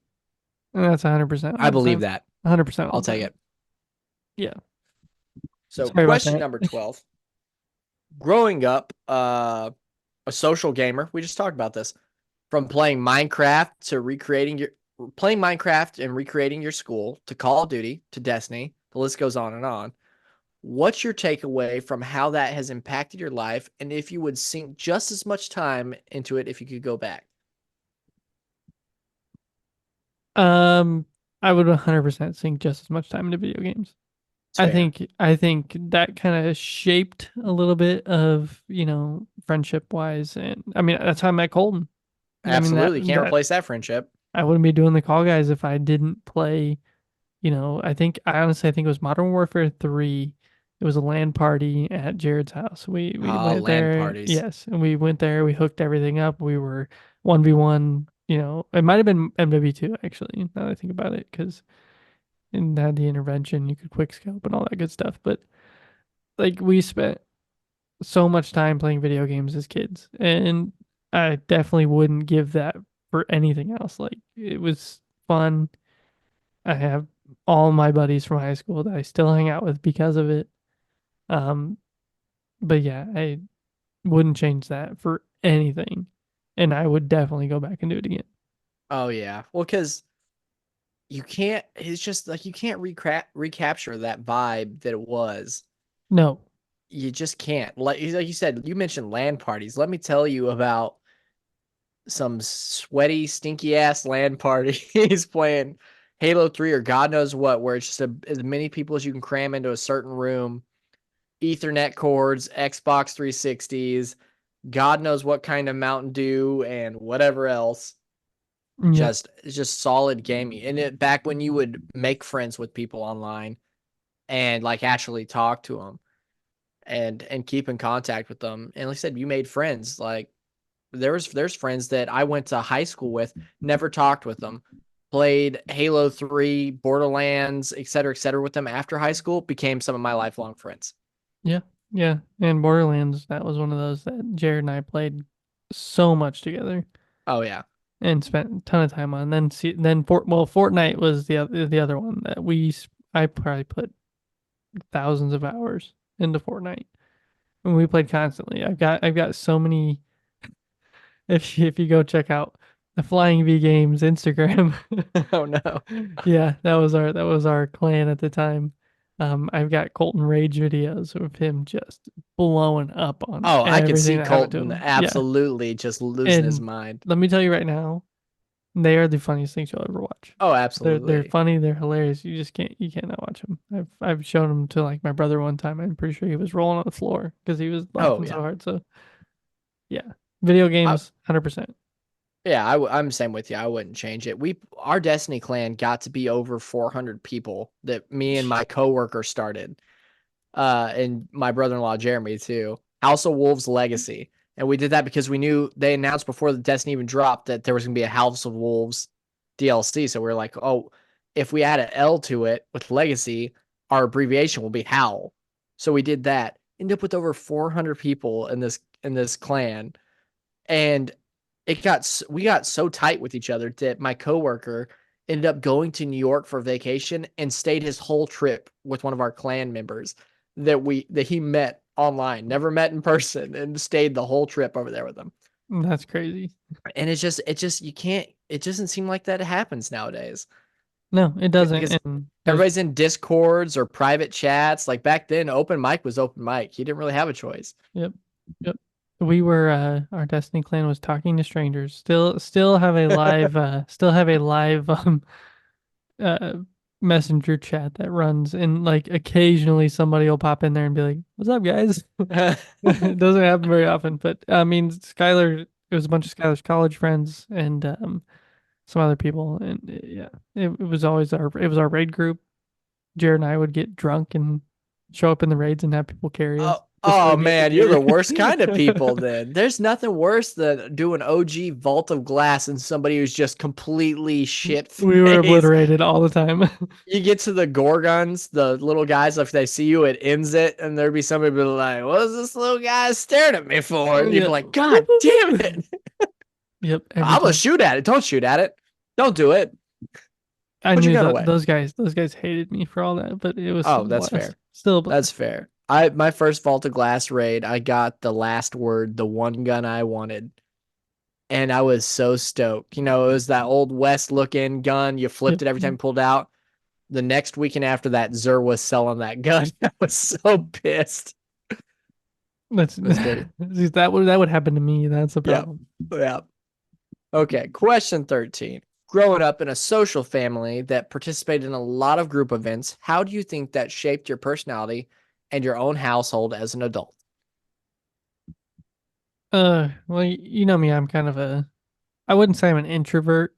And that's 100%. I believe that. 100%. I'll take it. Yeah. So Sorry about question that. number 12. Growing up, a social gamer, we just talked about this, from playing Minecraft and recreating your school, to Call of Duty, to Destiny, the list goes on and on. What's your takeaway from how that has impacted your life, and if you would sink just as much time into it if you could go back? I would 100% sink just as much time into video games. It's fair. I think that kind of shaped a little bit of, friendship wise, and I mean that's how I met Colton. Absolutely. Can't that- replace that friendship. I wouldn't be doing the Call Guys if I didn't play, I honestly think it was Modern Warfare 3. It was a LAN party at Jared's house. We went LAN there. parties. Yes, and we went there. We hooked everything up. We were 1v1. It might have been MW2 actually. Now that I think about it, because it had the intervention. You could quick scope and all that good stuff. But like we spent so much time playing video games as kids, and I definitely wouldn't give that for anything else. Like, it was fun. I have all my buddies from high school that I still hang out with because of it. But yeah, I wouldn't change that for anything, and I would definitely go back and do it again. Oh yeah. Well, because you can't. It's just like you can't recapture that vibe that it was. No. You just can't. Like you said, you mentioned LAN parties. Let me tell you about some sweaty, stinky ass LAN parties playing Halo 3 or God knows what, where it's just as many people as you can cram into a certain room, Ethernet cords, Xbox 360s, God knows what kind of Mountain Dew and whatever else. Yeah. Just solid gaming. And it back when you would make friends with people online and like actually talk to them and keep in contact with them. And like I said, you made friends. Like there's friends that I went to high school with, never talked with them, played Halo 3, Borderlands, et cetera with them after high school, became some of my lifelong friends. Yeah. Yeah. And Borderlands, that was one of those that Jared and I played so much together Oh yeah. and spent a ton of time on. Fortnite was the other one that I probably put thousands of hours into Fortnite. And we played constantly. I've got so many. If you go check out the Flying V Games Instagram, Oh no. yeah, that was our clan at the time. I've got Colton Rage videos of him just blowing up on Oh, I can everything see that happened to Colton him. Yeah, absolutely just losing his and mind. let me tell you right now, they are the funniest things you'll ever watch. Oh, They're absolutely. funny. They're hilarious. You can't not watch them. I've shown them to like my brother one time. I'm pretty sure he was rolling on the floor because he was Oh laughing so yeah. hard. So yeah, video I, games, 100%. yeah, I'm the same with you. I wouldn't change it. Our Destiny clan got to be over 400 people that me and my coworker started. And my brother-in-law Jeremy too. House of Wolves Legacy. And we did that because we knew they announced before the Destiny even dropped that there was gonna be a House of Wolves DLC. So we were like, oh, if we add an L to it with Legacy, our abbreviation will be Howl. So we did that. Ended up with over 400 people in this clan, and we got so tight with each other that my coworker ended up going to New York for vacation and stayed his whole trip with one of our clan members that he met online, never met in person, and stayed the whole trip over there with him. That's crazy. And it's just you can't it doesn't seem like that happens nowadays. No, it doesn't. Because And there's everybody's in discords or private chats. Like back then, open mic was open mic. You didn't really have a choice. yep, yep. We were our Destiny clan was talking to strangers. Still have a live uh messenger chat that runs, and like occasionally somebody will pop in there and be like, "What's up, guys?" It doesn't happen very often, but I mean, Skylar, it was a bunch of Skylar's college friends and some other people, and yeah, it was always our raid group. Jared and I would get drunk and show up in the raids and have people carry us Oh, just so oh we can get the man, you're the gear. worst kind of people then. There's nothing worse than doing OG Vault of Glass and somebody who's just completely shit We were faced. obliterated all the time. You get to the Gorgons, the little guys, if they see you, it ends it, and there'd be somebody be like, "What's this little guy staring at me for?" And you'd be Yeah. like, "God damn it. Yep, every I'm gonna time. shoot at it. Don't shoot at it. Don't do it. I Put your knew gun that away." those guys hated me for all that, but it was Oh, still a that's blast. fair. Still a That's blast. fair. My first Vault of Glass raid, I got the last word, the one gun I wanted. And I was so stoked. You know, it was that old West looking gun. You flipped Yep. it every time you pulled out. The next weekend after that, Zur was selling that gun. I was so pissed. That's It was great. that would happen to me. That's the Yeah. problem. Yeah. Okay. Question 13. Growing up in a social family that participated in a lot of group events, how do you think that shaped your personality and your own household as an adult? Well, you know me, I wouldn't say I'm an introvert.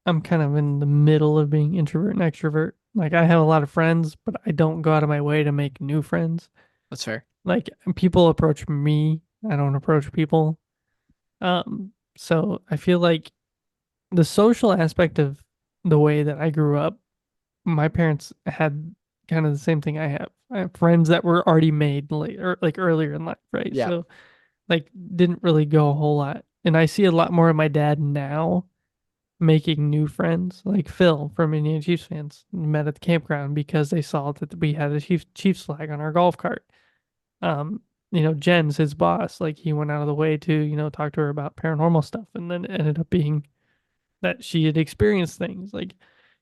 I'm kind of in the middle of being introvert and extrovert. Like I have a lot of friends, but I don't go out of my way to make new friends. That's fair. Like people approach me, I don't approach people. So I feel like the social aspect of the way that I grew up, my parents had kind of the same thing I have. I have friends that were already made later, like earlier in life, right? Yeah. So like didn't really go a whole lot. And I see a lot more of my dad now making new friends, like Phil from Indiana Chiefs fans met at the campground because they saw that we had a Chiefs flag on our golf cart. Jen's his boss, like he went out of the way to, talk to her about paranormal stuff, and then it ended up being that she had experienced things. Like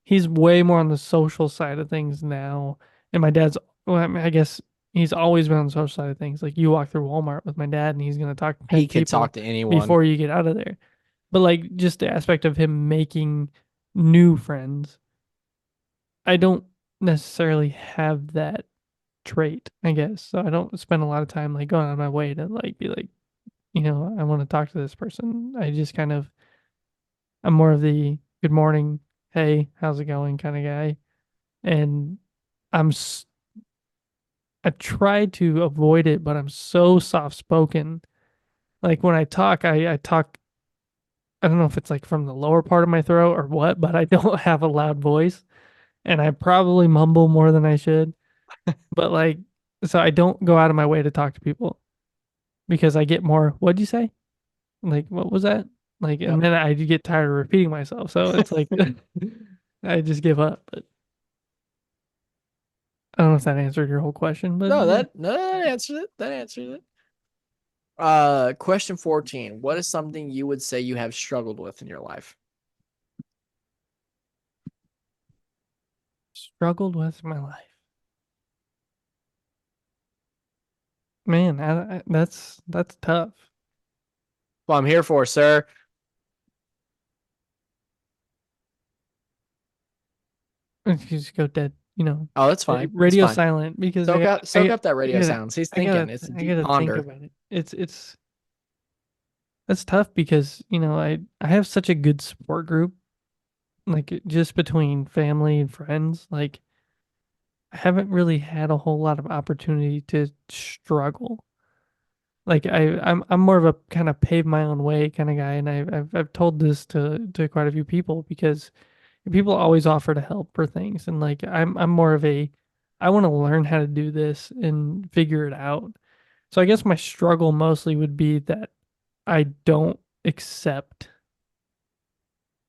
he's way more on the social side of things now. And my dad's, well, I mean, I guess he's always been on the social side of things. Like you walk through Walmart with my dad and he's going to talk to 10 He could people talk to anyone. before you get out of there. But like just the aspect of him making new friends, I don't necessarily have that trait, I guess. So I don't spend a lot of time like going on my way to like be like I want to talk to this person. I'm more of the good morning, hey, how's it going kind of guy. And I'm s- I try to avoid it, but I'm so soft spoken. Like when I talk, I talk. I don't know if it's like from the lower part of my throat or what, but I don't have a loud voice, and I probably mumble more than I should. But like, so I don't go out of my way to talk to people because I get more. What'd you say? Like, what was that? Like, Yep. and then I get tired of repeating myself. So it's like I just give up. But I don't know if that answered your whole question, but That answers it. That answers it. Question 14. What is something you would say you have struggled with in your life? struggled with my life. Man, that's tough. Well, I'm here for, sir. You just go dead, Oh, that's fine. That's radio fine. silent because Soak up that radio sounds. He's I thinking. gotta It's a I deep gotta think ponder. about it. It's that's tough because I have such a good support group, like just between family and friends. Like I haven't really had a whole lot of opportunity to struggle. Like I'm more of a kind of pave my own way kind of guy, and I've told this to quite a few people because people always offer to help for things, and like I'm more of a I want to learn how to do this and figure it out. So I guess my struggle mostly would be that I don't accept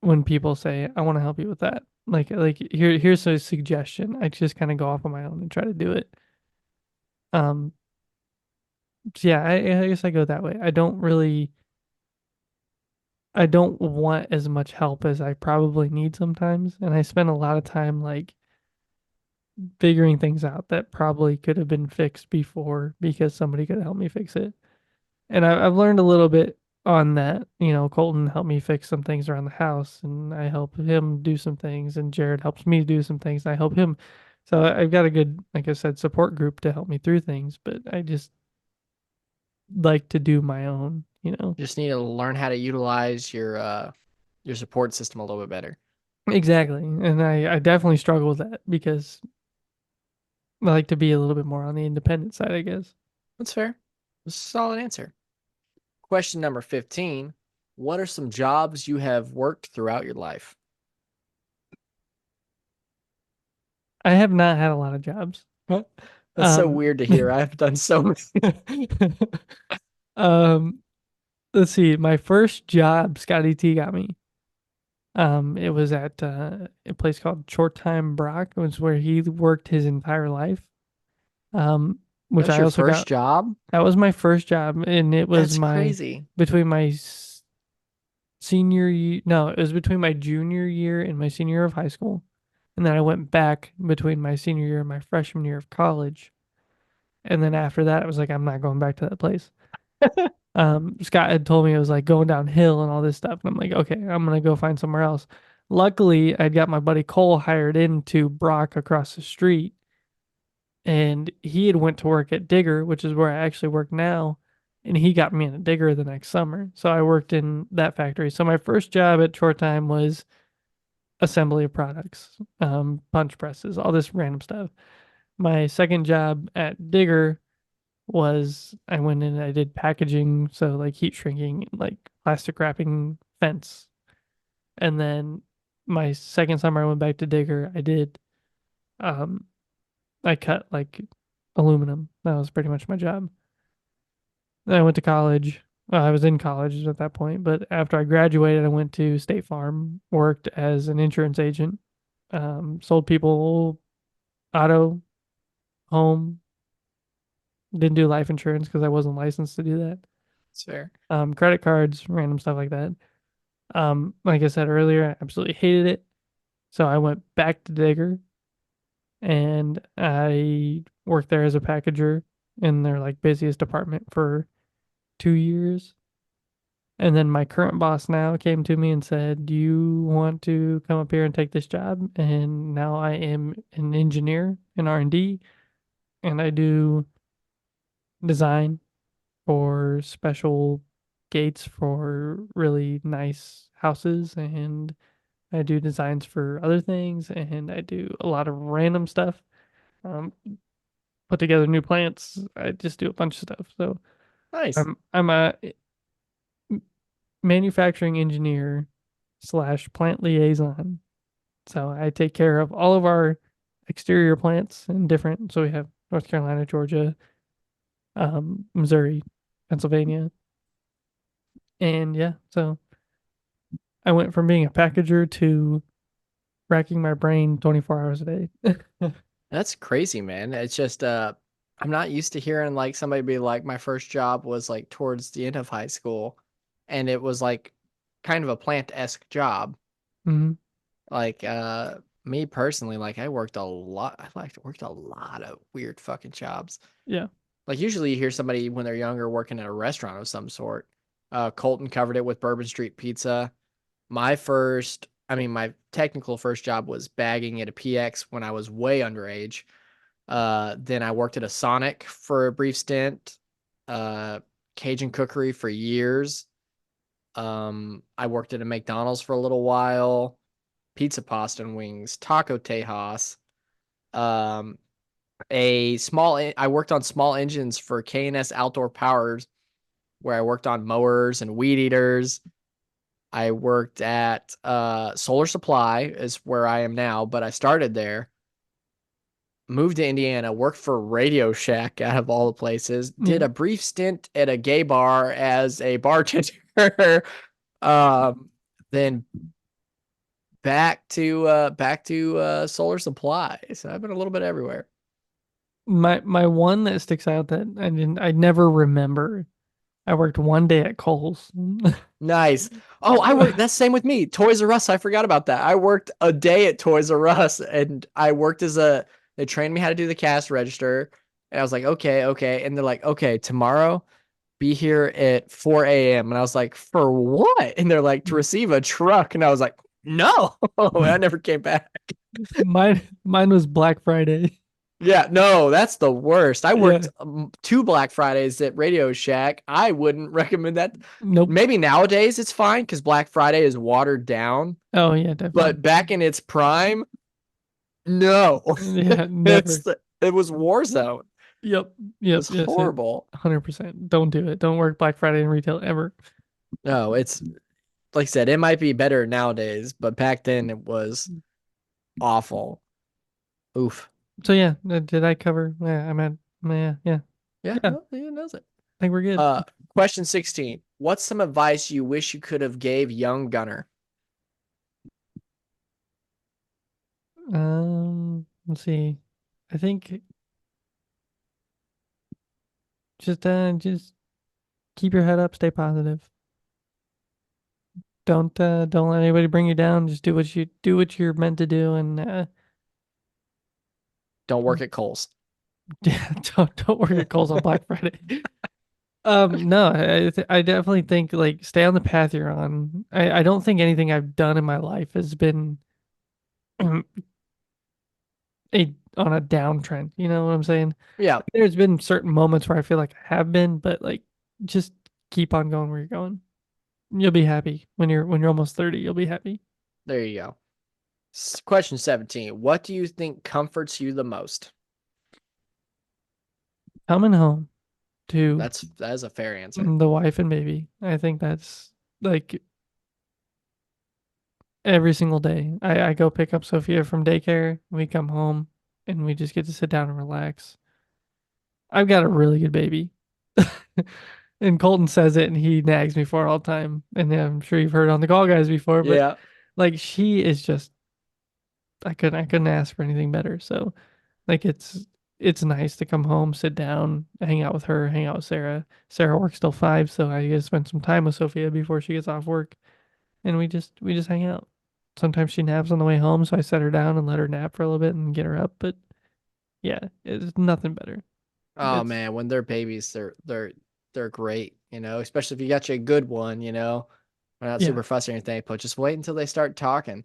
when people say I want to help you with that. Like here's a suggestion. I just kind of go off on my own and try to do it. Um so yeah, I guess I go that way. I don't want as much help as I probably need sometimes, and I spend a lot of time like figuring things out that probably could have been fixed before because somebody could help me fix it. And I've learned a little bit on that. Colton helped me fix some things around the house, and I help him do some things, and Jared helps me do some things, and I help him. So I've got a good, like I said, support group to help me through things, but I just like to do my own. Just need to learn how to utilize your support system a little bit better. Exactly. And I definitely struggle with that because I like to be a little bit more on the independent side, I guess. That's fair. That's a solid answer. Question number 15. What are some jobs you have worked throughout your life? I have not had a lot of jobs. That's so Um, weird to hear. I've done so many. um, let's see. My first job, Scotty T got me. It was at a place called Short Time Brock. It was where he worked his entire life. Um, That which was I your also first got. job? That was my first job, and it was That's my crazy. between my senior year. No, it was between my junior year and my senior year of high school, and then I went back between my senior year and my freshman year of college. And then after that, it was like I'm not going back to that place. Scott had told me it was like going downhill and all this stuff, and I'm like, okay, I'm gonna go find somewhere else. Luckily, I'd got my buddy Cole hired into Brock across the street, and he had went to work at Digger, which is where I actually work now, and he got me in a Digger the next summer. So I worked in that factory. So my first job at Short Time was assembly of products, punch presses, all this random stuff. My second job at Digger was I went in and I did packaging, so like heat shrinking, like plastic wrapping fence. And then my second summer I went back to Digger, um I cut like aluminum. That was pretty much my job. Then I went to college. Well, I was in college at that point, but after I graduated, I went to State Farm, worked as an insurance agent, sold people auto, home, didn't do life insurance because I wasn't licensed to do that. That's fair. Credit cards, random stuff like that. Like I said earlier, I absolutely hated it. So I went back to Digger and I worked there as a packager in their like busiest department for 2 years. And then my current boss now came to me and said, "Do you want to come up here and take this job?" And now I am an engineer in R&D, and I do design for special gates for really nice houses, and I do designs for other things, and I do a lot of random stuff. Um, put together new plants. I just do a bunch of stuff. So Nice. I'm a manufacturing engineer slash plant liaison. So I take care of all of our exterior plants and different. So we have North Carolina, Georgia, Missouri, Pennsylvania, and yeah. So I went from being a packager to racking my brain 24 hours a day. That's crazy, man. It's just I'm not used to hearing like somebody be like, my first job was like towards the end of high school, and it was like kind of a plant-esque job. hmm Like me personally, like I worked a lot. I like worked a lot of weird fucking jobs. Yeah. Like usually you hear somebody when they're younger working at a restaurant of some sort. Colton covered it with Bourbon Street Pizza. My technical first job was bagging at a PX when I was way underage. Then I worked at a Sonic for a brief stint. Cajun Cookery for years. I worked at a McDonald's for a little while. Pizza Pasta and Wings, Taco Tejas. Um, I worked on small engines for K&S Outdoor Powers, where I worked on mowers and weed eaters. I worked at Solar Supply is where I am now, but I started there. Moved to Indiana, worked for Radio Shack out of all the places. Did Yeah. a brief stint at a gay bar as a bartender. Then back to Solar Supply. So I've been a little bit everywhere. My one that sticks out that I never remember. I worked one day at Kohl's. Nice. Oh, I worked. That's same with me. Toys R Us. I forgot about that. I worked a day at Toys R Us, and I worked they trained me how to do the cash register. And I was like, okay. And they're like, okay, tomorrow be here at 4 a.m. And I was like, for what? And they're like, to receive a truck. And I was like, no. I never came back. Mine was Black Friday. Yeah, no, that's the worst. I worked Yeah. 2 Black Fridays at Radio Shack. I wouldn't recommend that. Nope. Maybe nowadays it's fine because Black Friday is watered down. Oh yeah, definitely. But back in its prime, no. Yeah, never. It was war zone. Yep. It was Yes, horrible. 100%. Don't do it. Don't work Black Friday in retail ever. No, it's like I said, it might be better nowadays, but back then it was awful. Oof. So yeah, did I cover? Yeah, I'm at. Yeah. Yeah, Yeah. no, it knows it. I think we're good. Question 16. What's some advice you wish you could have gave young Gunner? Let's see. I think just keep your head up, stay positive. Don't let anybody bring you down. Just do what you're meant to do, and Don't work at Kohl's. yeah, don't work at Kohl's on Black Friday. No, I definitely think like stay on the path you're on. I don't think anything I've done in my life has been on a downtrend. You know what I'm saying? Yeah, There's been certain moments where I feel like I have been, but like just keep on going where you're going. You'll be happy when you're almost 30. You'll be happy. there you go. Question 17. What do you think comforts you the most? Coming home to That is a fair answer. the wife and baby. I think that's like every single day. I go pick up Sophia from daycare. We come home and we just get to sit down and relax. I've got a really good baby. And Colton says it and he nags me for it all the time. And I'm sure you've heard it on the call guys before, but Yeah. like she is just I couldn't ask for anything better. So like it's nice to come home, sit down, hang out with her, hang out with Sarah. Sarah works till 5, so I get to spend some time with Sophia before she gets off work. And we just hang out. Sometimes she naps on the way home, so I set her down and let her nap for a little bit and get her up. But yeah, it's nothing better. Oh It's- man, when they're babies, they're great, especially if you got you a good one, We're not Yeah. super fussy or anything, but just wait until they start talking.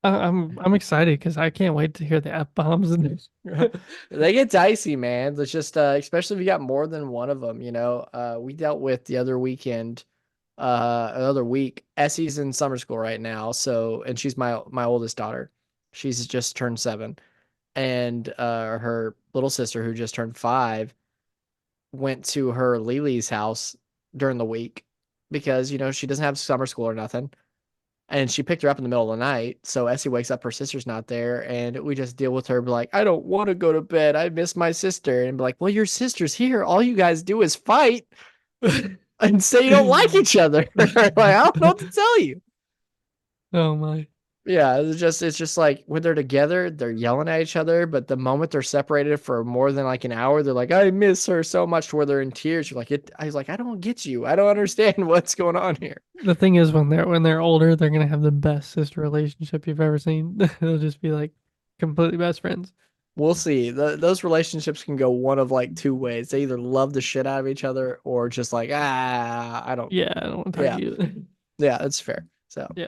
I'm excited because I can't wait to hear the F bombs and They get dicey, man. It's just especially if you got more than one of them, you know. We dealt with the other weekend, another week. Essie's in summer school right now, so and she's my oldest daughter. She's just turned 7. And her little sister who just turned 5 went to her Lily's house during the week because, you know, she doesn't have summer school or nothing. And she picked her up in the middle of the night. So Essie wakes up, her sister's not there, and we just deal with her, be like, I don't want to go to bed. I miss my sister. And be like, well, your sister's here. All you guys do is fight and say you don't like each other. Like, I don't know what to tell you. oh my. Yeah, it's just like when they're together, they're yelling at each other, but the moment they're separated for more than like an hour, they're like, I miss her so much to where they're in tears. You're like, I was like, I don't get you. I don't understand what's going on here. The thing is, when they're older, they're gonna have the best sister relationship you've ever seen. They'll just be like completely best friends. We'll see. Those relationships can go one of like two ways. They either love the shit out of each other or just like, I don't. Yeah, I don't want to talk Yeah. to you. Yeah, that's fair. So, Yeah.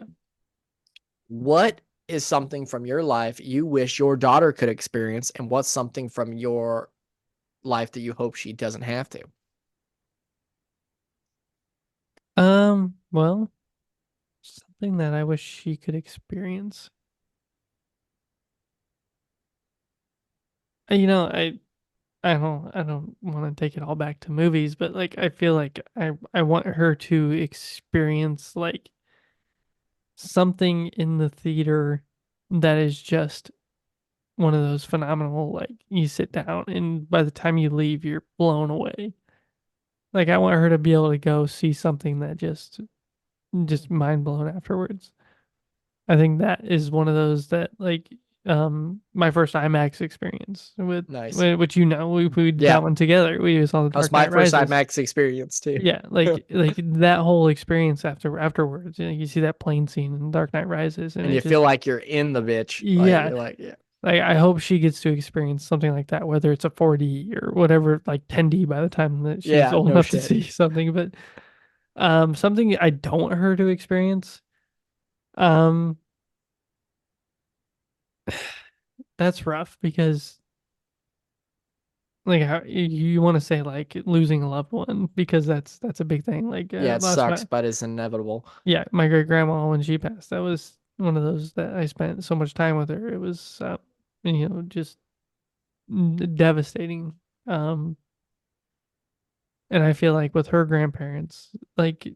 what is something from your life you wish your daughter could experience, and what's something from your life that you hope she doesn't have to? Well, something that I wish she could experience. You know, I don't want to take it all back to movies, but like I feel like I want her to experience like something in the theater that is just one of those phenomenal, like you sit down and by the time you leave you're blown away. Like I want her to be able to go see something that just mind blown afterwards. I think that is one of those that like my first IMAX experience with Nice. which we Yeah. got one together. We saw the That was Dark my Knight first Rises. IMAX experience too. Yeah, like that whole experience afterwards. You know, you see that plane scene in Dark Knight Rises, And it you just, feel like you're in the bitch. yeah, You're like, yeah. like I hope she gets to experience something like that, whether it's a 4D or whatever, like 10D by the time that she's Yeah, old no enough to shit. see something. But something I don't want her to experience. Um, that's rough because like how you want to say like losing a loved one because that's a big thing. Like Yeah, it last sucks, but it's inevitable. yeah, my great grandma when she passed, that was one of those that I spent so much time with her. It was just devastating. Um, and I feel like with her grandparents, like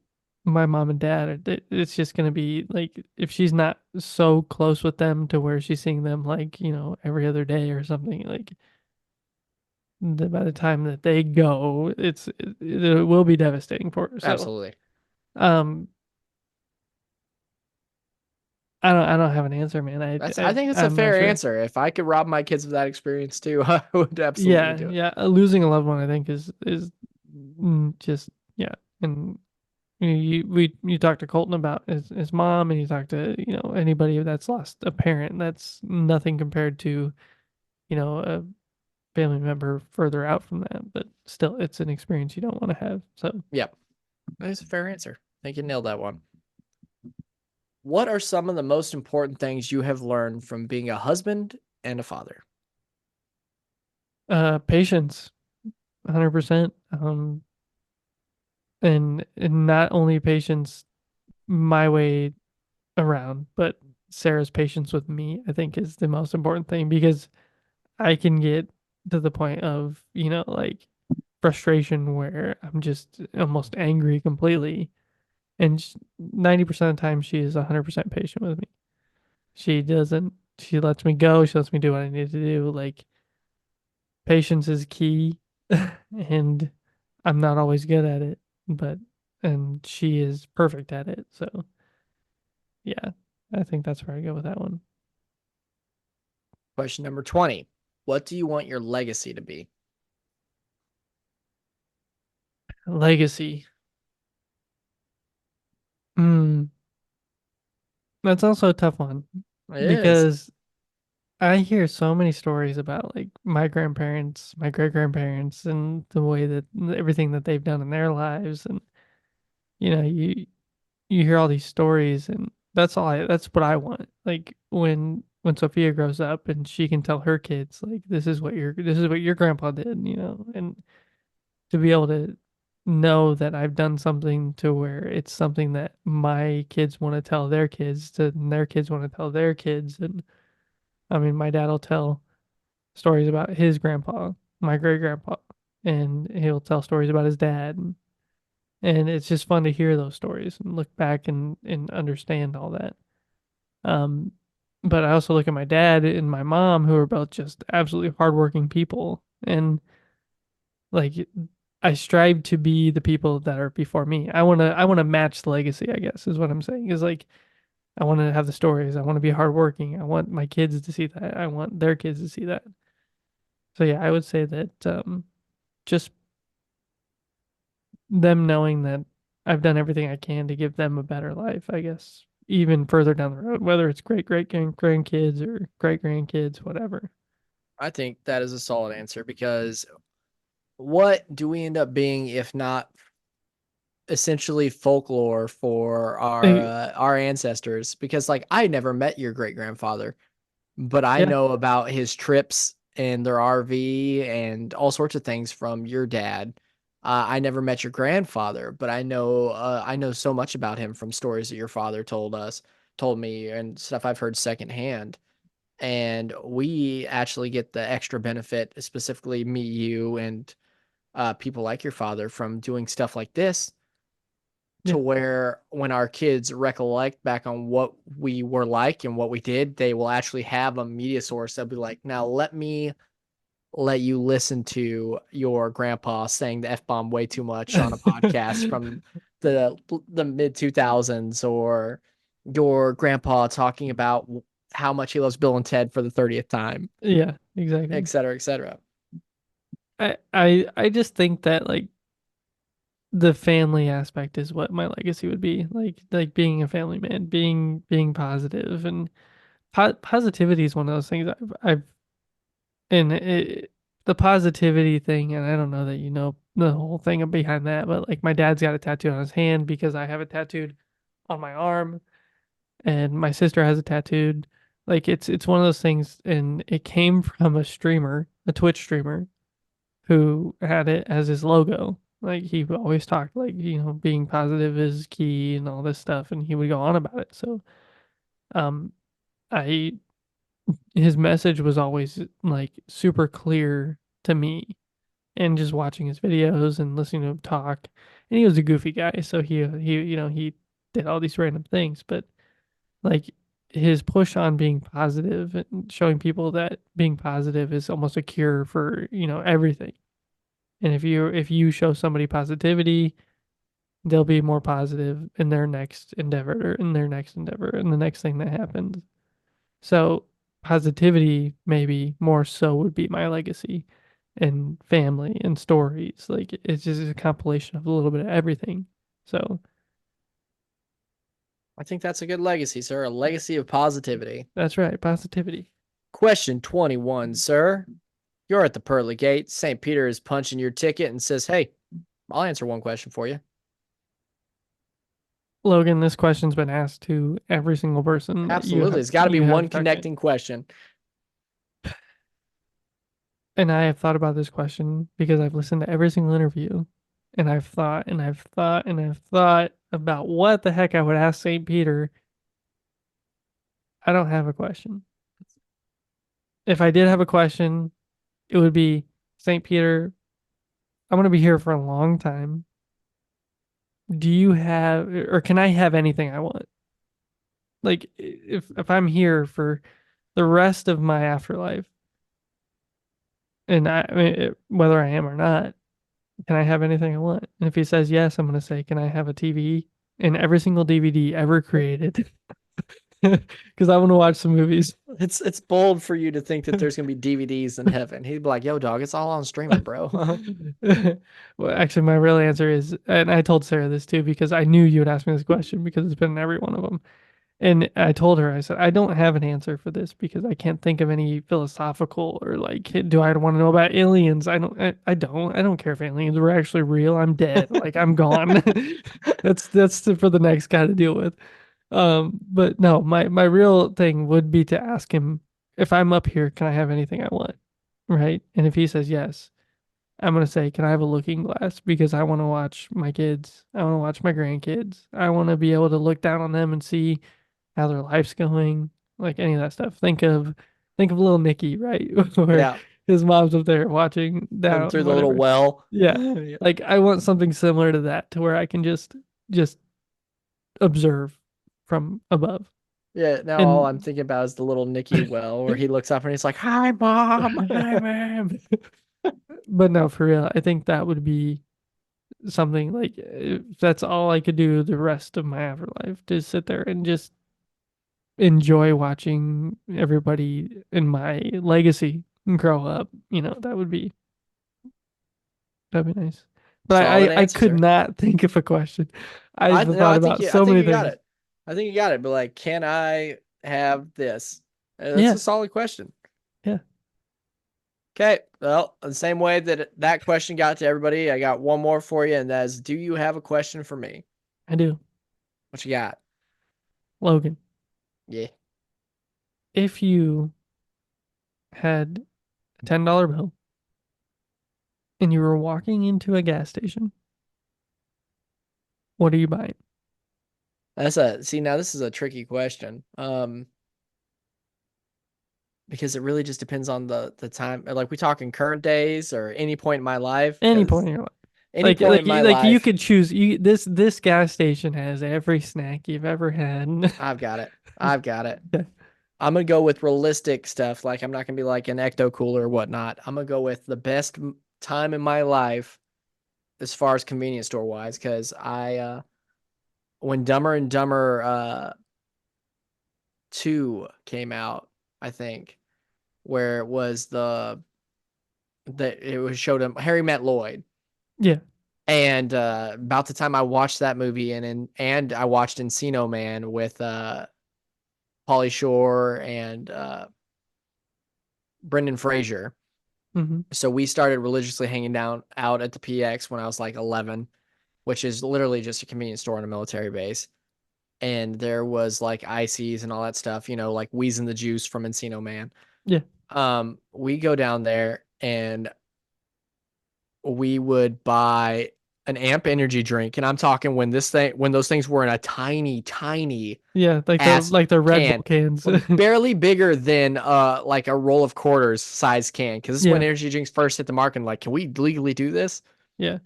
my mom and dad, it's just gonna be like if she's not so close with them to where she's seeing them like every other day or something, like by the time that they go, it will be devastating for her. So Absolutely. um, I don't have an answer, man. I think it's a I'm not fair sure. answer. If I could rob my kids of that experience too, I would absolutely do it. Yeah. Losing a loved one, I think, is just yeah. And you talk to Colton about his mom, and you talk to anybody that's lost a parent. That's nothing compared to a family member further out from that. But still, it's an experience you don't want to have. So Yep. That's a fair answer. I think you nailed that one. What are some of the most important things you have learned from being a husband and a father? patience, 100%. And not only patience my way around, but Sarah's patience with me, I think, is the most important thing because I can get to the point of, like frustration where I'm just almost angry completely. And 90% of the time, she is 100% patient with me. She lets me go. She lets me do what I need to do. Like, patience is key. And I'm not always good at it, and she is perfect at it. So, yeah, I think that's where I go with that one. Question number 20. What do you want your legacy to be? Legacy. That's also a tough one It is. because I hear so many stories about like my grandparents, my great grandparents, and the way that everything that they've done in their lives, and you know, you hear all these stories, and That's what I want. Like when Sophia grows up and she can tell her kids like this is what your grandpa did, you know, and to be able to know that I've done something to where it's something that my kids want to tell their kids to, and their kids want to tell their kids. And I mean, my dad will tell stories about his grandpa, my great grandpa, and he'll tell stories about his dad. And it's just fun to hear those stories and look back and understand all that. Um, but I also look at my dad and my mom, who are both just absolutely hardworking people. And like, I strive to be the people that are before me. I wanna match the legacy, I guess, is what I'm saying. Is like, I want to have the stories. I want to be hardworking. I want my kids to see that. I want their kids to see that. So yeah, I would say that just them knowing that I've done everything I can to give them a better life, I guess, even further down the road, whether it's great grandkids or great grandkids, whatever. I think that is a solid answer, because what do we end up being if not essentially folklore for our ancestors? Because like, I never met your great grandfather, but I Yeah. know about his trips in their RV and all sorts of things from your dad. I never met your grandfather, but I know so much about him from stories that your father told me, and stuff I've heard secondhand. And we actually get the extra benefit, specifically me, you, and people like your father, from doing stuff like this, Yeah. to where when our kids recollect back on what we were like and what we did, they will actually have a media source. They'll be like, now let me let you listen to your grandpa saying the F-bomb way too much on a podcast from the mid 2000s, or your grandpa talking about how much he loves Bill and Ted for the 30th time, Yeah, exactly. et cetera, et cetera. I just think that like the family aspect is what my legacy would be. Like being a family man, being positive, and positivity is one of those things I've and the positivity thing, and I don't know that you know the whole thing behind that, but like my dad's got a tattoo on his hand because I have it tattooed on my arm, and my sister has it tattooed. Like it's one of those things, and it came from a streamer, a Twitch streamer, who had it as his logo. Like he always talked like, you know, being positive is key and all this stuff, and he would go on about it. So um I his message was always like super clear to me, and just watching his videos and listening to him talk. And he was a goofy guy, so he you know, he did all these random things, but like his push on being positive and showing people that being positive is almost a cure for, you know, everything. And if you show somebody positivity, they'll be more positive in their next endeavor, or in their next endeavor, and the next thing that happens. So positivity maybe more so would be my legacy, and family and stories. Like it's just a compilation of a little bit of everything. So I think that's a good legacy, sir. A legacy of positivity. that's right, positivity. Question 21, sir. You're at the pearly gate. St. Peter is punching your ticket and says, hey, I'll answer one question for you. Logan, this question's been asked to every single person. Absolutely. It's got to be one connecting question. And I have thought about this question because I've listened to every single interview, and I've thought and I've thought and I've thought about what the heck I would ask St. Peter. I don't have a question. If I did have a question, it would be, St. Peter, I'm going to be here for a long time. Do you have, or can I have anything I want? Like if I'm here for the rest of my afterlife, and I mean, whether I am or not, can I have anything I want? And if he says yes, I'm going to say, can I have a TV and every single DVD ever created? Because I want to watch some movies. It's bold for you to think that there's gonna be DVDs in heaven. He'd be like, "Yo, dog, it's all on streaming, bro." Well, actually, my real answer is, and I told Sarah this too because I knew you would ask me this question because it's been in every one of them. And I told her, I said, I don't have an answer for this because I can't think of any philosophical or like, do I want to know about aliens? I don't care if aliens were actually real. I'm dead. Like I'm gone. That's for the next guy to deal with. But no, my real thing would be to ask him if I'm up here, can I have anything I want? Right? And if he says yes, I'm gonna say, can I have a looking glass? Because I want to watch my kids. I want to watch my grandkids. I want to be able to look down on them and see how their life's going, like any of that stuff. Think of little Nicky, right? Where Yeah. his mom's up there watching Come down, through the little whatever. well. Yeah. Yeah. Like I want something similar to that, to where I can just observe from above. Yeah, now all I'm And thinking about is the little Nicky well where he looks up and he's like, "Hi, mom. Hi, ma'am." but no, for real, I think that would be something like if that's all I could do the rest of my afterlife, to sit there and just enjoy watching everybody in my legacy grow up. That'd be nice. But Solid I answer, could sir. not think of a question. I've No, thought I think about I so think many you got things. it. I think you got it. But like, can I have this? That's Yeah, a solid question. yeah, Okay. Well, the same way that that question got to everybody, I got one more for you, and that is, do you have a question for me? I do. What you got? Logan, Yeah. if you had a $10 bill and you were walking into a gas station, what are you buying? Now this is a tricky question. Because it really just depends on the time. Like, we talking current days or any point in my life? Any Because point in your life. any Like point like in my like you life, could choose. This gas station has every snack you've ever had. I've got it. I've got it. Yeah. I'm gonna go with realistic stuff. Like, I'm not gonna be like an ecto cooler or whatnot. I'm gonna go with the best time in my life as far as convenience store wise. Because when Dumber and Dumber 2 came out, I think, where it was it was showed him Harry Met Lloyd. Yeah. And about the time I watched that movie, and I watched Encino Man with Pauly Shore and Brendan Fraser. Mm-hmm. So we started religiously hanging down out at the PX when I was like 11, which is literally just a convenience store on a military base. And there was like ices and all that stuff, like Wheeze and the Juice from Encino Man. Yeah. We go down there and we would buy an amp energy drink. And I'm talking when those things were in a tiny, tiny Yeah. Like ass the Red Bull can, cans. barely bigger than like a roll of quarters size can. Cause this is when Yeah. energy drinks first hit the market. And like, can we legally do this? Yeah.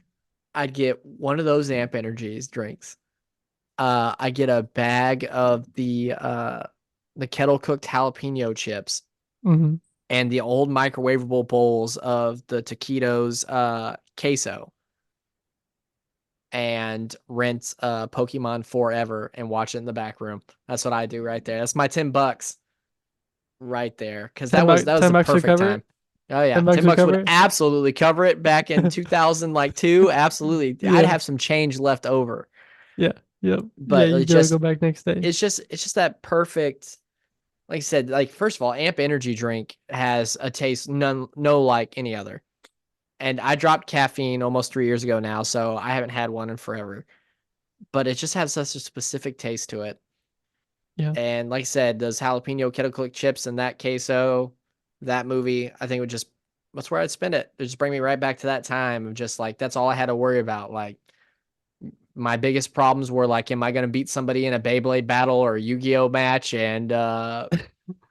I'd get one of those amp energies drinks. I get a bag of the kettle cooked jalapeno chips Mm-hmm. and the old microwavable bowls of the taquitos queso, and rent Pokemon Forever and watch it in the back room. That's what I do right there. That's my $10 right there. Cause that was the $10 would perfect cover time. it. Oh yeah. 10 bucks 10 would bucks cover would it. absolutely cover it back in 2002. Absolutely. Yeah. I'd have some change left over, Yeah. Yep. Yeah. but You go back next day. it's just that perfect. Like I said, like, first of all, Amp Energy Drink has a taste no like any other. And I dropped caffeine almost 3 years ago now, so I haven't had one in forever. But it just has such a specific taste to it. Yeah. And like I said, those jalapeno kettle cooked chips and that queso, that movie, I think that's where I'd spend it. It'd just bring me right back to that time of just like, that's all I had to worry about. Like, my biggest problems were like, am I going to beat somebody in a Beyblade battle or a Yu-Gi-Oh match? And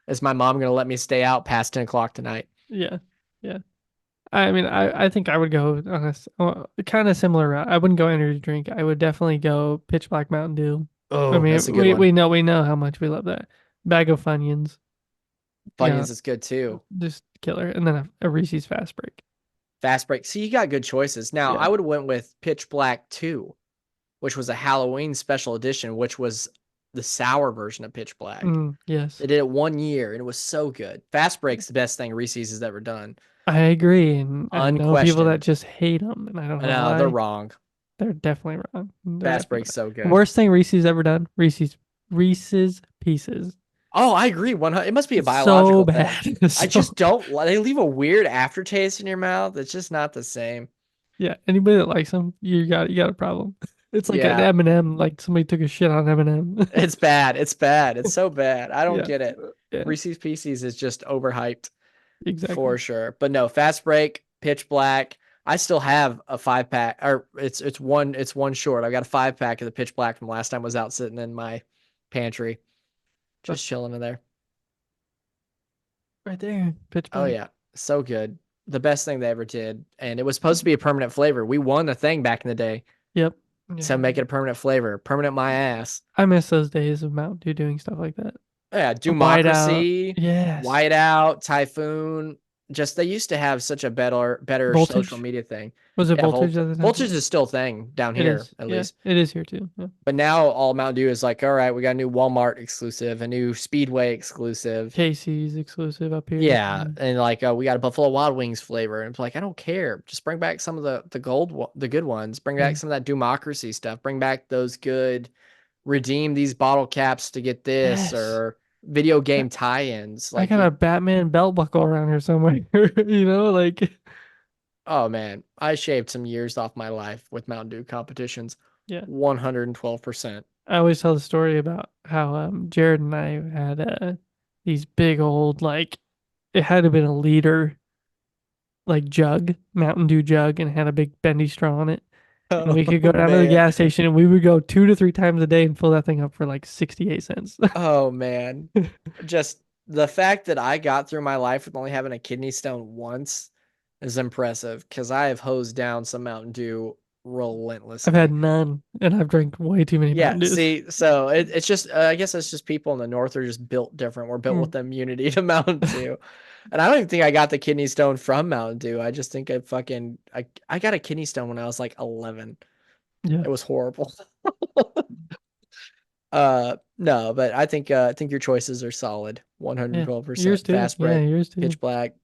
is my mom going to let me stay out past 10 o'clock tonight? Yeah. Yeah. I mean, I think I would go on a kind of similar route. I wouldn't go energy drink. I would definitely go Pitch Black Mountain Dew. I Oh, mean, that's a good one. we know how much we love that. Bag of Funyuns. Funyuns Yeah, is good too. just killer. And then a Reese's Fast Break. Fast break. See, you got good choices. Now, Yeah. I would have went with Pitch Black 2, which was a Halloween special edition, which was the sour version of Pitch Black. Yes. They did it 1 year, and it was so good. Fast break's the best thing Reese's has ever done. I agree. And I know people that Unquestioned. just hate them. And I don't know No, why. they're wrong. They're definitely wrong. Fast break's so good. Worst thing Reese's ever done? Reese's Pieces. Oh, I agree. 100. It must be a It's biological so bad. thing. I just don't. They leave a weird aftertaste in your mouth. It's just not the same. Yeah. Anybody that likes them, you got a problem. It's like an Yeah. M&M, like somebody took a shit on M&M. It's bad. It's bad. It's so bad. I don't Yeah. get it. Yeah, Reese's Pieces is just overhyped exactly. for sure. But no, Fast Break, Pitch Black. I still have a 5-pack, or it's one short. I've got a 5-pack of the Pitch Black from last time I was out sitting in my pantry, just chilling in there. Right there. Pitch Oh Black. yeah, so good. The best thing they ever did, and it was supposed to be a permanent flavor. We won the thing back in the day, Yep. so make it a permanent flavor. Permanent my ass. I miss those days of Mountain Dew doing stuff like that. Yeah, Whiteout. Democracy, Yes. Whiteout, Typhoon. Just they used to have such a better social Voltage. media thing. Was it Yeah, Voltage at the time? Voltage is still a thing down It here is. at Yeah, least. it is here too. Yeah. But now all Mountain Dew is like, all right, we got a new Walmart exclusive, a new Speedway exclusive. Casey's exclusive up here. Yeah, and like we got a Buffalo Wild Wings flavor, and it's like I don't care. Just bring back some of the good ones. Bring back some of that Democracy stuff. Bring back those good. Redeem these bottle caps to get this, Yes. or video game tie-ins. I Like got a Batman belt buckle around here somewhere. Like. oh man, I shaved some years off my life with Mountain Dew competitions. Yeah. 112%. I always tell the story about how Jared and I had these big old, like, it had to have been a liter, like, jug, Mountain Dew jug, and it had a big bendy straw in it. And we could go down to the gas station and we would go 2 to 3 times a day and fill that thing up for like 68 cents. Oh man. Just the fact that I got through my life with only having a kidney stone once is impressive, because I have hosed down some Mountain Dew relentlessly. I've had none and I've drank way too many Yeah, Mountain Dews. see, so it's just I guess it's just people in the north are just built different. We're built with immunity to Mountain Dew. And I don't even think I got the kidney stone from Mountain Dew. I just think I got a kidney stone when I was like 11. Yeah. It was horrible. No, but I think your choices are solid. 112%. Yours too. Fast Break, Yeah, yours too. Pitch Black.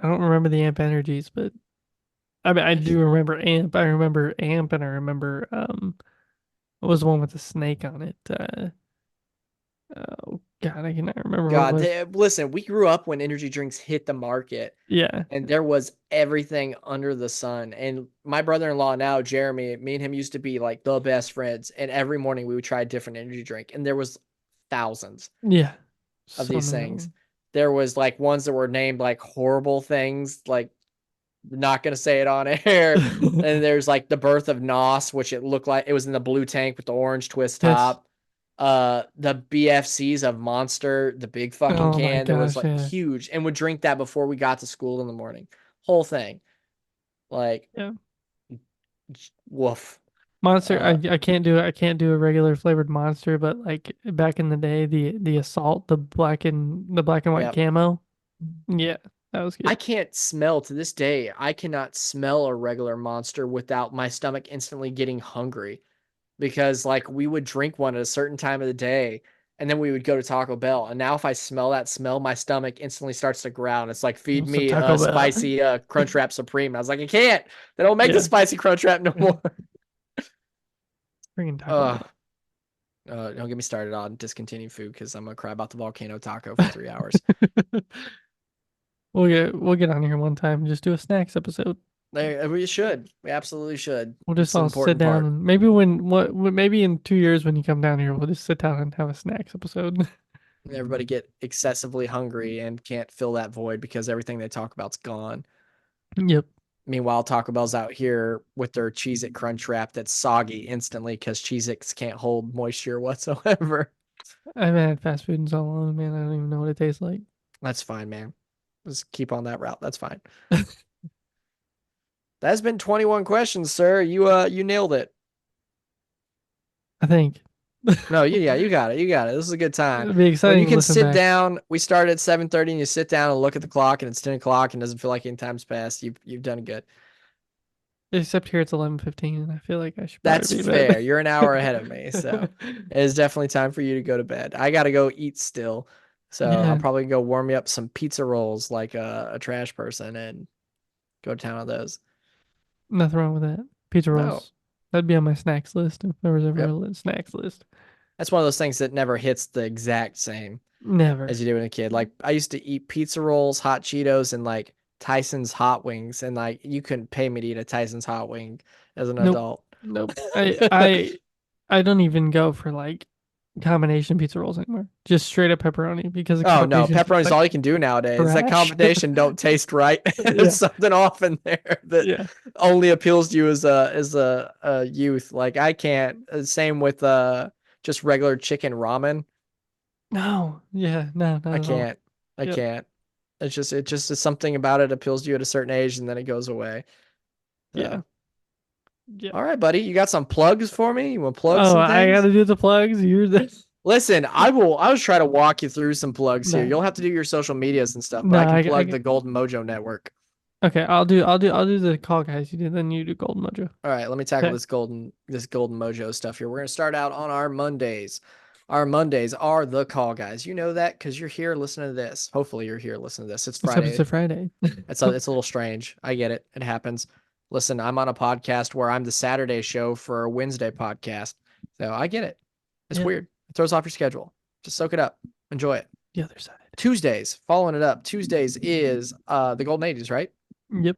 I don't remember the Amp Energies, but I mean I do remember Amp. I remember Amp and I remember what was the one with the snake on it? Oh God, I cannot remember what it was. Listen, we grew up when energy drinks hit the market. Yeah. And there was everything under the sun. And my brother-in-law now, Jeremy, me and him used to be like the best friends. And every morning we would try a different energy drink. And there was thousands Yeah. of So these many things. There was like ones that were named like horrible things, like not going to say it on air. And there's like the Birth of Nos, which it looked like it was in the blue tank with the orange twist top. The BFCs of Monster, the big fucking can that was like huge, and would drink that before we got to school in the morning. Whole thing. Like, yeah. Woof. Monster, I can't do a regular flavored Monster, but like back in the day, the Assault, the black and white camo. Yeah, that was good. I can't smell to this day. I cannot smell a regular Monster without my stomach instantly getting hungry. Because like we would drink one at a certain time of the day and then we would go to Taco Bell. And now if I smell that smell, my stomach instantly starts to growl. And it's like, feed me a spicy Crunchwrap Supreme. And I was like, I can't. They don't make the spicy Crunchwrap no more. Freaking Taco Bell. Don't get me started on discontinued food, because I'm going to cry about the volcano taco for 3 hours. We'll get on here one time and just do a snacks episode. We should. We absolutely should. We'll just all sit down and maybe maybe in 2 years when you come down here, we'll just sit down and have a snacks episode. Everybody get excessively hungry and can't fill that void because everything they talk about's gone. Yep. Meanwhile, Taco Bell's out here with their Cheez-It Crunch Wrap that's soggy instantly because Cheez-Its can't hold moisture whatsoever. I haven't had fast food in so long, man. I don't even know what it tastes like. That's fine, man. Just keep on that route. That's fine. That's been 21 questions, sir. You nailed it. I think. No, you got it. You got it. This is a good time. It'll be exciting. When you can sit down. We start at 7:30, and you sit down and look at the clock, and it's 10 o'clock, and doesn't feel like any time's passed. You've done good. Except here it's 11:15, and I feel like I should. That's fair. You're an hour ahead of me, so it is definitely time for you to go to bed. I got to go eat still, so I'll probably go warm me up some pizza rolls like a trash person and go to town on those. Nothing wrong with that. Pizza rolls. No. That'd be on my snacks list if there was ever a snacks list. That's one of those things that never hits the exact same. Never. As you do when a kid. Like I used to eat pizza rolls, hot Cheetos, and like Tyson's hot wings, and like you couldn't pay me to eat a Tyson's hot wing as an Nope. adult. Nope. I don't even go for like combination pizza rolls anymore. Just straight up pepperoni because the Oh no, combination tastes pepperoni's like all you can do nowadays. That trash. combination don't taste right. Yeah. There's something off in there that Yeah. only appeals to you as a youth. Like I can't. Same with just regular chicken ramen. No. Yeah. No. Not I at all. can't. I Yep. can't. It just is something about it appeals to you at a certain age and then it goes away. So, Yeah. Yeah. all right, buddy. You got some plugs for me? You want to plug Oh, some I things? gotta do the plugs. You're the Listen, I'll try to walk you through some plugs here. No. You'll have to do your social medias and stuff, but No, I can I plug get- the Golden Mojo Network. Okay, I'll do the call guys. You do then you do Golden Mojo. All right, let me tackle Okay. this golden Mojo stuff here. We're gonna start out on our Mondays. Our Mondays are the call guys. You know that because you're here listening to this. Hopefully you're here listening to this. It's Except Friday. it's a Friday. It's a little strange. I get it. It happens. Listen, I'm on a podcast where I'm the Saturday show for a Wednesday podcast. So I get it. It's Yeah. weird. It throws off your schedule. Just soak it up. Enjoy it. The other side. Tuesdays, following it up. Tuesdays is the Golden 80s, right? Yep.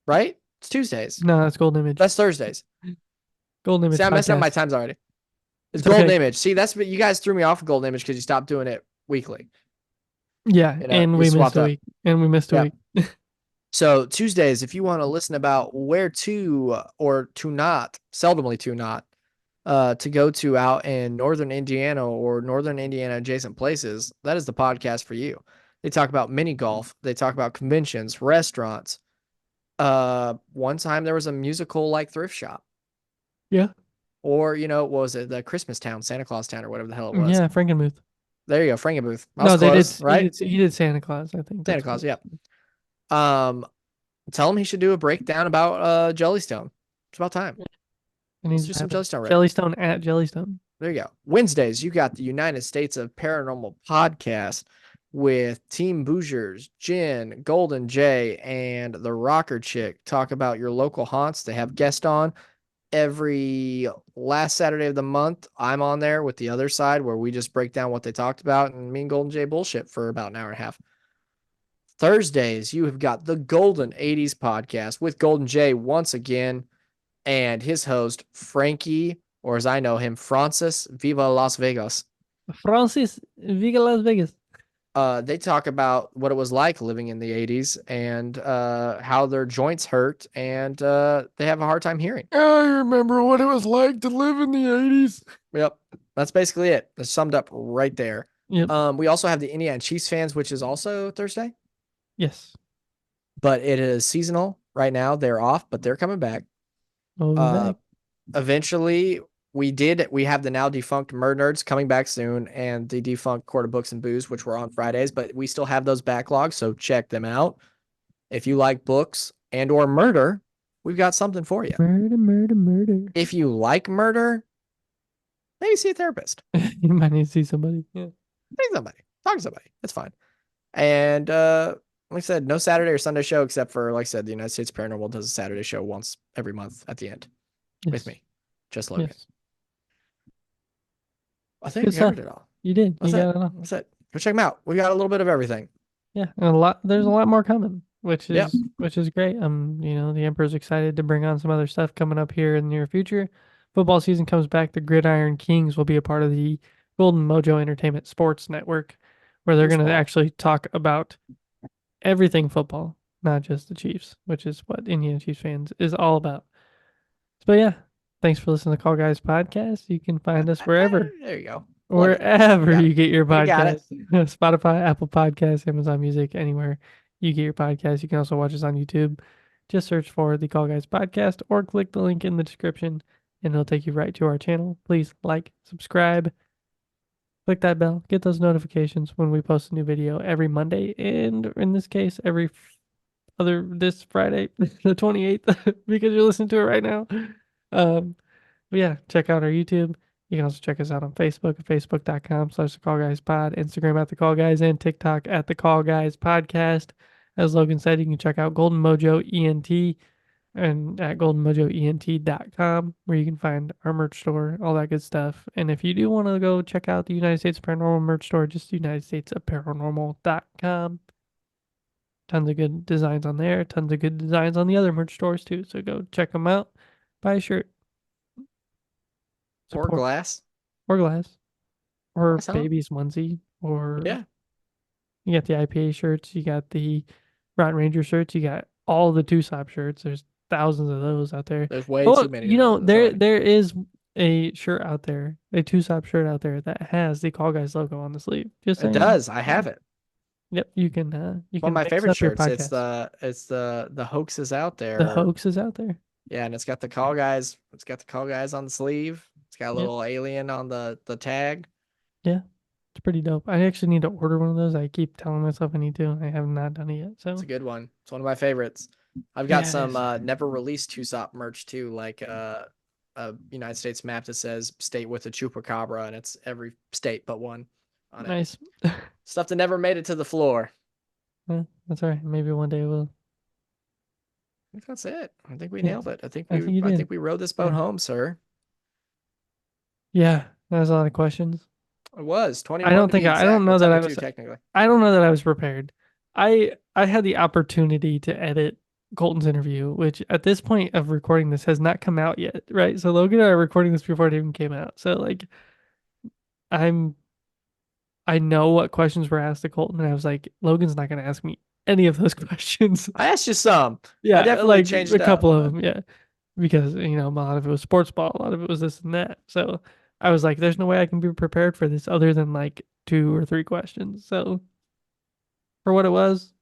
Right? It's Tuesdays. No, that's Golden Image. That's Thursdays. Golden Image. See, I'm messing up my podcast. times already. It's It's Golden okay. Image. See, that's what you guys threw me off of Golden Image because you stopped doing it weekly. Yeah, You know, and we we missed swapped a up. week. And we missed a Yeah. week. So Tuesdays, if you want to listen about where to or to not, seldomly to not, to go to out in Northern Indiana or Northern Indiana adjacent places, that is the podcast for you. They talk about mini golf. They talk about conventions, restaurants. One time there was a musical like thrift shop. Yeah. Or, what was it? The Christmas town, Santa Claus town, or whatever the hell it was. Yeah, Frankenmuth. There you go, Frankenbooth. No, they Close, did. right? He did Santa Claus. I think Santa Claus, yeah. Tell him he should do a breakdown about Jellystone. It's about time. And Let's he's do some Jellystone. Jellystone at Jellystone. There you go. Wednesdays, you got the United States of Paranormal podcast with Team Boogers, Jen, Golden Jay, and the Rocker Chick. Talk about your local haunts. They have guests on every last Saturday of the month. I'm on there with the other side where we just break down what they talked about, and me and Golden Jay bullshit for about an hour and a half. Thursdays, you have got the Golden 80s podcast with Golden Jay once again and his host, Frankie, or as I know him, Francis Viva Las Vegas. Francis Viga Las Vegas. They talk about what it was like living in the 80s and how their joints hurt and they have a hard time hearing. I remember what it was like to live in the 80s. Yep. That's basically it. That's summed up right there. Yep. We also have the Indiana Chiefs fans, which is also Thursday, Yes. but it is seasonal right now. They're off, but they're coming back. Oh, back. Eventually, we have the now defunct Murdnerds coming back soon and the defunct Court of Books and Booze, which were on Fridays, but we still have those backlogs, so check them out. If you like books and or murder, we've got something for you. Murder. If you like murder, maybe see a therapist. You might need to see somebody. Yeah. See somebody. Talk to somebody. That's fine. And like I said, no Saturday or Sunday show except for, like I said, the United States Paranormal does a Saturday show once every month at the end with Yes. me. Just Logan. Yes. I think Good we covered stuff. it all. You did. That's You it. got it all. That's it. Go check them out. We got a little bit of everything. Yeah, and there's a lot more coming, which is Yep. great. The Emperor's excited to bring on some other stuff coming up here in the near future. Football season comes back. The Gridiron Kings will be a part of the Golden Mojo Entertainment Sports Network, where they're going to Football. actually talk about everything football, not just the Chiefs, which is what Indiana Chiefs fans is all about. So yeah, thanks for listening to Call Guys Podcast. You can find us wherever. There you go. Plug it. Wherever Got you get your We got it. podcast, Spotify, Apple Podcasts, Amazon Music, anywhere you get your podcast. You can also watch us on YouTube. Just search for the Call Guys Podcast or click the link in the description and it'll take you right to our channel. Please like, subscribe, click that bell, get those notifications when we post a new video every Monday. And in this case, this Friday, the 28th, because you're listening to it right now. But yeah, check out our YouTube. You can also check us out on Facebook at facebook.com/thecallguyspod, Instagram at the Call Guys, and TikTok at the Call Guys Podcast. As Logan said, you can check out Golden Mojo ENT and at goldenmojoent.com, where you can find our merch store, all that good stuff. And if you do want to go check out the United States Paranormal merch store, just United States of Paranormal.com. Tons of good designs on there. Tons of good designs on the other merch stores too. So go check them out. Buy a shirt. Or Support. glass. Or glass. Or Glass, huh? baby's onesie. Or Yeah. you got the IPA shirts. You got the Rotten Ranger shirts. You got all the Two Stop shirts. There's thousands of those out there. There's way Oh, too many. you know, of those. there is a shirt out there, a Two Stop shirt out there that has the Call Guys logo on the sleeve. Just It saying. does. I have it. Yep, you can you One of can my mix favorite up your shirts. It's podcast. the hoax is out there. The hoax is out there. Yeah, and it's got the call guys. It's got the call guys on the sleeve. It's got a Yep. little alien on the tag. It's pretty dope. I actually need to order one of those. I keep telling myself I need to. I have not done it yet. So It's a good one. It's one of my favorites. I've got Yeah, it some is. never released Tusop merch too, like a United States map that says state with a chupacabra, and it's every state but one on it. nice. Stuff that never made it to the floor. That's all right. Maybe one day we'll. I think that's it. I think we Yeah, nailed it. I think I think you I did. think we rode this boat Yeah. home, sir. Yeah, that was a lot of questions. It was 21. I don't to be think I exact. don't know Well, that I 22 was. technically. I don't know that I was prepared. I had the opportunity to edit Colton's interview, which at this point of recording this has not come out yet, right? So Logan and I are recording this before it even came out. So like, I know what questions were asked to Colton, and I was like, Logan's not going to ask me any of those questions. I asked you some. Yeah, definitely like changed a it up, couple of but- them, yeah, because a lot of it was sports ball, a lot of it was this and that. So I was like, there's no way I can be prepared for this other than like 2 or 3 questions. So for what it was,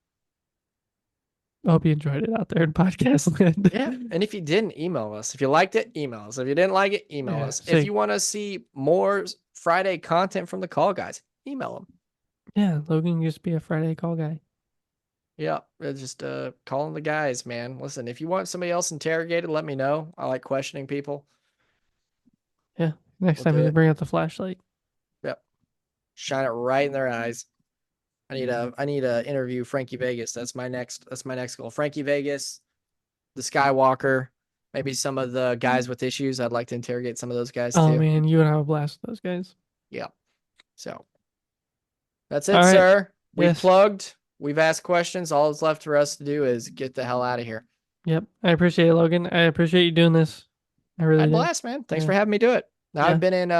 I hope you enjoyed it out there in podcast land. Yeah. And if you didn't, email us. If you liked it, email us. If you didn't like it, email Yeah, us. say- If you want to see more Friday content from the call guys, email them. Yeah, Logan used to be a Friday call guy. Yeah. Just calling the guys, man. Listen, if you want somebody else interrogated, let me know. I like questioning people. Next We'll time do you it. bring out the flashlight. Shine it right in their eyes. I need to interview Frankie Vegas. That's my next goal. Frankie Vegas, the Skywalker, maybe some of the guys with issues. I'd like to interrogate some of those guys Oh too. man, you would have a blast with those guys. Yeah. So that's it, All right. sir. We've Yes. plugged. We've asked questions. All that's left for us to do is get the hell out of here. Yep, I appreciate it, Logan. I appreciate you doing this. I really I do. blast, man. Thanks Yeah. for having me do it. Now Yeah. I've been in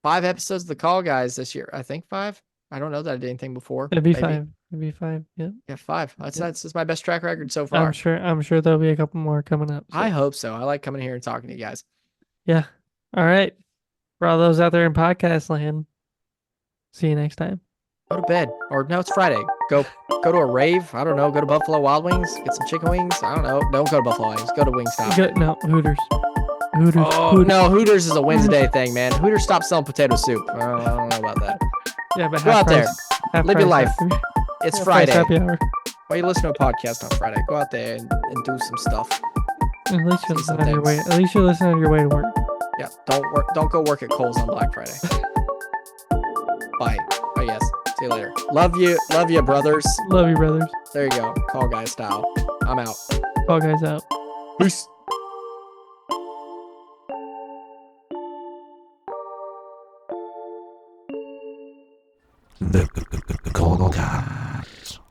5 episodes of the Call Guys this year. I think 5. I don't know that I did anything before. It'd be Maybe. 5. It'd be 5. Yep. Yeah, 5. That's Yeah. that's my best track record so far. I'm sure there'll be a couple more coming up. So. I hope so. I like coming here and talking to you guys. Yeah. All right. For all those out there in podcast land, see you next time. Go to bed. Or no, it's Friday. Go to a rave. I don't know. Go to Buffalo Wild Wings. Get some chicken wings. I don't know. Don't go to Buffalo Wings. Go to Wingstop. No, Hooters. Hooters. Oh, Hooters. no. Hooters is a Wednesday thing, man. Hooters stopped selling potato soup. I don't know about that. Yeah, but Go half out there. price- half Live your price life. after- It's half price Friday. happy hour. Why you listen to a podcast on Friday? Go out there and do some stuff. At least See you're some listening on your way. things. At least you're listening on your way to work. Yeah. Don't go work at Kohl's on Black Friday. Bye. I guess. See you later. Love you, brothers. Love you, brothers. There you go. Call guy style. I'm out. Call guys out. Peace. The Call Guy.